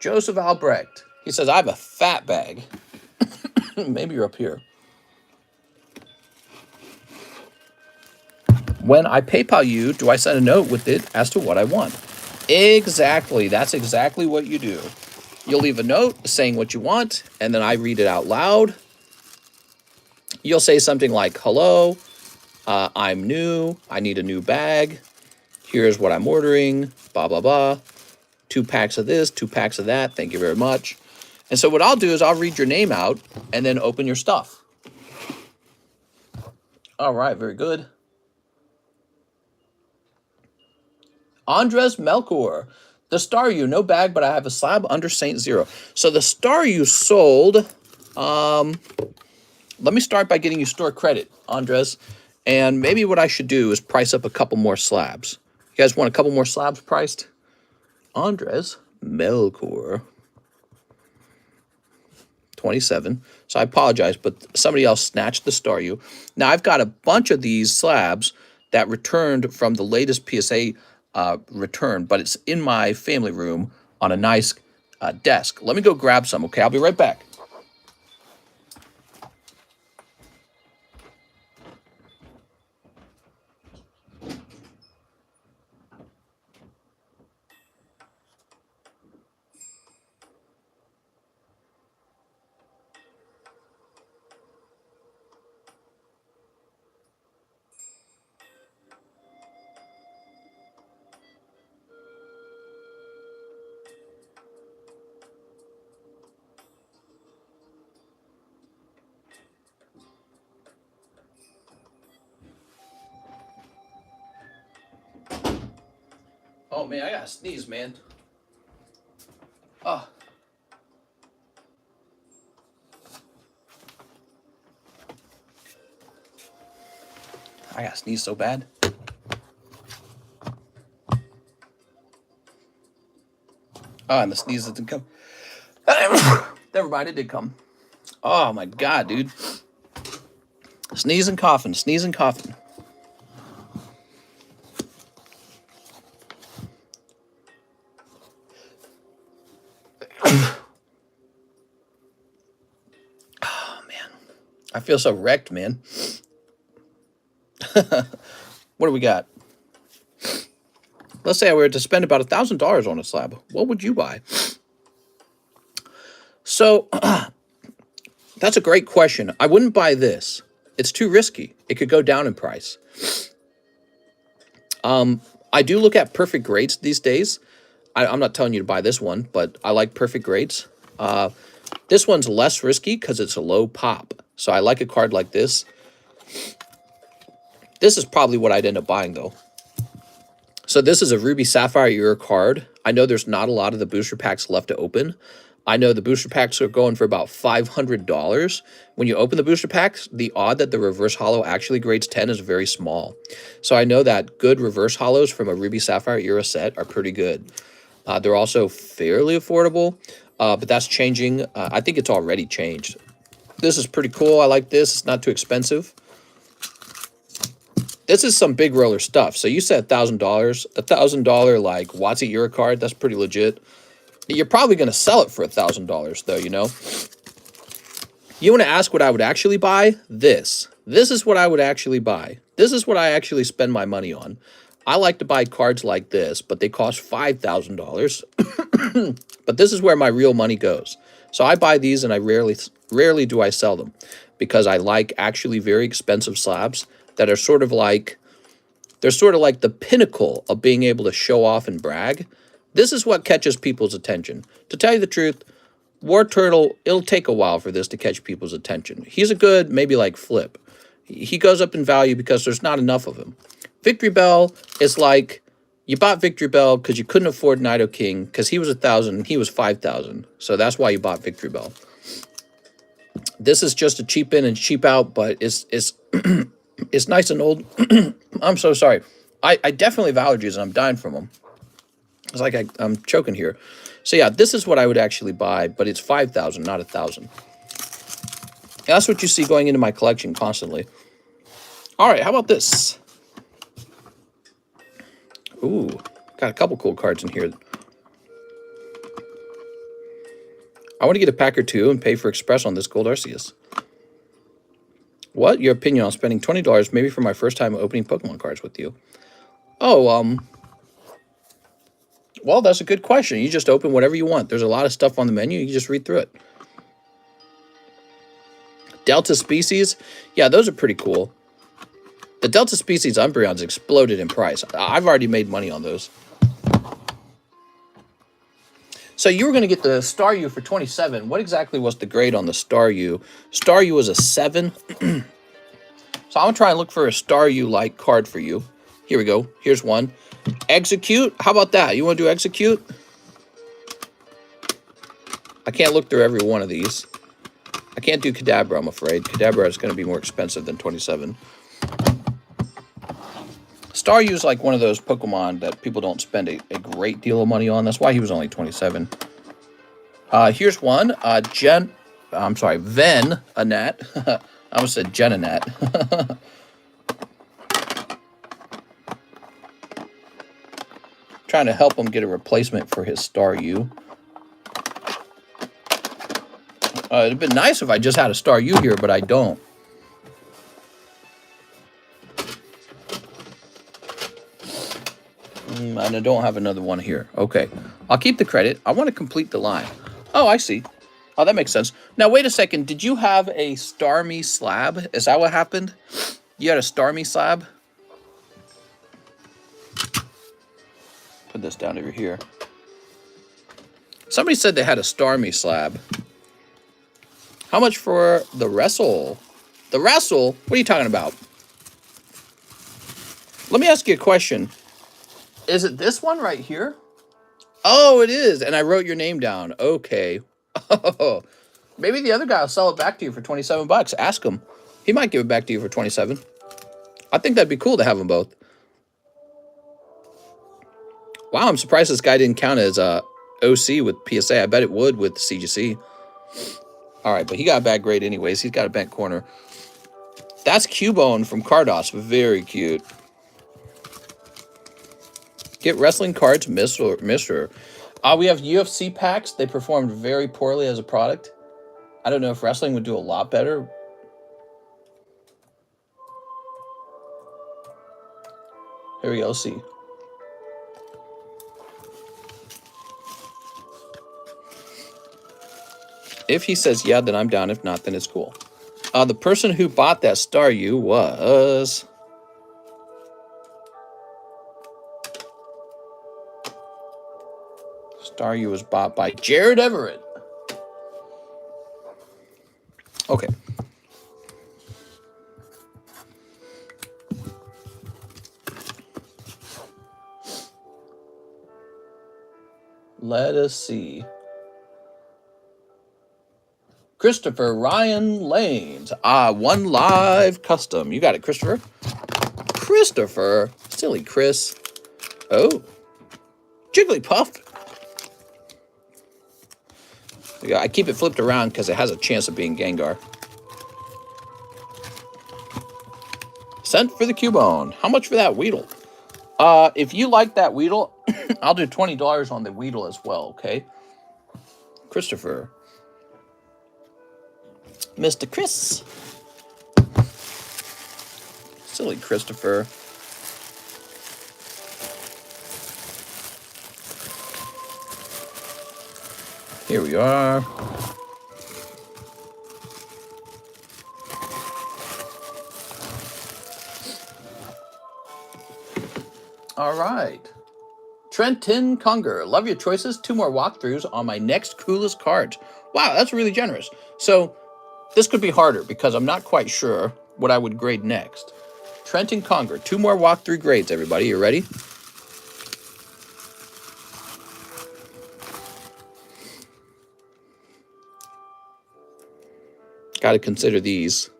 Joseph Albrecht. He says, I have a fat bag. Maybe you're up here. When I PayPal you, do I send a note with it as to what I want? Exactly. That's exactly what you do. You'll leave a note saying what you want, and then I read it out loud. You'll say something like, hello, I'm new. I need a new bag. Here's what I'm ordering, blah, blah, blah. 2 packs of this, 2 packs of that. Thank you very much. And so what I'll do is I'll read your name out and then open your stuff. All right, very good. Andres Melkor. The Star You, no bag, but I have a slab under Saint Zero. So the Star You sold. Let me start by getting you store credit, Andres. And maybe what I should do is price up a couple more slabs. You guys want a couple more slabs priced? Andres Melkor. 27. So I apologize, but somebody else snatched the Star You. Now I've got a bunch of these slabs that returned from the latest PSA return, but it's in my family room on a nice desk. Let me go grab some, okay? I'll be right back. Oh, man, I gotta sneeze, man. Oh. I gotta sneeze so bad. Oh, and the sneeze didn't come. Never mind, it did come. Oh, my God, dude. Sneeze and coughing, sneeze and coughing. Oh, man. I feel so wrecked, man. What do we got? Let's say I were to spend about $1,000 on a slab. What would you buy? So, that's a great question. I wouldn't buy this. It's too risky. It could go down in price. I do look at perfect grades these days. I'm not telling you to buy this one, but I like perfect grades. This one's less risky because it's a low pop. So I like a card like this. This is probably what I'd end up buying, though. So this is a Ruby Sapphire Euro card. I know there's not a lot of the booster packs left to open. I know the booster packs are going for about $500. When you open the booster packs, the odd that the reverse holo actually grades 10 is very small. So I know that good reverse holos from a Ruby Sapphire Euro set are pretty good. They're also fairly affordable, but that's changing. I think it's already changed. This is pretty cool. I like this. It's not too expensive. This is some big roller stuff. So you said $1,000. $1,000 like WotC Euro card. That's pretty legit. You're probably going to sell it for $1,000 though, you know. You want to ask what I would actually buy? This. This is what I would actually buy. This is what I actually spend my money on. I like to buy cards like this, but they cost $5,000. But this is where my real money goes. So I buy these and I rarely do I sell them because I like actually very expensive slabs that are sort of like, they're sort of like the pinnacle of being able to show off and brag. This is what catches people's attention. To tell you the truth, War Turtle, it'll take a while for this to catch people's attention. He's a good, maybe like Flip. He goes up in value because there's not enough of him. Victory Bell is like, you bought Victory Bell because you couldn't afford Nido King because he was 1,000 and he was 5,000. So that's why you bought Victory Bell. This is just a cheap in and cheap out, but it's it's nice and old. I'm so sorry. I definitely have allergies and I'm dying from them. It's like I'm choking here. So yeah, this is what I would actually buy, but it's 5,000, not 1,000. That's what you see going into my collection constantly. All right, how about this? Ooh, got a couple cool cards in here. I want to get a pack or two and pay for express on this gold Arceus. What? Your opinion on spending $20 maybe for my first time opening Pokemon cards with you? Oh, well, that's a good question. You just open whatever you want. There's a lot of stuff on the menu. You just read through it. Delta Species. Yeah, those are pretty cool. The Delta Species Umbreons exploded in price. I've already made money on those. So you were going to get the Staryu for 27. What exactly was the grade on the Staryu? Staryu was a 7. So I'm going to try and look for a Staryu-like card for you. Here we go. Here's one. Execute. How about that? You want to do Execute? I can't look through every one of these. I can't do Kadabra, I'm afraid. Kadabra is going to be more expensive than 27. Staryu is like one of those Pokemon that people don't spend a great deal of money on. That's why he was only 27. Here's one. Ven Annette. I almost said Jen Annette. Trying to help him get a replacement for his Staryu. It'd been nice if I just had a Staryu here, but I don't. And I don't have another one here. Okay. I'll keep the credit. I want to complete the line. Oh, I see. Oh, that makes sense. Now, wait a second. Did you have a Starmie slab? Is that what happened? You had a Starmie slab? Put this down over here. Somebody said they had a Starmie slab. How much for the Wrestle? The Wrestle? What are you talking about? Let me ask you a question. Is it this one right here? Oh, it is. And I wrote your name down. Okay. Oh, maybe the other guy will sell it back to you for 27 bucks. Ask him. He might give it back to you for 27. I think that'd be cool to have them both. Wow, I'm surprised this guy didn't count as OC with PSA. I bet it would with CGC. All right, but he got a bad grade anyways. He's got a bent corner. That's Cubone from Cardos. Very cute. Get wrestling cards, Mr. We have UFC packs. They performed very poorly as a product. I don't know if wrestling would do a lot better. Here we go, see. If he says yeah, then I'm down. If not, then it's cool. The person who bought that Staryu was... Staryu was bought by Jared Everett. Okay. Let us see. Christopher Ryan Lanes. One live custom. You got it, Christopher. Christopher. Silly Chris. Oh. Jigglypuff. Yeah, I keep it flipped around because it has a chance of being Gengar. Sent for the Cubone. How much for that Weedle? If you like that Weedle, I'll do $20 on the Weedle as well, okay? Christopher. Mr. Chris. Silly Christopher. Here we are. All right. Trenton Conger. Love your choices. 2 more walkthroughs on my next coolest cards. Wow, that's really generous. So this could be harder because I'm not quite sure what I would grade next. Trenton Conger. 2 more walkthrough grades, everybody. You ready? Got to consider these.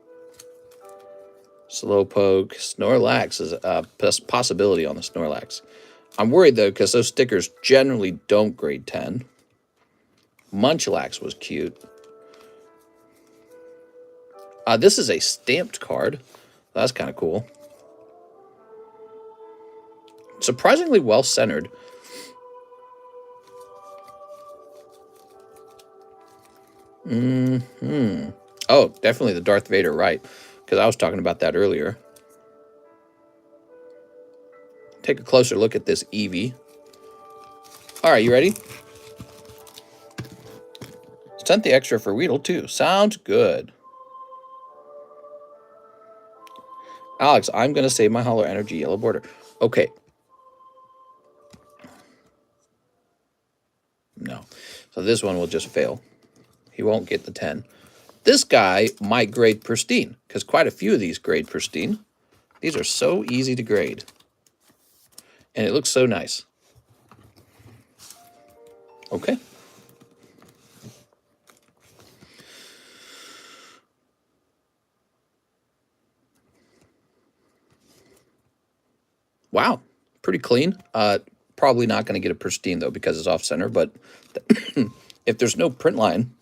Slowpoke. Snorlax is a possibility on the Snorlax. I'm worried, though, because those stickers generally don't grade 10. Munchlax was cute. This is a stamped card. That's kind of cool. Surprisingly well-centered. Oh, definitely the Darth Vader, right? Because I was talking about that earlier. Take a closer look at this Eevee. All right, you ready? Sent the extra for Weedle, too. Sounds good. Alex, I'm going to save my Hollow Energy yellow border. Okay. No. So this one will just fail. He won't get the 10. This guy might grade pristine, because quite a few of these grade pristine. These are so easy to grade. And it looks so nice. Okay. Wow. Pretty clean. Probably not going to get a pristine, though, because it's off-center. But if there's no print line...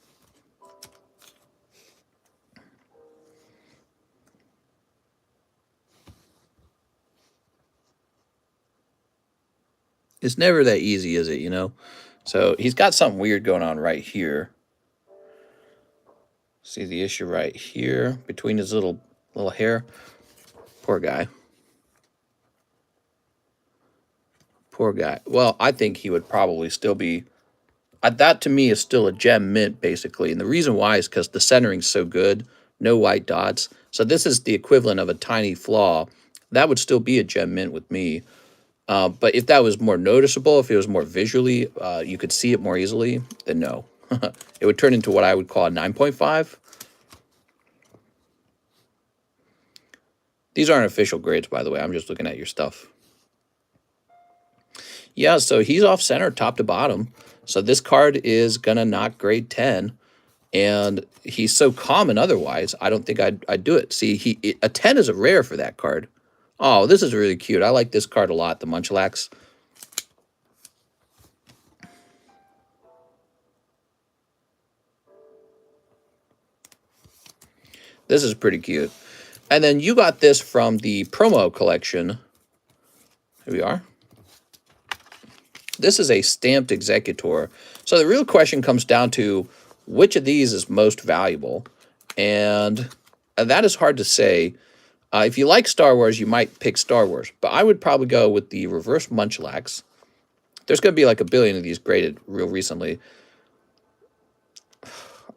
It's never that easy, is it, you know? So he's got something weird going on right here. See the issue right here between his little hair? Poor guy. Poor guy. Well, I think he would probably still be... that, to me, is still a gem mint, basically. And the reason why is because the centering's so good. No white dots. So this is the equivalent of a tiny flaw. That would still be a gem mint with me. But if that was more noticeable, if it was more visually, you could see it more easily, then no. It would turn into what I would call a 9.5. These aren't official grades, by the way. I'm just looking at your stuff. Yeah, so he's off-center, top to bottom. So this card is going to not grade 10. And he's so common otherwise, I don't think I'd do it. See, a 10 is a rare for that card. Oh, this is really cute. I like this card a lot, the Munchlax. This is pretty cute. And then you got this from the promo collection. Here we are. This is a stamped Executor. So the real question comes down to which of these is most valuable. And that is hard to say. If you like Star Wars, you might pick Star Wars. But I would probably go with the reverse Munchlax. There's going to be like a billion of these graded real recently.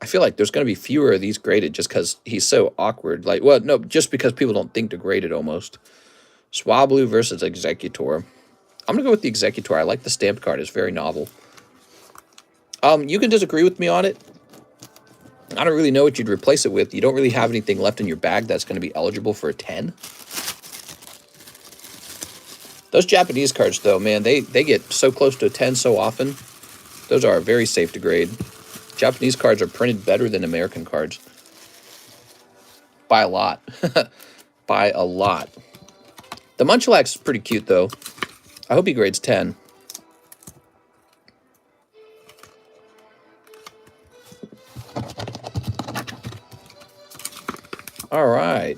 I feel like there's going to be fewer of these graded just because he's so awkward. Like, well, no, just because people don't think to grade it almost. Swablu versus Executor. I'm going to go with the Executor. I like the stamped card. It's very novel. You can disagree with me on it. I don't really know what you'd replace it with. You don't really have anything left in your bag that's going to be eligible for a 10. Those Japanese cards, though, man, they get so close to a 10 so often. Those are very safe to grade. Japanese cards are printed better than American cards. By a lot. By a lot. The Munchlax is pretty cute, though. I hope he grades 10. All right.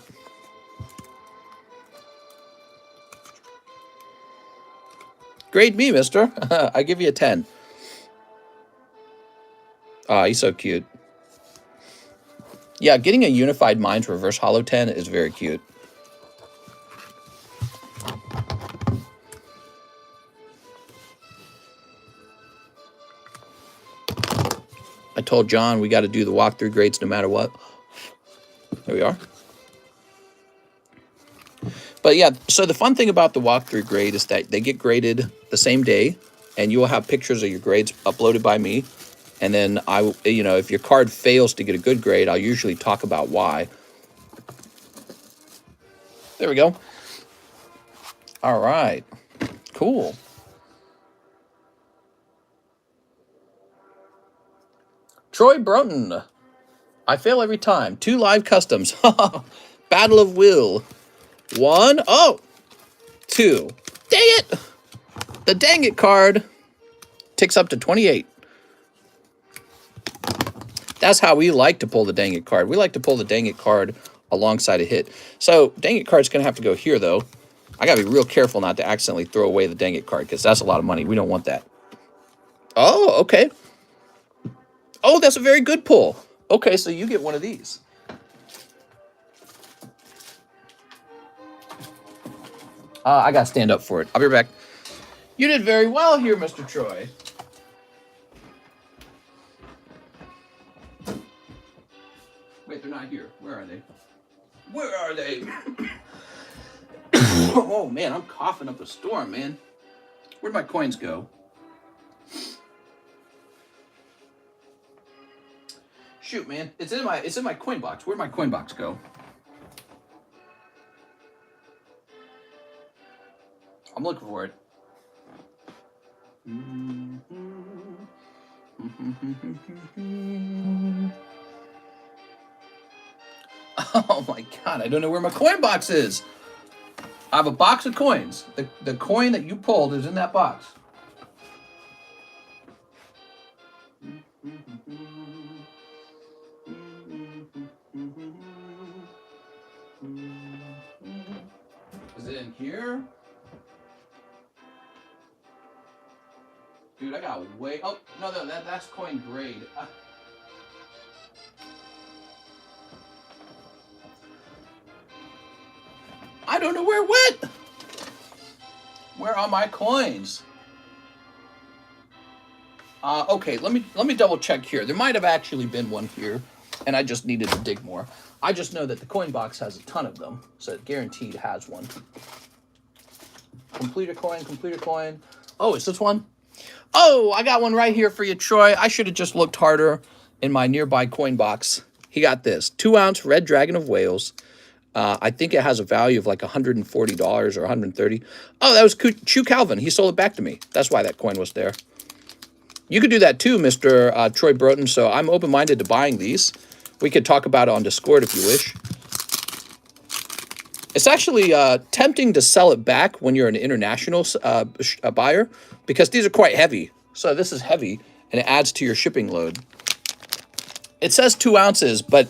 Grade me, mister. I give you a 10. Ah, he's so cute. Yeah, getting a Unified Minds Reverse Holo 10 is very cute. I told John we got to do the walkthrough grades no matter what. There we are. But yeah, so the fun thing about the walkthrough grade is that they get graded the same day, and you will have pictures of your grades uploaded by me. And then if your card fails to get a good grade, I'll usually talk about why. There we go. All right. Cool. Troy Broughton. I fail every time. 2 live customs. Battle of Will. 1. Oh! 2. Dang it! The dang it card ticks up to 28. That's how we like to pull the dang it card. We like to pull the dang it card alongside a hit. So dang it card's going to have to go here, though. I got to be real careful not to accidentally throw away the dang it card, because that's a lot of money. We don't want that. Oh, okay. Oh, that's a very good pull. Okay, so you get one of these. I got to stand up for it. I'll be right back. You did very well here, Mr. Troy. Wait, they're not here. Where are they? Where are they? Oh, man, I'm coughing up a storm, man. Where'd my coins go? Shoot, man. It's in my coin box. Where'd my coin box go? I'm looking for it. Oh my god, I don't know where my coin box is. I have a box of coins. The coin that you pulled is in that box. Is it in here? Dude, I got way... Oh, no, that's coin grade. I don't know where it went. Where are my coins? Okay, let me double check here. There might have actually been one here, and I just needed to dig more. I just know that the coin box has a ton of them, so it guaranteed has one. Complete a coin. Oh, is this one? Oh, I got one right here for you, Troy. I should have just looked harder in my nearby coin box. He got this 2-ounce red dragon of Wales. I think it has a value of like $140 or $130. Oh, that was Chu Calvin. He sold it back to me. That's why that coin was there. You could do that too, Mr. Troy Broughton. So I'm open-minded to buying these. We could talk about it on Discord if you wish. It's actually tempting to sell it back when you're an international buyer, because these are quite heavy. So this is heavy, and it adds to your shipping load. It says 2 ounces, but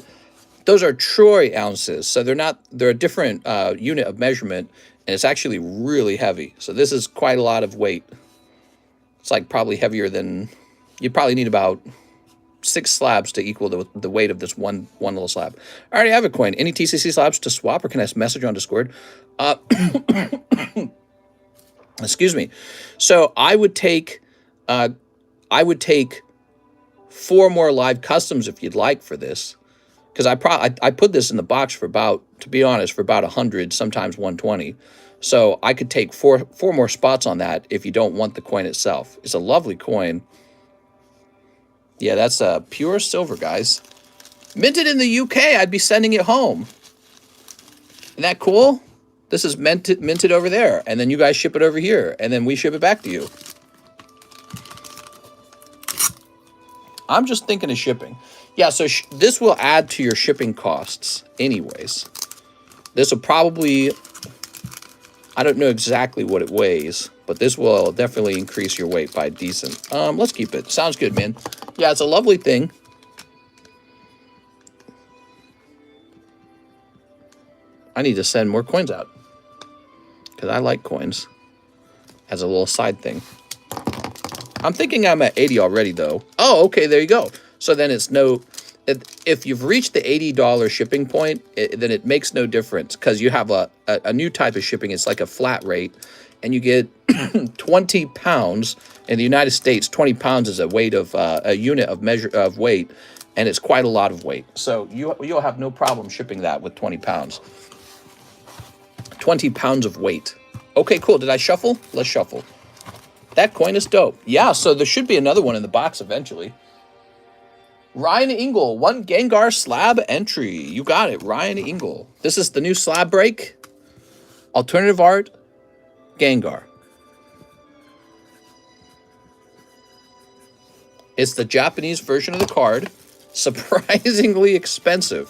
those are troy ounces. So they're a different unit of measurement, and it's actually really heavy. So this is quite a lot of weight. It's like probably heavier than... You probably need about 6 slabs to equal the weight of this one little slab. I already have a coin. Any TCC slabs to swap, or can I message on Discord? Excuse me. So I would take 4 more live customs if you'd like for this, because I put this in the box for about, to be honest, for about 100, sometimes 120. So I could take four more spots on that if you don't want the coin itself. It's a lovely coin. Yeah, that's pure silver, guys. Minted in the UK. I'd be sending it home. Isn't that cool? This is minted over there, and then you guys ship it over here, and then we ship it back to you. I'm just thinking of shipping. Yeah, so this will add to your shipping costs anyways. This will probably... I don't know exactly what it weighs, but this will definitely increase your weight by decent. Let's keep it. Sounds good, man. Yeah, it's a lovely thing. I need to send more coins out, because I like coins as a little side thing. I'm thinking I'm at 80 already, though. Oh, okay, there you go. So then it's no... If you've reached the $80 shipping point, then it makes no difference, because you have a new type of shipping. It's like a flat rate, and you get 20 pounds. In the United States, 20 pounds is a weight of a unit of measure of weight, and it's quite a lot of weight. So you'll have no problem shipping that with 20 pounds. 20 pounds of weight. Okay, cool. Did I shuffle? Let's shuffle. That coin is dope. Yeah, so there should be another one in the box eventually. Ryan Engel, 1 Gengar slab entry. You got it, Ryan Engel. This is the new slab break. Alternative art, Gengar. It's the Japanese version of the card. Surprisingly expensive.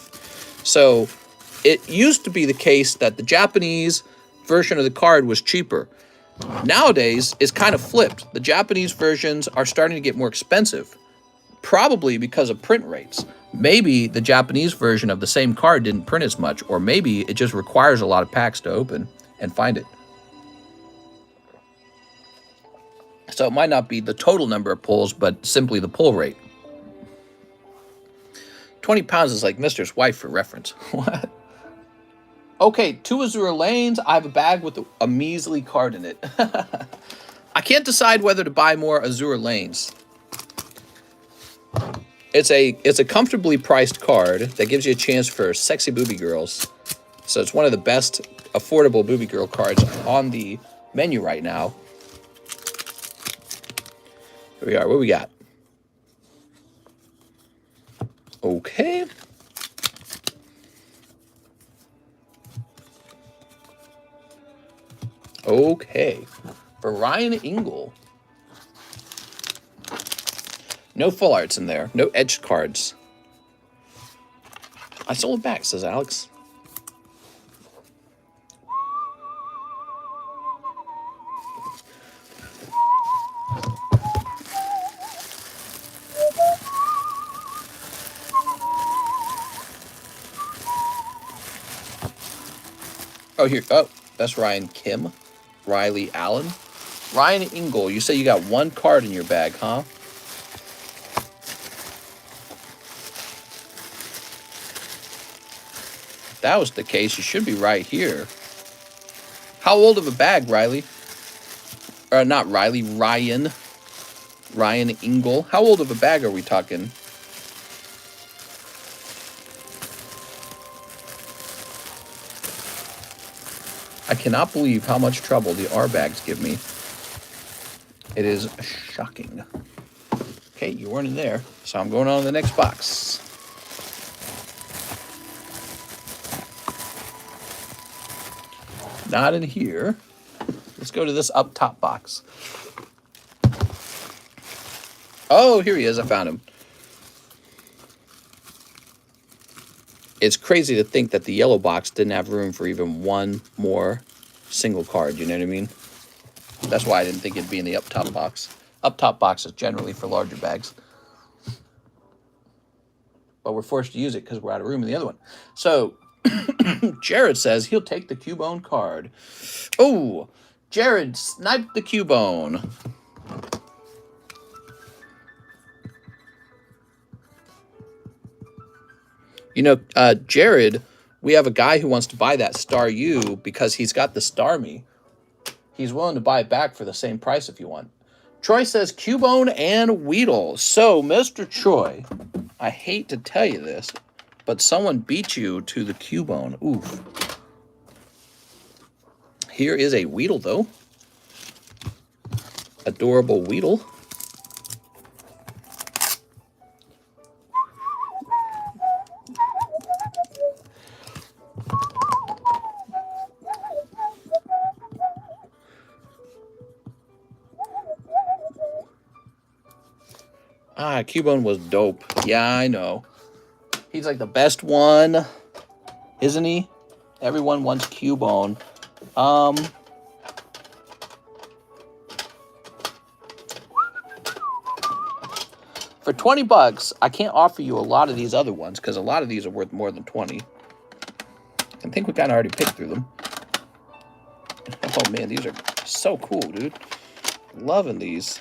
So it used to be the case that the Japanese version of the card was cheaper. Nowadays, it's kind of flipped. The Japanese versions are starting to get more expensive. Probably because of print rates. Maybe the Japanese version of the same card didn't print as much, or maybe it just requires a lot of packs to open and find it. So it might not be the total number of pulls, but simply the pull rate. 20 pounds is like Mister's wife for reference. What? Okay, 2 Azure Lanes. I have a bag with a measly card in it. I can't decide whether to buy more Azure Lanes. It's a comfortably priced card that gives you a chance for sexy booby girls. So it's one of the best affordable booby girl cards on the menu right now. Here we are. What we got? Okay. Okay. For Ryan Engel. No full arts in there. No edged cards. I sold it back, says Alex. Oh, here. Oh, that's Ryan Kim. Riley Allen. Ryan Engel, you say you got 1 card in your bag, huh? If that was the case, you should be right here. How old of a bag, Riley? Not Riley, Ryan. Ryan Engel. How old of a bag are we talking? I cannot believe how much trouble the R bags give me. It is shocking. Okay, you weren't in there, so I'm going on to the next box. Not in here. Let's go to this up top box. Oh, here he is. I found him. It's crazy to think that the yellow box didn't have room for even 1 more single card. You know what I mean? That's why I didn't think it'd be in the up top box. Up top box is generally for larger bags. But we're forced to use it because we're out of room in the other one. So, Jared says he'll take the Cubone card. Oh, Jared sniped the Cubone. You know, Jared, we have a guy who wants to buy that Star U because he's got the Star Me. He's willing to buy it back for the same price if you want. Troy says Cubone and Weedle. So, Mr. Troy, I hate to tell you this, but someone beat you to the Cubone. Oof. Here is a Weedle, though. Adorable Weedle. Ah, Cubone was dope. Yeah, I know. He's like the best one, isn't he? Everyone wants Cubone. For 20 bucks, I can't offer you a lot of these other ones because a lot of these are worth more than 20. I think we kind of already picked through them. Oh man, these are so cool, dude. Loving these.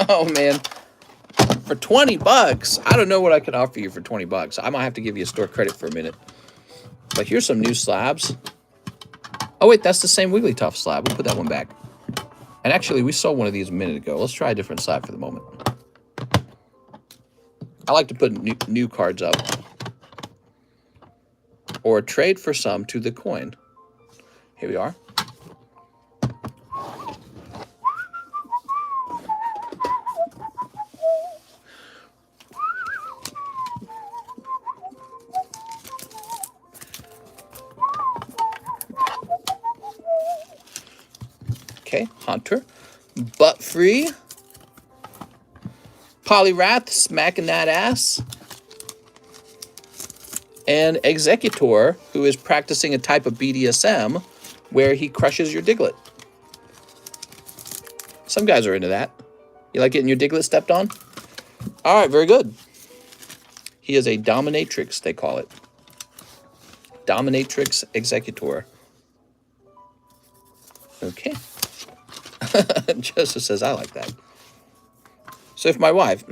Oh man, for 20 bucks, I don't know what I can offer you for 20 bucks. I might have to give you a store credit for a minute. But here's some new slabs. Oh wait, that's the same Wigglytuff slab. We'll put that one back. And actually, we saw one of these a minute ago. Let's try a different slab for the moment. I like to put new cards up. Or trade for some to the coin. Here we are. Okay, Hunter. Butt Free. Polyrath, smacking that ass. And Executor, who is practicing a type of BDSM where he crushes your Diglett. Some guys are into that. You like getting your Diglett stepped on? All right, very good. He is a dominatrix, they call it. Dominatrix Executor. Okay. Joseph says, I like that. So if my wife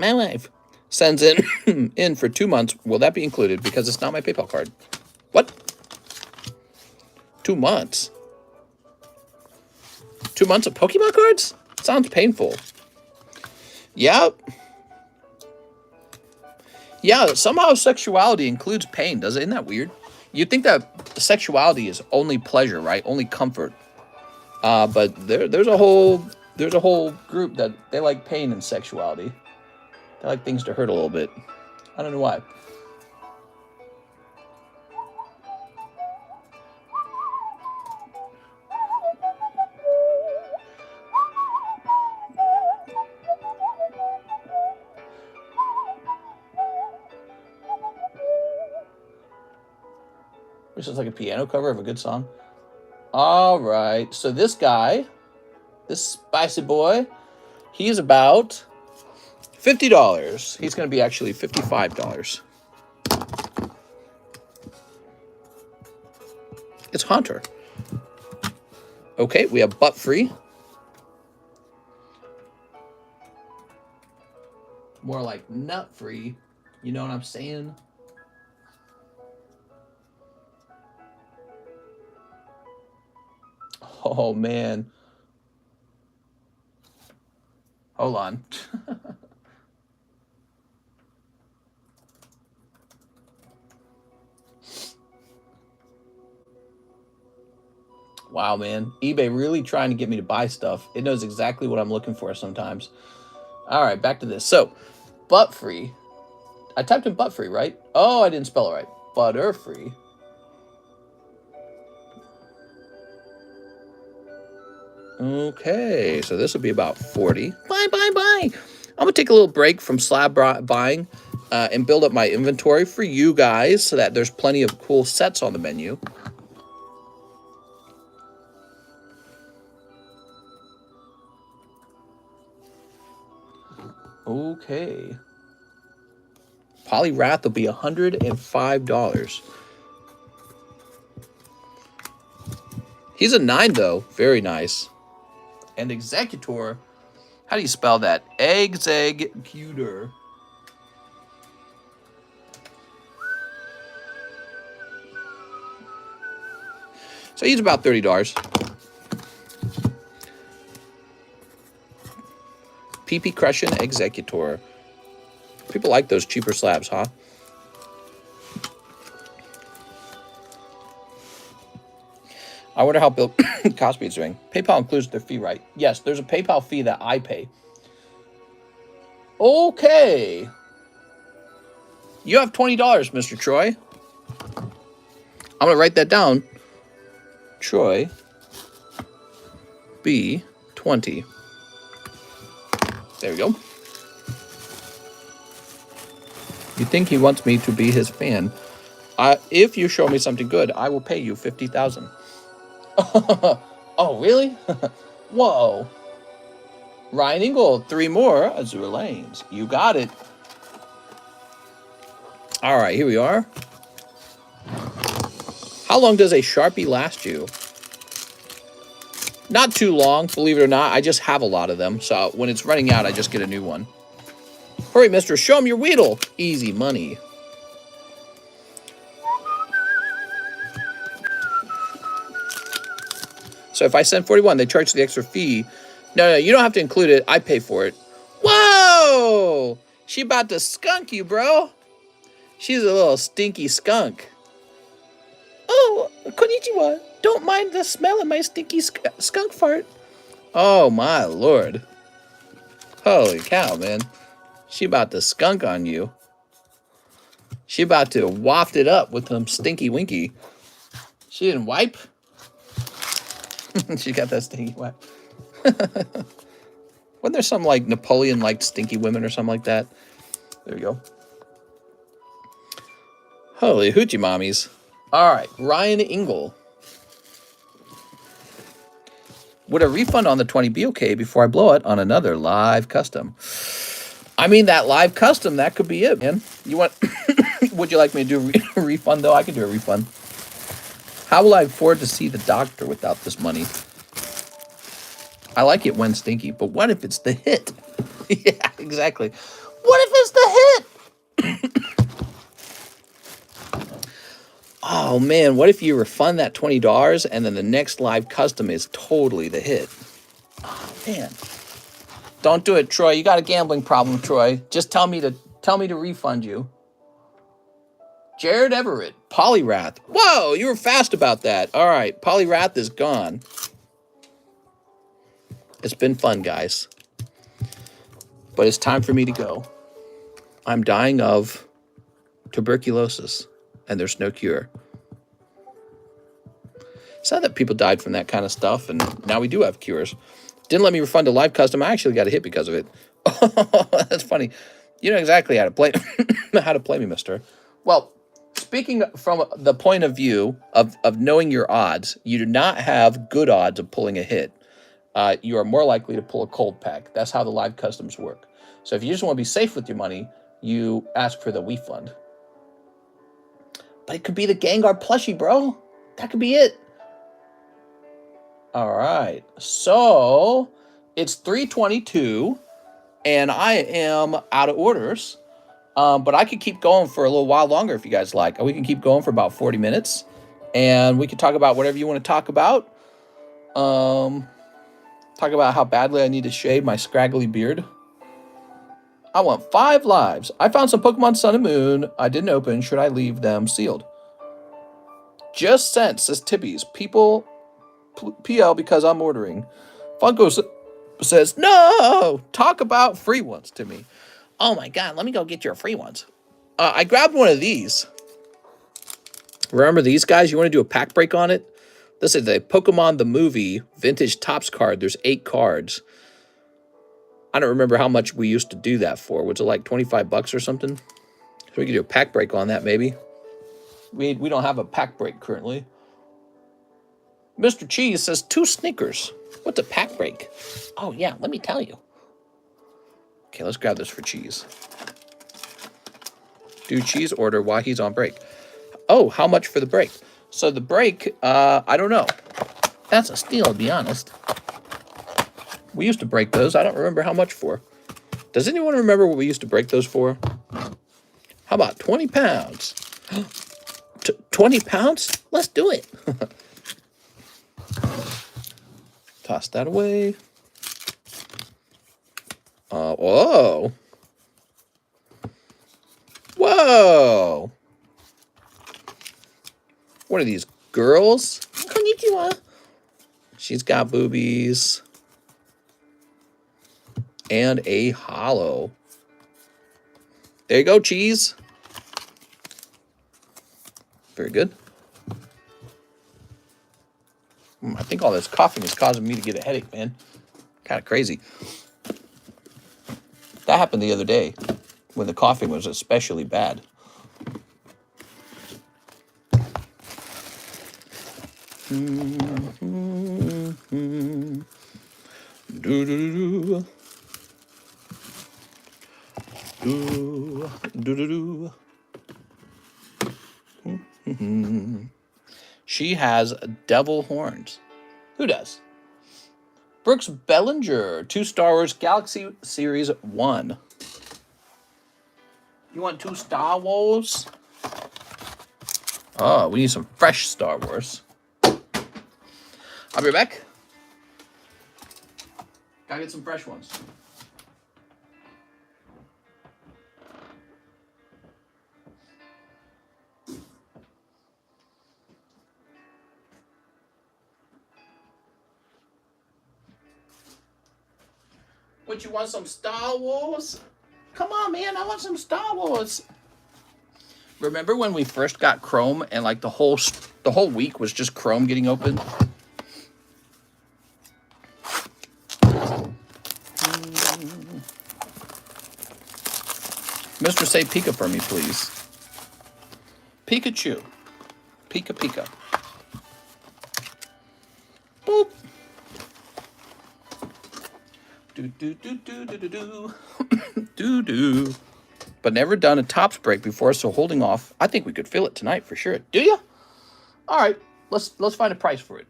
sends in for 2 months, will that be included? Because it's not my PayPal card. What? 2 months? 2 months of Pokemon cards? Sounds painful. Yeah. Yeah, somehow sexuality includes pain, does it? Isn't that weird? You'd think that sexuality is only pleasure, right? Only comfort. But there's a whole group that they like pain and sexuality. They like things to hurt a little bit. I don't know why. This is like a piano cover of a good song. All right, so this guy, this spicy boy, he's about $50. He's going to be actually $55. It's Hunter. Okay, we have Butt Free. More like Nut Free. You know what I'm saying? Oh, man. Hold on. Wow, man. eBay really trying to get me to buy stuff. It knows exactly what I'm looking for sometimes. All right, back to this. So, Butt Free. I typed in Butt Free, right? Oh, I didn't spell it right. Butter Free. Okay, so this will be about 40. Bye. I'm going to take a little break from slab buying and build up my inventory for you guys so that there's plenty of cool sets on the menu. Okay. Polyrath will be $105. He's a 9, though. Very nice. And Executor, how do you spell that? Executor. So he's about $30. PP Crushing Executor. People like those cheaper slabs, huh? I wonder how Bill Cosby is doing. PayPal includes their fee, right? Yes, there's a PayPal fee that I pay. Okay. You have $20, Mr. Troy. I'm going to write that down. Troy B20. There we go. You think he wants me to be his fan? If you show me something good, I will pay you $50,000. Oh, really? Whoa. Ryan Ingle, 3 more Azure Lanes. You got it. All right, here we are. How long does a Sharpie last you? Not too long, believe it or not. I just have a lot of them, so when it's running out, I just get a new one. Hurry, mister, show him your Weedle. Easy money. So if I send 41, they charge the extra fee. No, you don't have to include it. I pay for it. Whoa! She about to skunk you, bro. She's a little stinky skunk. Oh, konnichiwa. Don't mind the smell of my stinky skunk fart. Oh, my Lord. Holy cow, man. She about to skunk on you. She about to waft it up with some stinky winky. She didn't wipe. She got that stinky wipe. Wasn't there some like Napoleon liked stinky women or something like that? There you go. Holy hoochie mommies. All right, Ryan Ingle. Would a refund on the 20 be okay before I blow it on another live custom? I mean, that live custom, that could be it, man. You want... Would you like me to do a refund, though? I can do a refund. How will I afford to see the doctor without this money? I like it when stinky, but what if it's the hit? Yeah, exactly. What if it's the hit? Oh, man, what if you refund that $20 and then the next live custom is totally the hit? Oh, man. Don't do it, Troy. You got a gambling problem, Troy. Just tell me to refund you. Jared Everett, Polyrath. Whoa, you were fast about that. All right, Polyrath is gone. It's been fun, guys. But it's time for me to go. I'm dying of tuberculosis, and there's no cure. Sad that people died from that kind of stuff, and now we do have cures. Didn't let me refund a live custom. I actually got a hit because of it. Oh, that's funny. You know exactly how to play me, mister. Well, speaking from the point of view of knowing your odds, you do not have good odds of pulling a hit. You are more likely to pull a cold pack. That's how the live customs work. So if you just want to be safe with your money, you ask for the refund. But it could be the Gengar plushie, bro. That could be it. All right. So it's 3:22, and I am out of orders. But I could keep going for a little while longer if you guys like. We can keep going for about 40 minutes. And we can talk about whatever you want to talk about. Talk about how badly I need to shave my scraggly beard. I want 5 lives. I found some Pokemon Sun and Moon I didn't open. Should I leave them sealed? Just sent, says Tibby's. People, PL because I'm ordering. Funko says, no! Talk about free ones to me. Oh my god, let me go get your free ones. I grabbed one of these. Remember these guys? You want to do a pack break on it? This is the Pokemon the Movie Vintage Topps card. There's 8 cards. I don't remember how much we used to do that for. Was it like 25 bucks or something? So we could do a pack break on that maybe. We don't have a pack break currently. Mr. Cheese says 2 sneakers. What's a pack break? Oh yeah, let me tell you. Okay, let's grab this for Cheese. Do Cheese order while he's on break. Oh, how much for the break? So the break, I don't know. That's a steal, to be honest. We used to break those. I don't remember how much for. Does anyone remember what we used to break those for? How about 20 pounds? 20 pounds? Let's do it. Toss that away. Whoa. Whoa. What are these, girls? Konnichiwa. She's got boobies. And a hollow. There you go, Cheese. Very good. I think all this coughing is causing me to get a headache, man. Kind of crazy. That happened the other day when the coughing was especially bad. She has devil horns. Who does? Brooks Bellinger, 2 Star Wars Galaxy Series 1. You want 2 Star Wars? Oh, we need some fresh Star Wars. I'll be right back. Gotta get some fresh ones. What, you want some Star Wars? Come on, man, I want some Star Wars. Remember when we first got Chrome and like the whole week was just Chrome getting open? Mr. Say Pika for me, please. Pikachu. Pika Pika. Boop. Do do do do do do do. Do do. But never done a tops break before, so holding off. I think we could fill it tonight for sure. Do you? All right, let's find a price for it.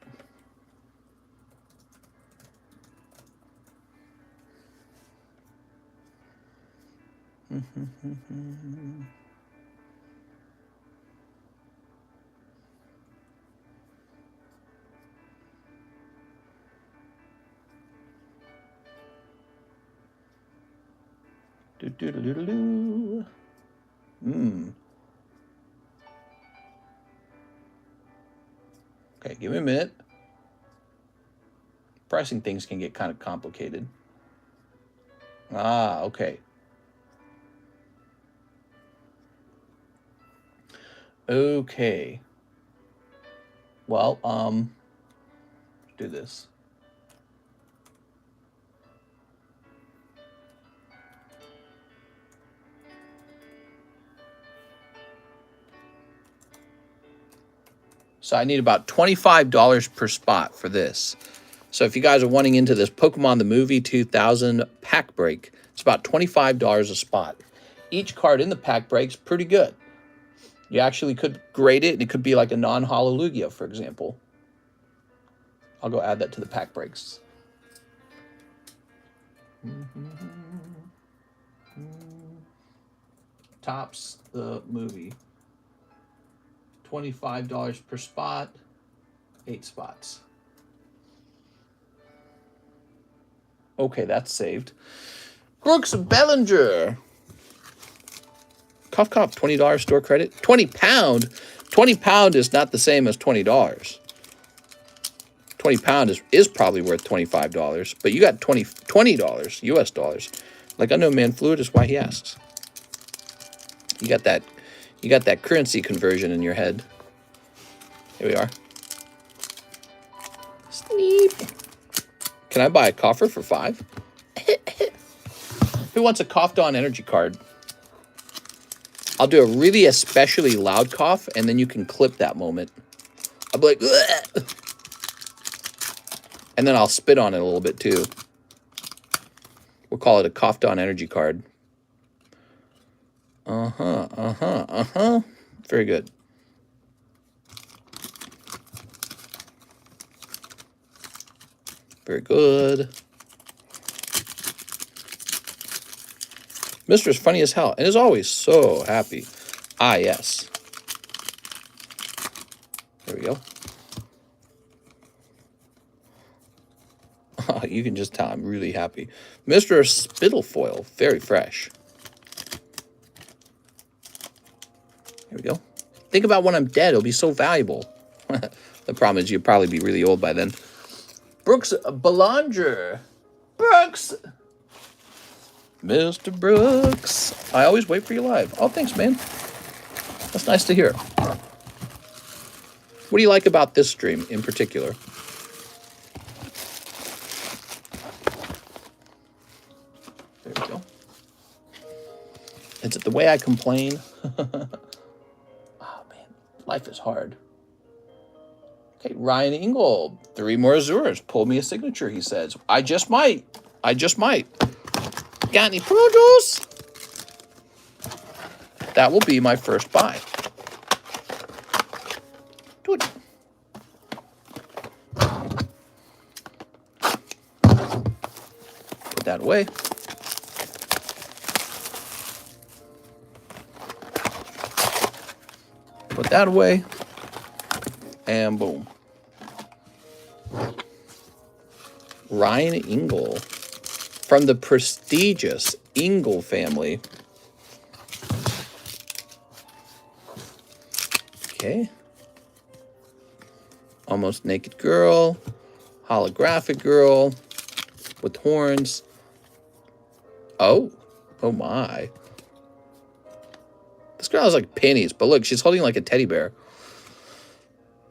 Do do do do do do. Okay, give me a minute. Pricing things can get kind of complicated. Ah, okay. Okay. Well, do this. So I need about $25 per spot for this. So if you guys are wanting into this Pokemon the Movie 2000 pack break, it's about $25 a spot. Each card in the pack break's pretty good. You actually could grade it, and it could be like a non-holo Lugia, for example. I'll go add that to the pack breaks. Tops the Movie. $25 per spot, 8 spots. Okay, that's saved. Brooks Bellinger. Cough, cough, $20 store credit. 20 pound. 20 pound is not the same as $20. 20 pound is probably worth $25, but you got $20 US dollars. Like Unknown Man Fluid is why he asks. You got that currency conversion in your head. Here we are. Sneep. Can I buy a coffer for 5? Who wants a coughed on energy card? I'll do a really especially loud cough, and then you can clip that moment. I'll be like, ugh! And then I'll spit on it a little bit too. We'll call it a coughed on energy card. Very good. Very good. Mr. is funny as hell and is always so happy. Ah, yes. There we go. Oh, you can just tell I'm really happy. Mr. Spittlefoil, very fresh. Here we go. Think about when I'm dead. It'll be so valuable. The problem is you'll probably be really old by then. Brooks Bellinger. Brooks. Mr. Brooks. I always wait for you live. Oh, thanks, man. That's nice to hear. What do you like about this stream in particular? There we go. Is it the way I complain? Oh, man. Life is hard. Okay, Ryan Ingold. 3 more Azuras. Pull me a signature, he says. I just might. I just might. Got any produce? That will be my first buy. Do it. Put that away. Put that away. And boom. Ryan Ingle. From the prestigious Ingle family. Okay. Almost naked girl. Holographic girl. With horns. Oh. Oh my. This girl has like panties, but look, she's holding like a teddy bear.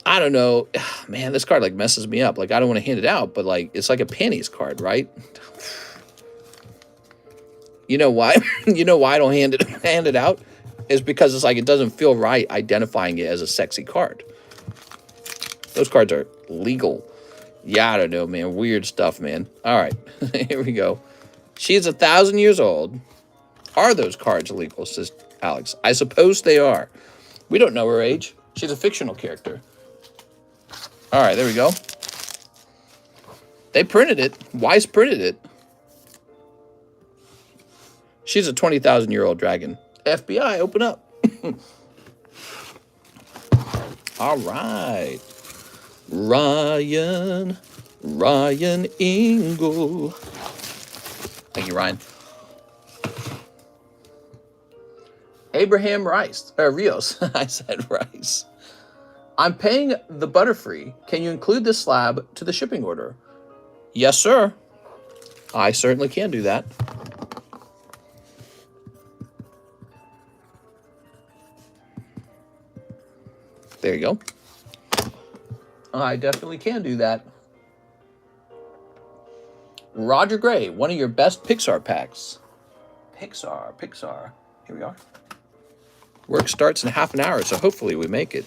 I don't know. Man, this card like messes me up. Like I don't want to hand it out, but like it's like a panties card, right? You know why? You know why I don't hand it out? Is because it's like it doesn't feel right identifying it as a sexy card. Those cards are legal. Yeah, I don't know, man. Weird stuff, man. All right, here we go. She's 1,000 years old. Are those cards illegal, says Alex? I suppose they are. We don't know her age. She's a fictional character. All right, there we go. They printed it. WEISS printed it. She's a 20,000-year-old dragon. FBI, open up. All right. Ryan Ingle. Thank you, Ryan. Abraham Rios. I said Rice. I'm paying the Butterfree. Can you include this slab to the shipping order? Yes, sir. I certainly can do that. There you go. I definitely can do that. Roger Gray, one of your best Pixar packs. Pixar. Here we are. Work starts in half an hour, so hopefully we make it.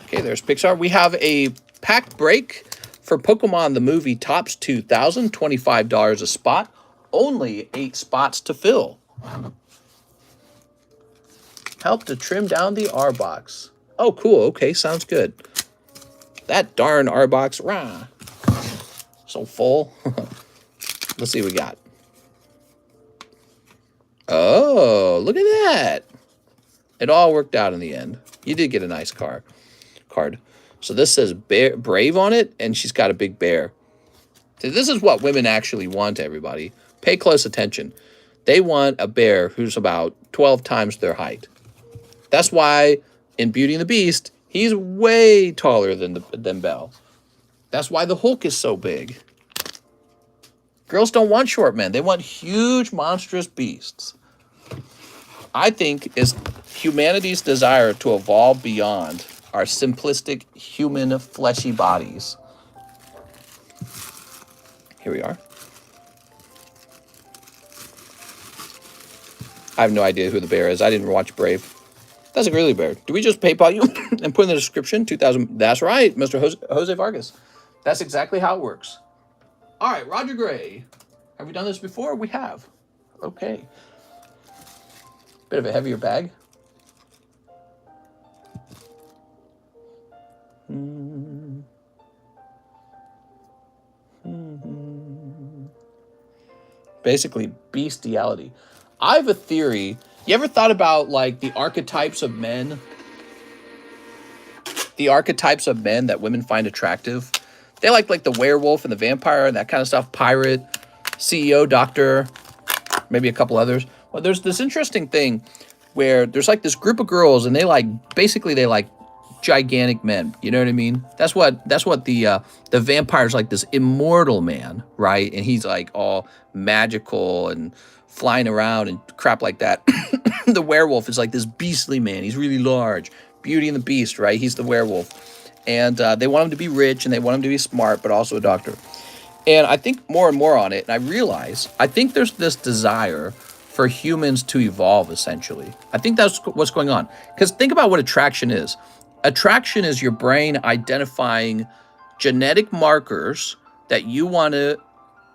Okay, there's Pixar. We have a pack break for Pokemon the Movie Tops 2000, $25 a spot. Only 8 spots to fill. Help to trim down the R box. Oh, cool. Okay, sounds good. That darn R box, rah. So full. Let's see what we got. Oh, look at that. It all worked out in the end. You did get a nice card. So this says Brave on it, and she's got a big bear. So this is what women actually want, everybody. Pay close attention. They want a bear who's about 12 times their height. That's why in Beauty and the Beast, he's way taller than Belle. That's why the Hulk is so big. Girls don't want short men. They want huge, monstrous beasts. I think is humanity's desire to evolve beyond our simplistic human fleshy bodies. Here we are. I have no idea who the bear is. I didn't watch Brave. That's a grizzly bear. Do we just PayPal you and put in the description? 2,000. That's right, Mr. Jose Vargas. That's exactly how it works. All right, Roger Gray. Have we done this before? We have. Okay. Bit of a heavier bag. Basically, bestiality. I have a theory. You ever thought about, like, the archetypes of men? The archetypes of men that women find attractive? They like the werewolf and the vampire and that kind of stuff. Pirate, CEO, doctor, maybe a couple others. Well, there's this interesting thing where there's like this group of girls and they like gigantic men. You know what I mean? That's what the vampire's like, this immortal man, right? And he's like all magical and flying around and crap like that. The werewolf is like this beastly man. He's really large. Beauty and the Beast, right? He's the werewolf. And they want him to be rich and they want him to be smart, but also a doctor. And I think more and more on it, and I realize, I think there's this desire for humans to evolve, essentially. I think that's what's going on. Because think about what attraction is. Attraction is your brain identifying genetic markers that you want to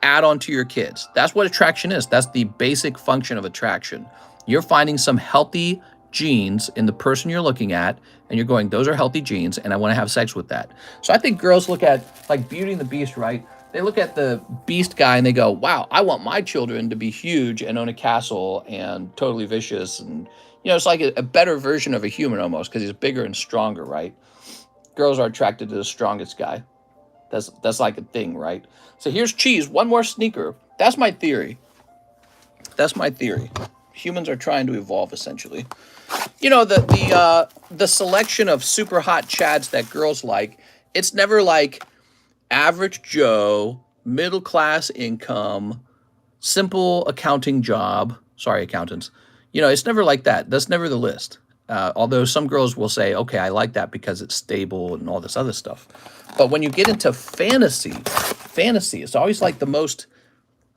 add on to your kids. That's what attraction is. That's the basic function of attraction. You're finding some healthy genes in the person you're looking at, and you're going, those are healthy genes, and I want to have sex with that. So I think girls look at, like, Beauty and the Beast, right? They look at the beast guy and they go, wow, I want my children to be huge and own a castle and totally vicious. And, you know, it's like a better version of a human almost because he's bigger and stronger, right? Girls are attracted to the strongest guy. That's like a thing, right? So here's Cheese, one more sneaker. That's my theory. That's my theory. Humans are trying to evolve, essentially. You know, the selection of super hot chads that girls like, it's never like average Joe, middle class income, simple accounting job. Sorry, accountants. You know, it's never like that. That's never the list. Although some girls will say, okay, I like that because it's stable and all this other stuff. But when you get into fantasy, it's always like the most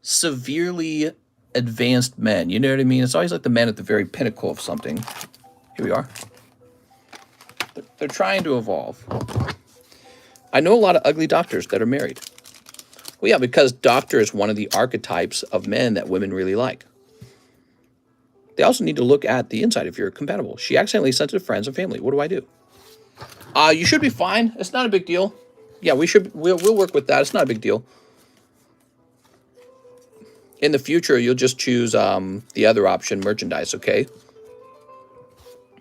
severely advanced men. You know what I mean? It's always like the men at the very pinnacle of something. Here we are. They're trying to evolve. I know a lot of ugly doctors that are married. Well, yeah, because doctor is one of the archetypes of men that women really like. They also need to look at the inside if you're compatible. She accidentally sent it to friends and family. What do I do? You should be fine. It's not a big deal. Yeah, we'll work with that. It's not a big deal. In the future, you'll just choose the other option, merchandise, okay?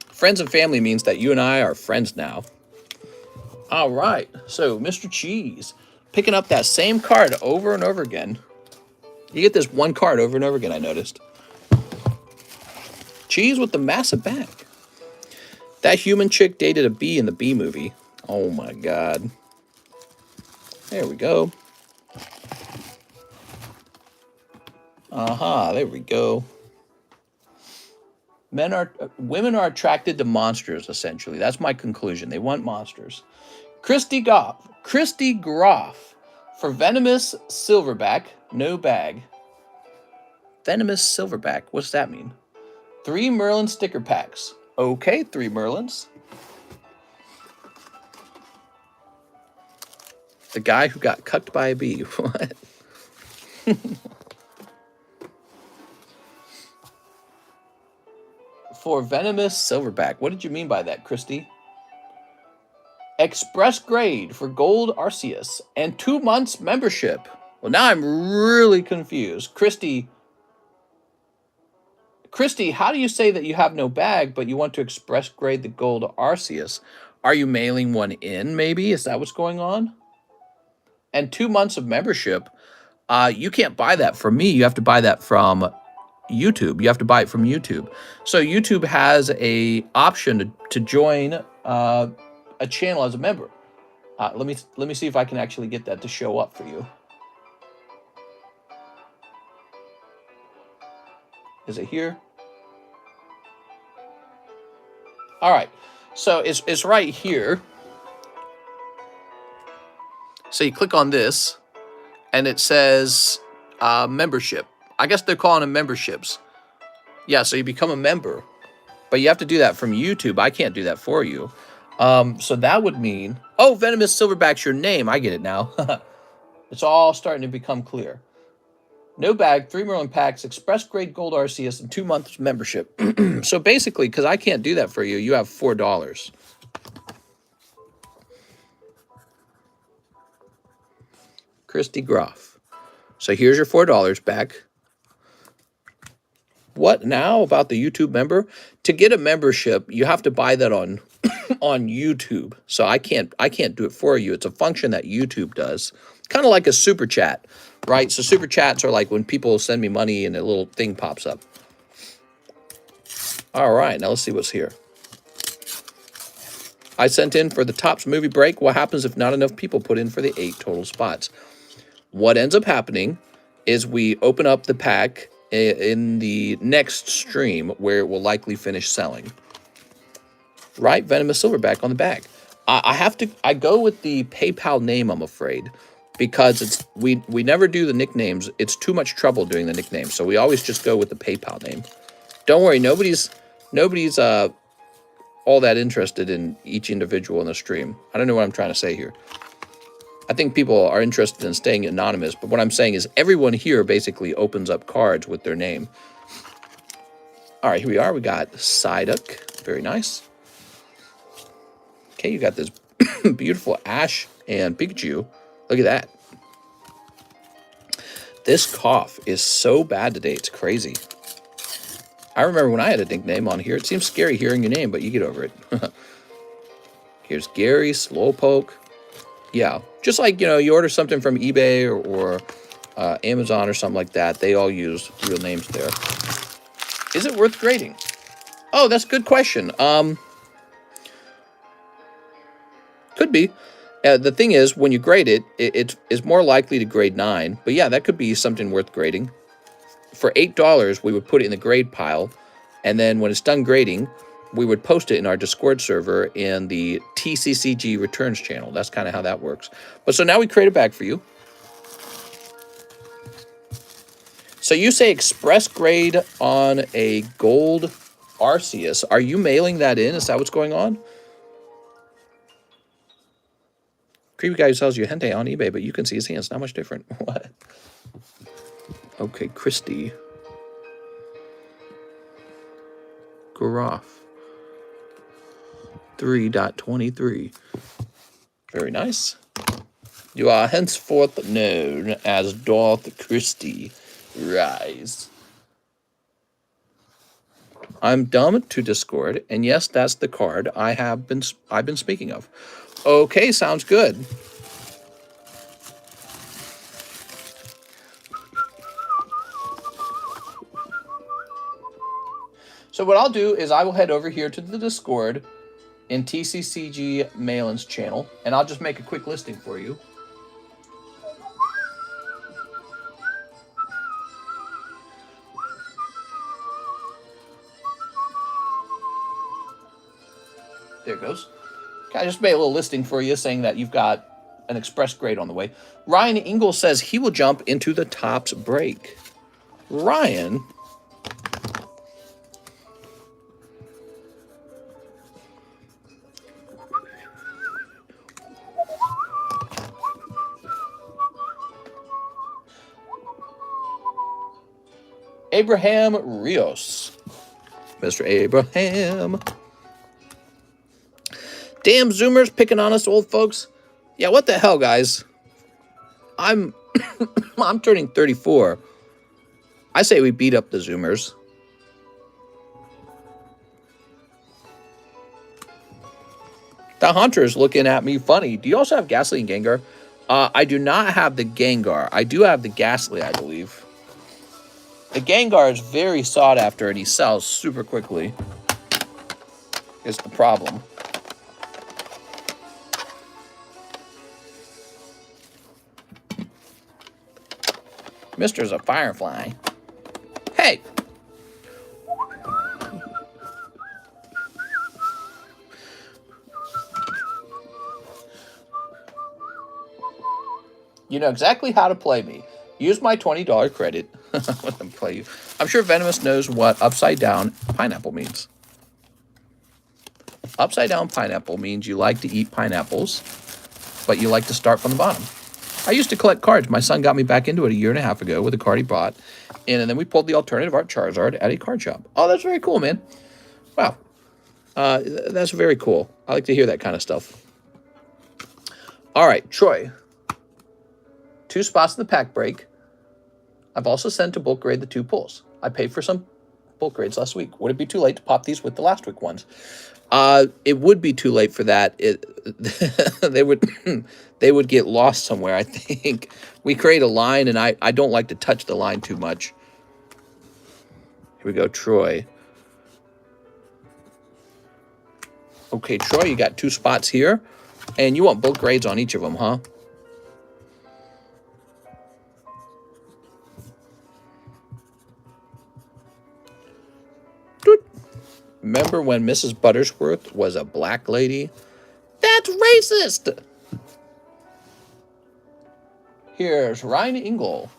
Friends and family means that you and I are friends now. All right, so Mr. Cheese, picking up that same card over and over again. You get this one card over and over again, I noticed. Cheese with the massive bag. That human chick dated a bee in the Bee movie. Oh my God. There we go. There we go. Women are attracted to monsters, essentially. That's my conclusion. They want monsters. Christy Groff for venomous silverback, no bag. Venomous silverback, what's that mean? 3 Merlin sticker packs. Okay, 3 Merlins. The guy who got cucked by a bee. What? For venomous silverback. What did you mean by that, Christy? Express grade for gold Arceus and 2 months membership. Well, now I'm really confused. Christy, how do you say that you have no bag, but you want to express grade the gold Arceus? Are you mailing one in, maybe? Is that what's going on? And 2 months of membership. You can't buy that from me. You have to buy that from YouTube. You have to buy it from YouTube. So YouTube has a option to join a channel as a member. Let me see if I can actually get that to show up for you. Is it here? All right. So it's right here. So you click on this, and it says membership. I guess they're calling them memberships. Yeah, so you become a member. But you have to do that from YouTube. I can't do that for you. So that would mean... Oh, Venomous Silverback's your name. I get it now. It's all starting to become clear. No bag, 3 Merlin packs, express grade gold Arceus, and 2 months membership. So basically, because I can't do that for you, you have $4. Christy Groff. So here's your $4 back. What now about the YouTube member? To get a membership, you have to buy that on on YouTube. So I can't do it for you. It's a function that YouTube does. Kind of like a super chat, right? So super chats are like when people send me money and a little thing pops up. All right, now let's see what's here. I sent in for the Topps movie break. What happens if not enough people put in for the 8 total spots? What ends up happening is we open up the pack in the next stream where it will likely finish selling. Right? Venomous Silverback on the bag. I go with the PayPal name, I'm afraid, because we never do the nicknames. It's too much trouble doing the nicknames, so we always just go with the PayPal name. Don't worry, nobody's all that interested in each individual in the stream. I don't know what I'm trying to say here. I think people are interested in staying anonymous, but what I'm saying is everyone here basically opens up cards with their name. All right, here we are. We got Psyduck. Very nice. Okay, you got this beautiful Ash and Pikachu. Look at that. This cough is so bad today. It's crazy. I remember when I had a nickname on here. It seems scary hearing your name, but you get over it. Here's Gary, Slowpoke. Yeah, just like, you know, you order something from eBay or Amazon or something like that. They all use real names there. Is it worth grading? Oh, that's a good question. Could be. The thing is, when you grade it, it's more likely to grade 9. But yeah, that could be something worth grading. For $8, we would put it in the grade pile. And then when it's done grading, we would post it in our Discord server in the TCCG returns channel. That's kind of how that works. But so now we create a bag for you. So you say express grade on a gold Arceus. Are you mailing that in? Is that what's going on? Creepy guy who sells you hentai on eBay, but you can see his hands. Not much different. What? Okay, Christy. Garoff. 3.23. Very nice. You are henceforth known as Dorth Christie. Rise. I'm dumb to Discord, and yes, that's the card I've been speaking of. Okay, sounds good. So what I'll do is I will head over here to the Discord in TCCG Malin's channel, and I'll just make a quick listing for you. There it goes. Okay, I just made a little listing for you saying that you've got an express grade on the way. Ryan Ingalls says he will jump into the Topps break. Ryan. Abraham Rios. Mr. Abraham. Damn Zoomers picking on us old folks. Yeah, what the hell, guys? I'm turning 34. I say we beat up the Zoomers. The Hunter's looking at me funny. Do you also have Ghastly and Gengar? I do not have the Gengar. I do have the Ghastly, I believe. The Gengar is very sought after and he sells super quickly. Is the problem. Mister's a firefly. Hey! You know exactly how to play me. Use my $20 credit. Let them play you. I'm sure Venomous knows what upside down pineapple means. Upside down pineapple means you like to eat pineapples, but you like to start from the bottom. I used to collect cards. My son got me back into it a year and a half ago with a card he bought. And then we pulled the alternative art Charizard at a card shop. Oh, that's very cool, man. Wow. That's very cool. I like to hear that kind of stuff. All right, Troy. 2 spots in the pack break. I've also sent to bulk grade the 2 pulls. I paid for some bulk grades last week. Would it be too late to pop these with the last week ones? It would be too late for that. They would get lost somewhere, I think. We create a line, and I don't like to touch the line too much. Here we go, Troy. Okay, Troy, you got 2 spots here, and you want bulk grades on each of them, huh? Remember when Mrs. Buttersworth was a black lady? That's racist! Here's Ryan Ingle.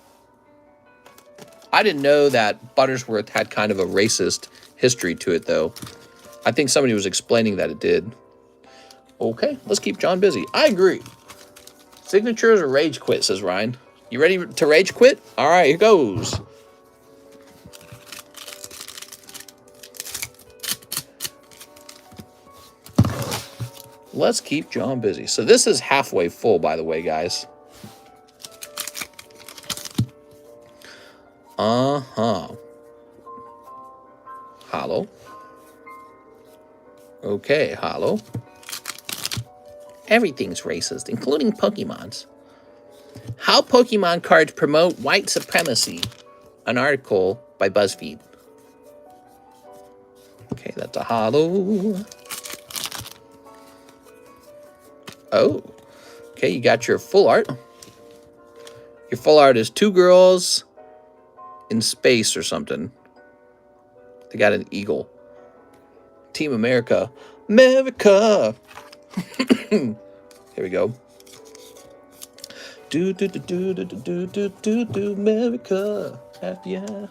I didn't know that Buttersworth had kind of a racist history to it, though. I think somebody was explaining that it did. Okay, let's keep John busy. I agree. Signatures or rage quit, says Ryan. You ready to rage quit? All right, here goes. Let's keep John busy. So this is halfway full, by the way, guys. Hollow. Okay, hollow. Everything's racist, including Pokemons. How Pokemon cards promote white supremacy. An article by BuzzFeed. Okay, that's a hollow. Oh, okay, you got your full art. Your full art is 2 girls in space or something. They got an eagle. Team America. America! Here we go. Do do do do do do do do do America. Yeah.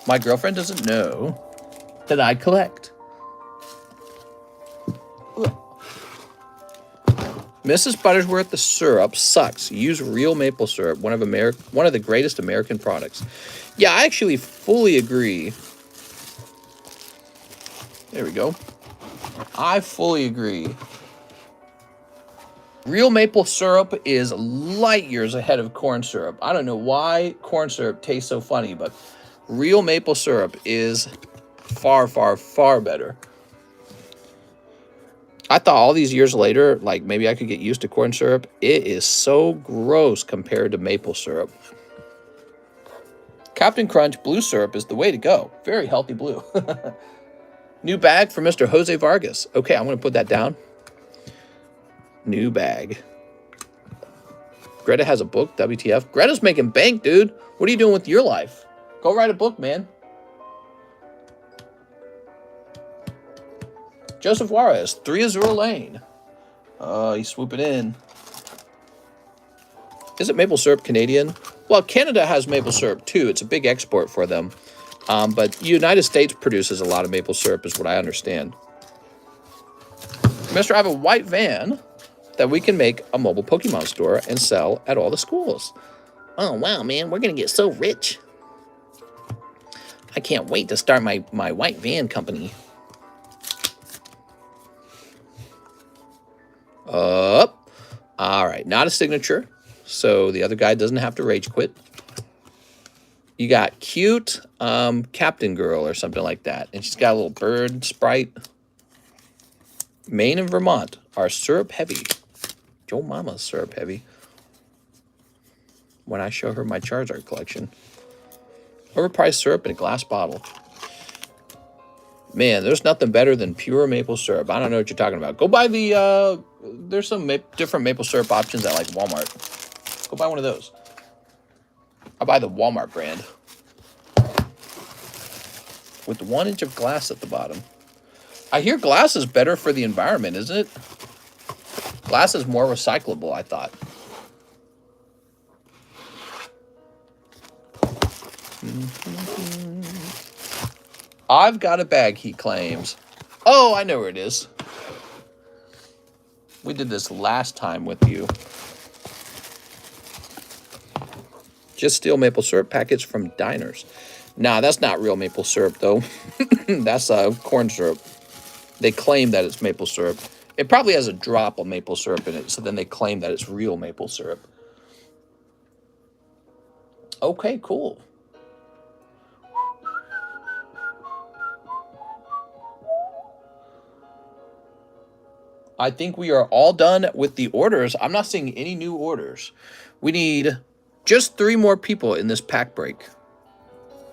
My girlfriend doesn't know that I collect. Mrs. Buttersworth, the syrup sucks. Use real maple syrup, one of the greatest American products. Yeah, I actually fully agree. There we go. I fully agree. Real maple syrup is light years ahead of corn syrup. I don't know why corn syrup tastes so funny, but real maple syrup is far, far, far better. I thought all these years later, like maybe I could get used to corn syrup. It is so gross compared to maple syrup. Captain Crunch blue syrup is the way to go. Very healthy blue. New bag for Mr. Jose Vargas. Okay, I'm going to put that down. New bag. Greta has a book, WTF. Greta's making bank, dude. What are you doing with your life? Go write a book, man. Joseph Juarez, 3 Azure Lane. He's swooping in. Isn't maple syrup Canadian? Well, Canada has maple syrup too. It's a big export for them. But the United States produces a lot of maple syrup is what I understand. Mister, I have a white van that we can make a mobile Pokemon store and sell at all the schools. Oh, wow, man. We're going to get so rich. I can't wait to start my white van company. Up. All right. Not a signature. So the other guy doesn't have to rage quit. You got cute Captain Girl or something like that. And she's got a little bird sprite. Maine and Vermont are syrup heavy. Joe Mama's syrup heavy. When I show her my Charizard collection. Overpriced syrup in a glass bottle. Man, there's nothing better than pure maple syrup. I don't know what you're talking about. Go buy the, there's some different maple syrup options at like Walmart. Go buy one of those. I buy the Walmart brand. With 1 inch of glass at the bottom. I hear glass is better for the environment, isn't it? Glass is more recyclable, I thought. I've got a bag, he claims. Oh, I know where it is. We did this last time with you. Just steal maple syrup packets from diners. Nah, that's not real maple syrup, though. That's corn syrup. They claim that it's maple syrup. It probably has a drop of maple syrup in it, so then they claim that it's real maple syrup. Okay, cool. I think we are all done with the orders. I'm not seeing any new orders. We need just 3 more people in this pack break.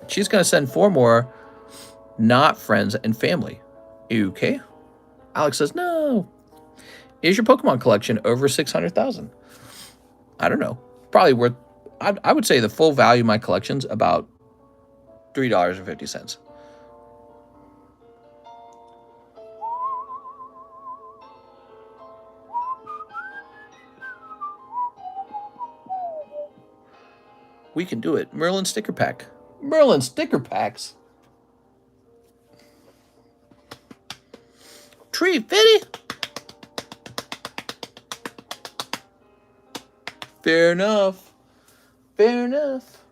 She's going to send 4 more, not friends and family. Okay. Alex says, no. Is your Pokemon collection over 600,000? I don't know. Probably worth, I would say the full value of my collection's about $3.50. We can do it. Merlin sticker pack. Merlin sticker packs. Tree fitty. Fair enough. Fair enough.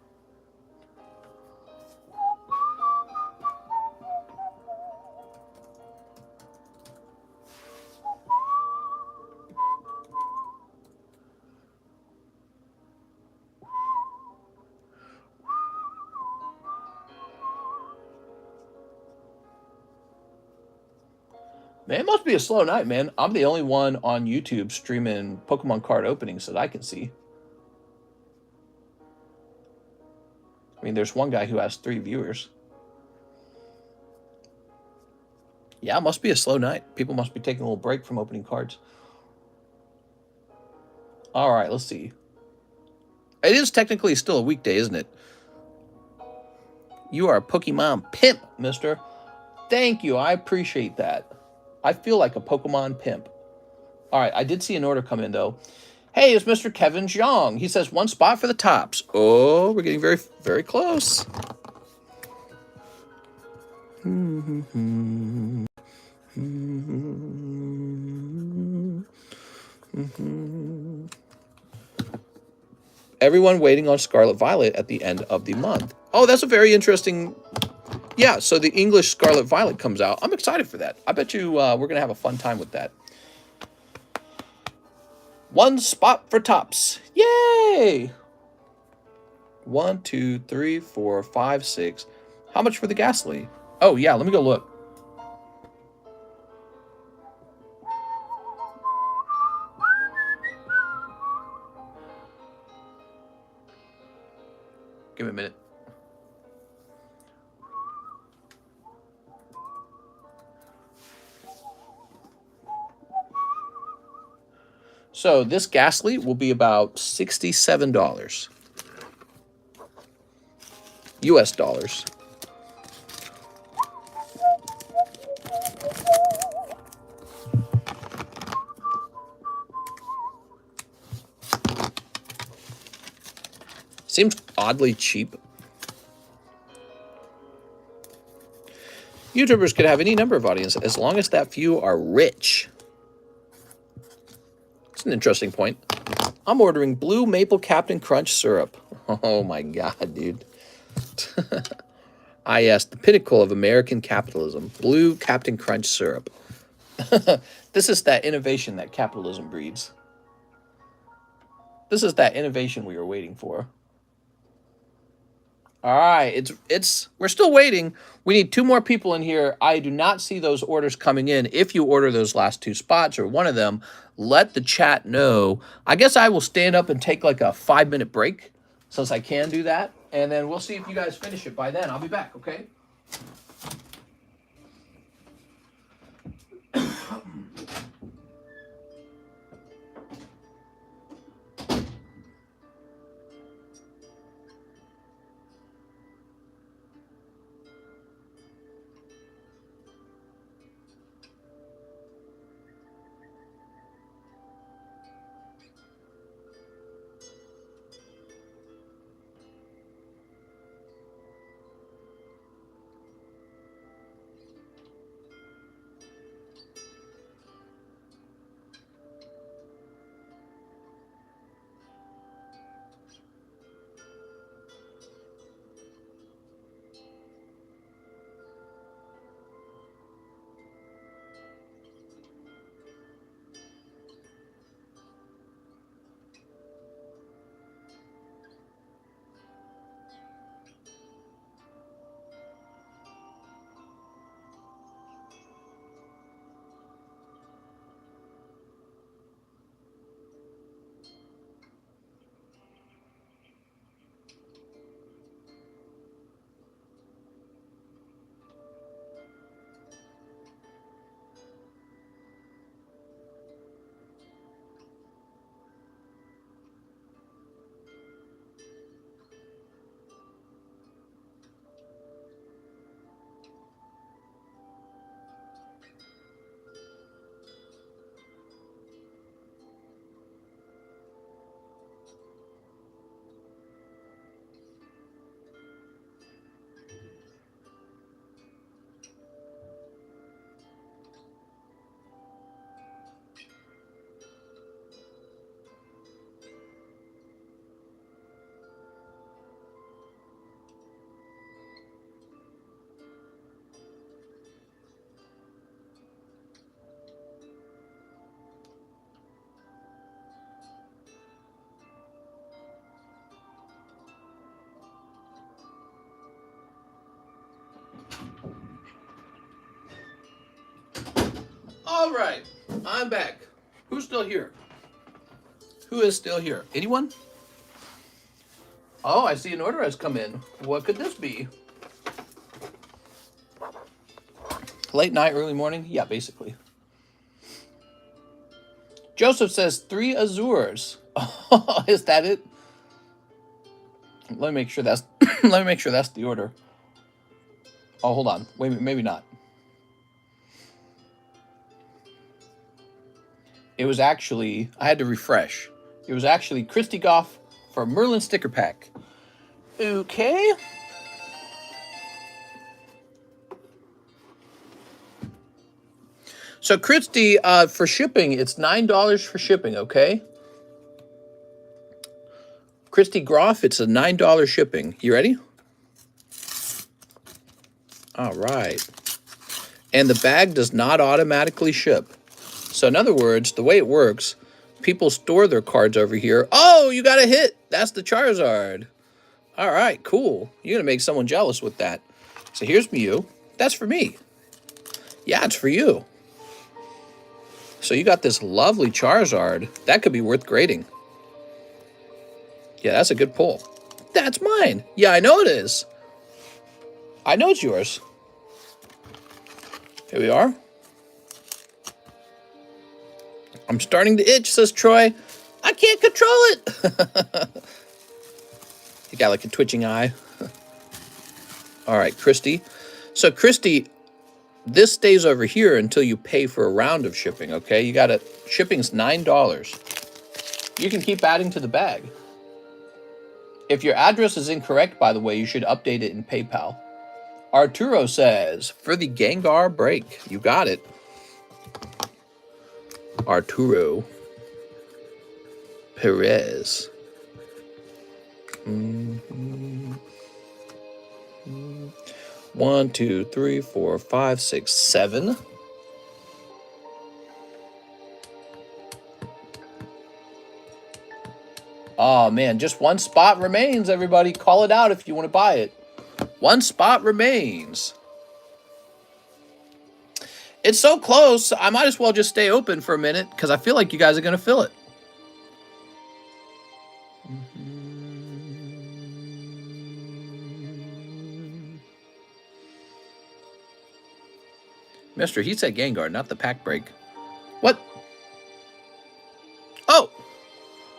Man, it must be a slow night, man. I'm the only one on YouTube streaming Pokemon card openings that I can see. I mean, there's one guy who has 3 viewers. Yeah, it must be a slow night. People must be taking a little break from opening cards. All right, let's see. It is technically still a weekday, isn't it? You are a Pokemon pimp, mister. Thank you. I appreciate that. I feel like a Pokemon pimp. All right, I did see an order come in, though. Hey, it's Mr. Kevin Jiang. He says 1 spot for the tops. Oh, we're getting very, very close. Everyone waiting on Scarlet Violet at the end of the month. Oh, that's a very interesting... Yeah, so the English Scarlet Violet comes out. I'm excited for that. I bet you we're going to have a fun time with that. 1 spot for tops. Yay! 1, 2, 3, 4, 5, 6. How much for the gasoline? Oh, yeah, let me go look. Give me a minute. So this ghastly will be about $67 US dollars. Seems oddly cheap. YouTubers could have any number of audience as long as that few are rich. It's an interesting point. I'm ordering blue maple Captain Crunch syrup. Oh my god, dude. Yes, the pinnacle of American capitalism. Blue Captain Crunch syrup. This is that innovation that capitalism breeds. This is that innovation we were waiting for. All right, we're still waiting. We need 2 more people in here. I do not see those orders coming in. If you order those last 2 spots or one of them, let the chat know. I guess I will stand up and take like a 5-minute break since I can do that. And then we'll see if you guys finish it by then. I'll be back, okay? All right, I'm back. Who's still here? Who is still here? Anyone? Oh, I see an order has come in. What could this be? Late night, early morning? Yeah, basically. Joseph says 3 Azures. Oh, is that it? Let me make sure that's let me make sure that's the order. Oh, hold on. Wait, maybe not. It was actually, I had to refresh. It was actually Christy Goff for Merlin sticker pack. Okay. So Christy, for shipping, it's $9 for shipping, okay? Christy Groff, it's a $9 shipping. You ready? All right. And the bag does not automatically ship. So in other words, the way it works, people store their cards over here. Oh, you got a hit. That's the Charizard. All right, cool. You're going to make someone jealous with that. So here's Mew. That's for me. Yeah, it's for you. So you got this lovely Charizard. That could be worth grading. Yeah, that's a good pull. That's mine. Yeah, I know it is. I know it's yours. Here we are. I'm starting to itch, says Troy. I can't control it. You got like a twitching eye. All right, Christy. So Christy, this stays over here until you pay for a round of shipping, okay? You got it. Shipping's $9. You can keep adding to the bag. If your address is incorrect, by the way, you should update it in PayPal. Arturo says, for the Gengar break. You got it. Arturo Perez. 1, 2, 3, 4, 5, 6, 7. Oh man, just one spot remains, everybody. Call it out if you want to buy it. One spot remains. It's so close, I might as well just stay open for a minute because I feel like you guys are going to fill it. Mister, he said Gengar, not the pack break. What? Oh!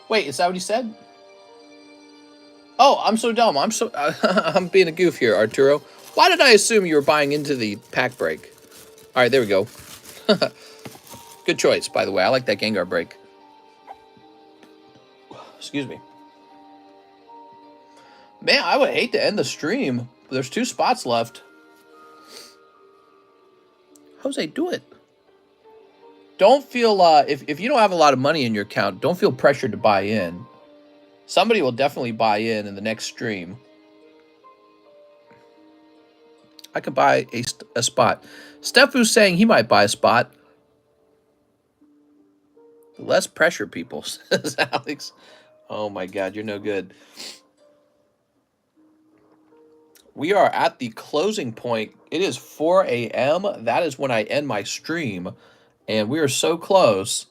Wait, is that what he said? Oh, I'm so dumb. I'm being a goof here, Arturo. Why did I assume you were buying into the pack break? All right, there we go. Good choice, by the way. I like that Gengar break. Excuse me. Man, I would hate to end the stream. There's 2 spots left. Jose, do it. Don't feel, if you don't have a lot of money in your account, don't feel pressured to buy in. Somebody will definitely buy in the next stream. I could buy a spot. Stefu's saying he might buy a spot. Less pressure, people, says Alex. Oh my God, you're no good. We are at the closing point. It is 4 a.m. That is when I end my stream. And we are so close.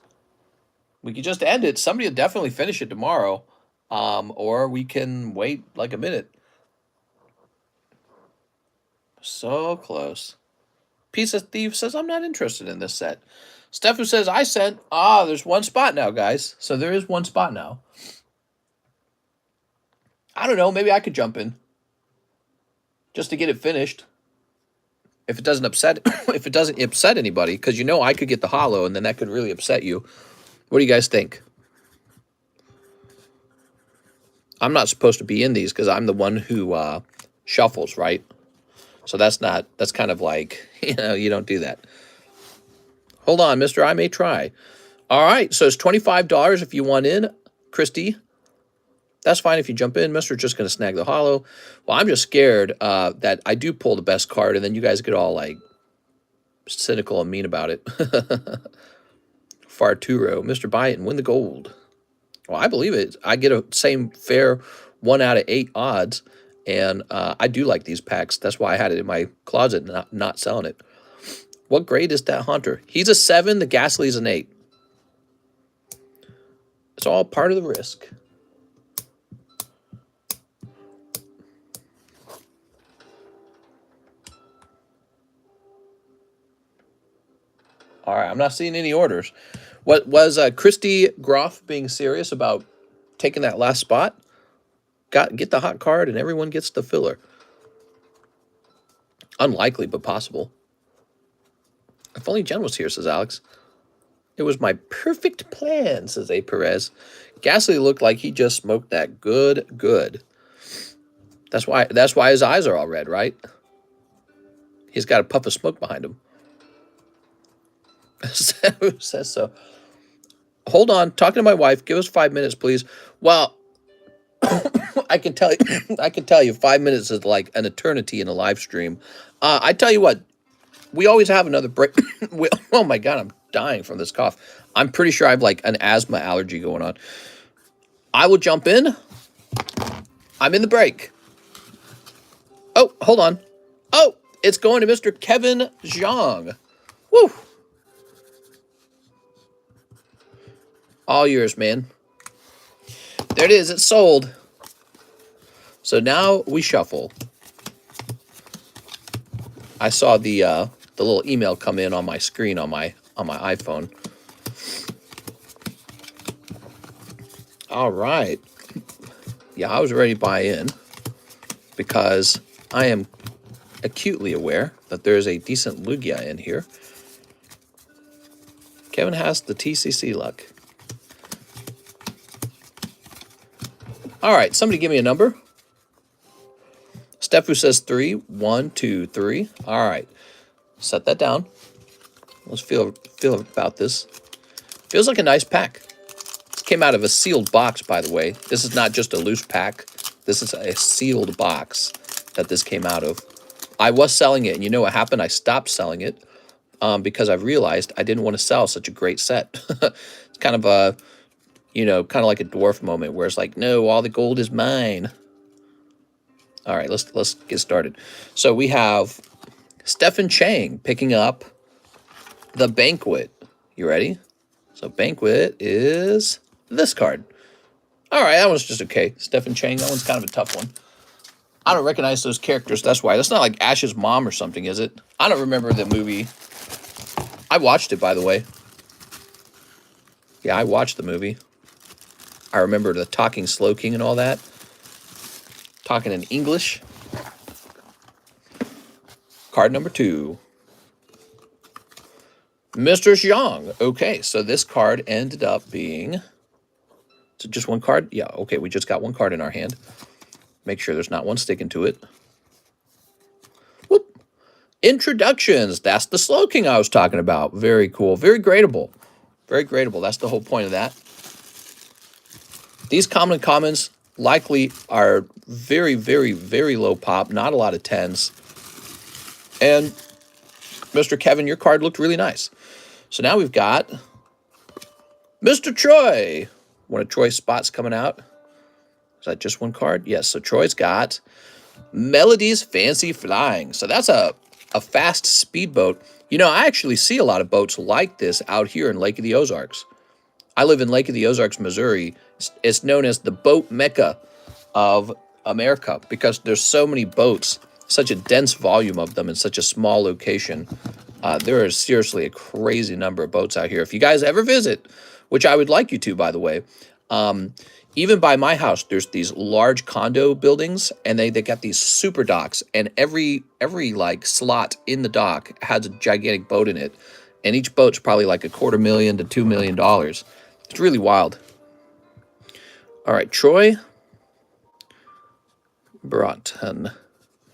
We could just end it. Somebody will definitely finish it tomorrow. Or we can wait like a minute. So close. Piece of Thief says, I'm not interested in this set. Stefu says, I sent. Ah, there's one spot now, guys. So there is one spot now. I don't know. Maybe I could jump in. Just to get it finished. If it doesn't upset if it doesn't upset anybody, because you know I could get the holo and then that could really upset you. What do you guys think? I'm not supposed to be in these because I'm the one who shuffles, right? So that's kind of like, you don't do that. Hold on, mister, I may try. All right, so it's $25 if you want in, Christy. That's fine if you jump in. Mister's just going to snag the holo. Well, I'm just scared that I do pull the best card, and then you guys get all, like, cynical and mean about it. Farturo. Mister, buy it and win the gold. Well, I believe it. I get a same fair 1 out of 8 odds, and I do like these packs. That's why I had it in my closet and not selling it. What grade is that Hunter? He's a 7. The Ghastly's an 8. It's all part of the risk. All right, I'm not seeing any orders. What was Christy Groff being serious about taking that last spot? Get the hot card and everyone gets the filler. Unlikely, but possible. If only Jen was here, says Alex. It was my perfect plan, says A. Perez. Ghastly looked like he just smoked that good. That's why his eyes are all red, right? He's got a puff of smoke behind him. Who says so? Hold on, talking to my wife. Give us 5 minutes, please. Well, I can tell you 5 minutes is like an eternity in a live stream. I tell you what, we always have another break. Oh my God, I'm dying from this cough. I'm pretty sure I have like an asthma allergy going on. I will jump in. I'm in the break. Oh, hold on. Oh, it's going to Mr. Kevin Zhang. Woo. All yours, man. There it is. It's sold. So now we shuffle. I saw the little email come in on my screen on my iPhone. All right. Yeah, I was ready to buy in because I am acutely aware that there is a decent Lugia in here. Kevin has the TCC luck. All right, somebody give me a number. Stefu says 3. 1, 2, 3. All right, set that down. Let's feel about this. Feels like a nice pack. This came out of a sealed box, by the way. This is not just a loose pack. This is a sealed box that this came out of. I was selling it, and you know what happened? I stopped selling it because I realized I didn't want to sell such a great set. It's kind of a, kind of like a dwarf moment where it's like, no, all the gold is mine. All right, let's get started. So we have Stephen Chang picking up the Banquet. You ready? So Banquet is this card. All right, that one's just okay. Stephen Chang, that one's kind of a tough one. I don't recognize those characters. That's why. That's not like Ash's mom or something, is it? I don't remember the movie. I watched it, by the way. Yeah, I watched the movie. I remember the talking Slow King and all that. Talking in English. Card number 2. Mr. Xiang. Okay, so this card ended up being... Is it just one card? Yeah, okay, we just got one card in our hand. Make sure there's not one sticking to it. Whoop. Introductions. That's the Slow King I was talking about. Very cool. Very gradable. Very gradable. That's the whole point of that. These commons likely are very, very, very low pop. Not a lot of 10s. And Mr. Kevin, your card looked really nice. So now we've got Mr. Troy. One of Troy's spots coming out. Is that just one card? Yes, so Troy's got Melody's Fancy Flying. So that's a fast speedboat. I actually see a lot of boats like this out here in Lake of the Ozarks. I live in Lake of the Ozarks, Missouri. It's known as the boat mecca of America because there's so many boats, such a dense volume of them in such a small location. There is seriously a crazy number of boats out here. If you guys ever visit, which I would like you to, by the way, even by my house, there's these large condo buildings, and they got these super docks, and every like slot in the dock has a gigantic boat in it, and each boat's probably like $250,000 to $2 million. It's really wild. All right, Troy Broughton.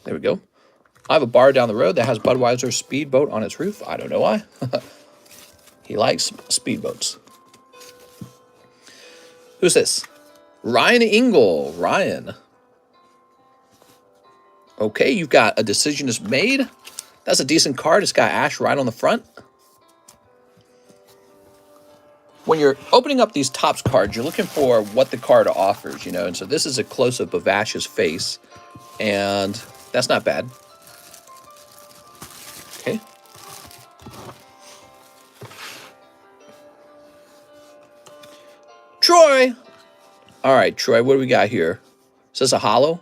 There we go. I have a bar down the road that has Budweiser speedboat on its roof. I don't know why. He likes speedboats. Who's this? Ryan Engel. Ryan. Okay, you've got A Decision Is Made. That's a decent card. It's got Ash right on the front. When you're opening up these Topps cards, you're looking for what the card offers, and so this is a close-up of Ash's face, and that's not bad. Okay. Troy! All right, Troy, what do we got here? Is this a holo?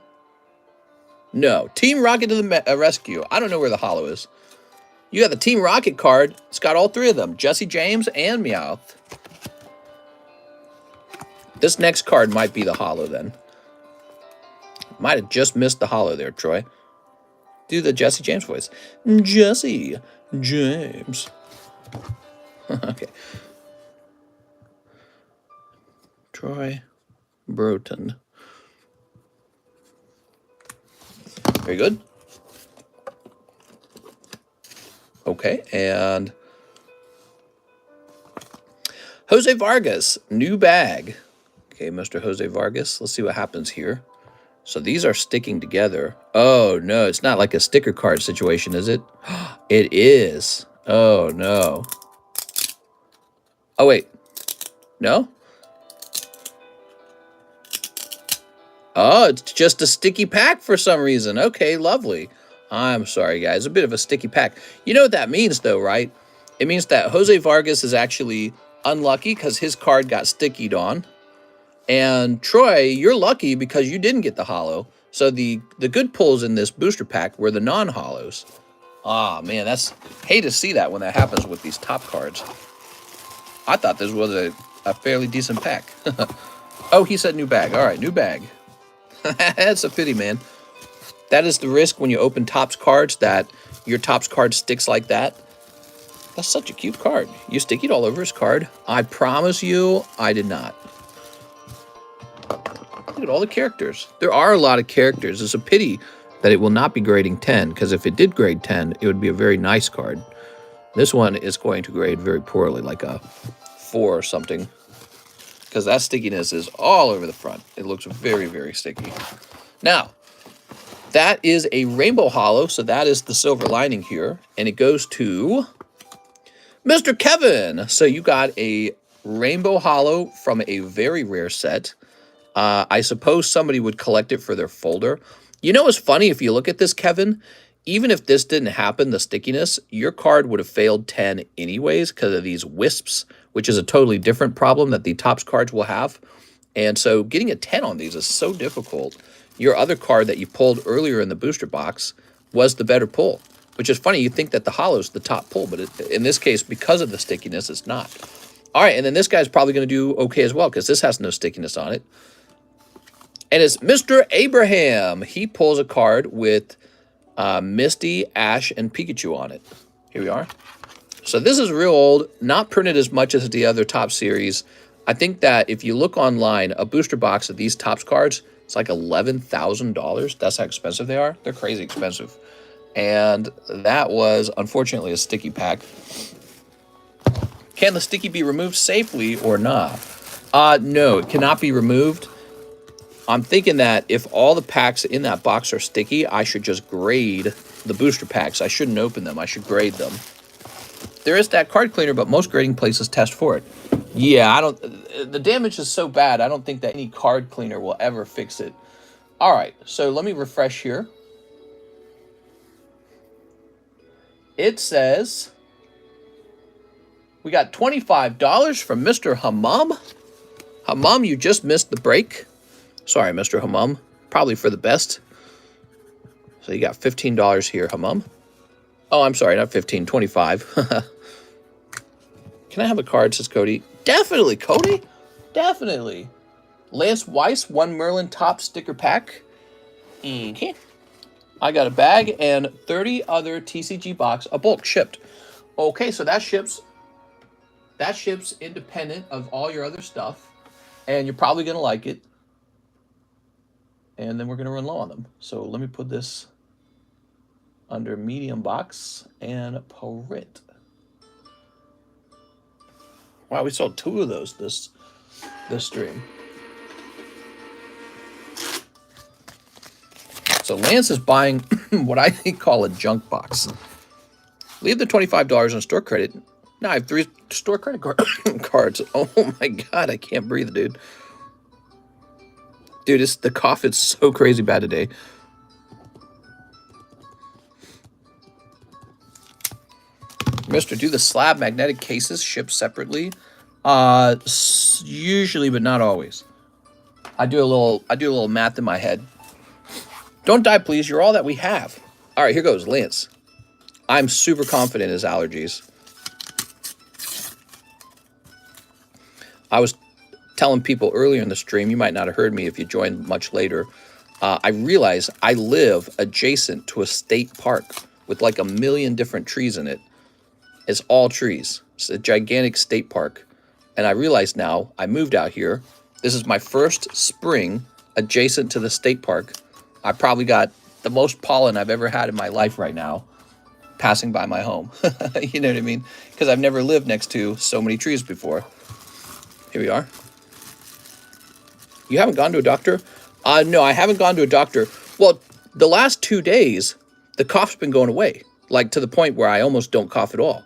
No. Team Rocket to the rescue. I don't know where the holo is. You got the Team Rocket card. It's got all 3 of them. Jesse James and Meowth. This next card might be the holo then. Might have just missed the holo there, Troy. Do the Jesse James voice. Jesse James. Okay. Troy Broughton. Very good. Okay, and Jose Vargas, new bag. Okay, Mr. Jose Vargas. Let's see what happens here. So these are sticking together. Oh, no, it's not like a sticker card situation, is it? It is. Oh, no. Oh, wait. No? Oh, it's just a sticky pack for some reason. Okay, lovely. I'm sorry, guys. A bit of a sticky pack. You know what that means, though, right? It means that Jose Vargas is actually unlucky because his card got stickied on. And Troy, you're lucky because you didn't get the holo. So the good pulls in this booster pack were the non-holos. Ah, man, that's... hate to see that when that happens with these top cards. I thought this was a fairly decent pack. Oh, he said new bag. All right, new bag. That's a pity, man. That is the risk when you open Topps cards, that your Topps card sticks like that. That's such a cute card. You stick it all over his card. I promise you, I did not. Look at all the characters. There are a lot of characters. It's a pity that it will not be grading 10, because if it did grade 10, it would be a very nice card. This one is going to grade very poorly, like a 4 or something, because that stickiness is all over the front. It looks very, very sticky. Now, that is a rainbow holo, so that is the silver lining here, and it goes to Mr. Kevin. So you got a rainbow holo from a very rare set. I suppose somebody would collect it for their folder. You know what's funny? If you look at this, Kevin, even if this didn't happen, the stickiness, your card would have failed 10 anyways because of these wisps, which is a totally different problem that the Topps cards will have. And so getting a 10 on these is so difficult. Your other card that you pulled earlier in the booster box was the better pull, which is funny. You think that the holo's the top pull, but in this case, because of the stickiness, it's not. All right, and then this guy's probably going to do okay as well because this has no stickiness on it. And it's Mr. Abraham. He pulls a card with Misty, Ash, and Pikachu on it. Here we are. So this is real old, not printed as much as the other Topps series. I think that if you look online, a booster box of these Topps cards, it's like $11,000. That's how expensive they are. They're crazy expensive. And that was, unfortunately, a sticky pack. Can the sticky be removed safely or not? No, it cannot be removed. I'm thinking that if all the packs in that box are sticky, I should just grade the booster packs. I shouldn't open them. I should grade them. There is that card cleaner, but most grading places test for it. Yeah, the damage is so bad, I don't think that any card cleaner will ever fix it. All right, so let me refresh here. It says we got $25 from Mr. Hammam. Hammam, you just missed the break. Sorry, Mr. Hammam. Probably for the best. So you got $15 here, Hammam. Oh, I'm sorry, not 15, 25. Can I have a card, says Cody? Definitely, Cody. Definitely. Lance Weiss, 1 Merlin top sticker pack. Okay. I got a bag and 30 other TCG box, a bulk shipped. Okay, so that ships independent of all your other stuff. And you're probably going to like it. And then we're going to run low on them. So let me put this under medium box and print. Wow, we sold 2 of those this stream. So Lance is buying what I call a junk box. Leave the $25 on store credit. Now I have 3 store credit cards. Oh my God, I can't breathe, dude. Dude, the cough is so crazy bad today. Mister, do the slab magnetic cases ship separately? Usually, but not always. I do a little math in my head. Don't die, please. You're all that we have. All right, here goes, Lance. I'm super confident in his allergies. I was telling people earlier in the stream, you might not have heard me if you joined much later. I realized I live adjacent to a state park with like 1 million different trees in it. It's all trees. It's a gigantic state park. And I realize now, I moved out here, This is my first spring adjacent to the state park. I probably got the most pollen I've ever had in my life right now passing by my home. You know what I mean? Because I've never lived next to so many trees before. Here we are. You haven't gone to a doctor? No, I haven't gone to a doctor. Well, the last 2 days, the cough's been going away, like to the point where I almost don't cough at all.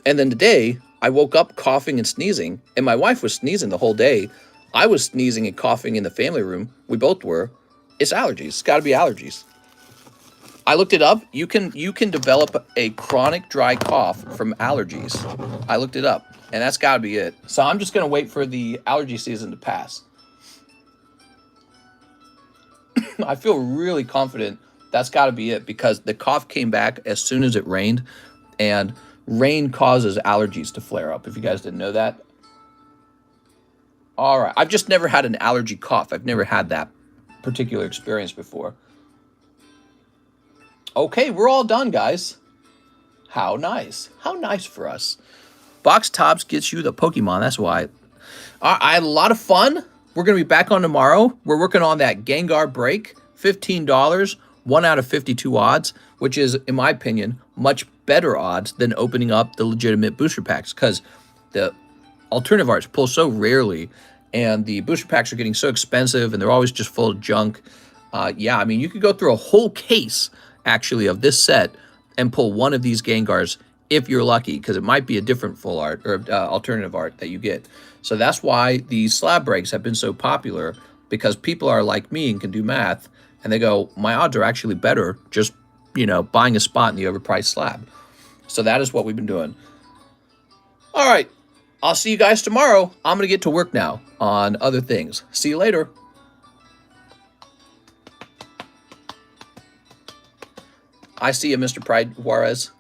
And then today, I woke up coughing and sneezing, and my wife was sneezing the whole day. I was sneezing and coughing in the family room. We both were. It's allergies. It's got to be allergies. I looked it up. You can develop a chronic dry cough from allergies. I looked it up, and that's got to be it. So I'm just going to wait for the allergy season to pass. I feel really confident that's got to be it because the cough came back as soon as it rained, and rain causes allergies to flare up, if you guys didn't know that. All right. I've just never had an allergy cough. I've never had that particular experience before. Okay, we're all done, guys. How nice. How nice for us. Box Tops gets you the Pokemon. That's why. I had a lot of fun. We're going to be back on tomorrow. We're working on that Gengar break. $15, 1 out of 52 odds, which is, in my opinion, much better odds than opening up the legitimate booster packs because the alternative arts pull so rarely and the booster packs are getting so expensive and they're always just full of junk. Yeah, I mean, you could go through a whole case, actually, of this set and pull one of these Gengars if you're lucky, because it might be a different full art or alternative art that you get. So that's why these slab breaks have been so popular, because people are like me and can do math, and they go, my odds are actually better just, you know, buying a spot in the overpriced slab. So that is what we've been doing. All right. I'll see you guys tomorrow. I'm going to get to work now on other things. See you later. I see you, Mr. Pride Juarez.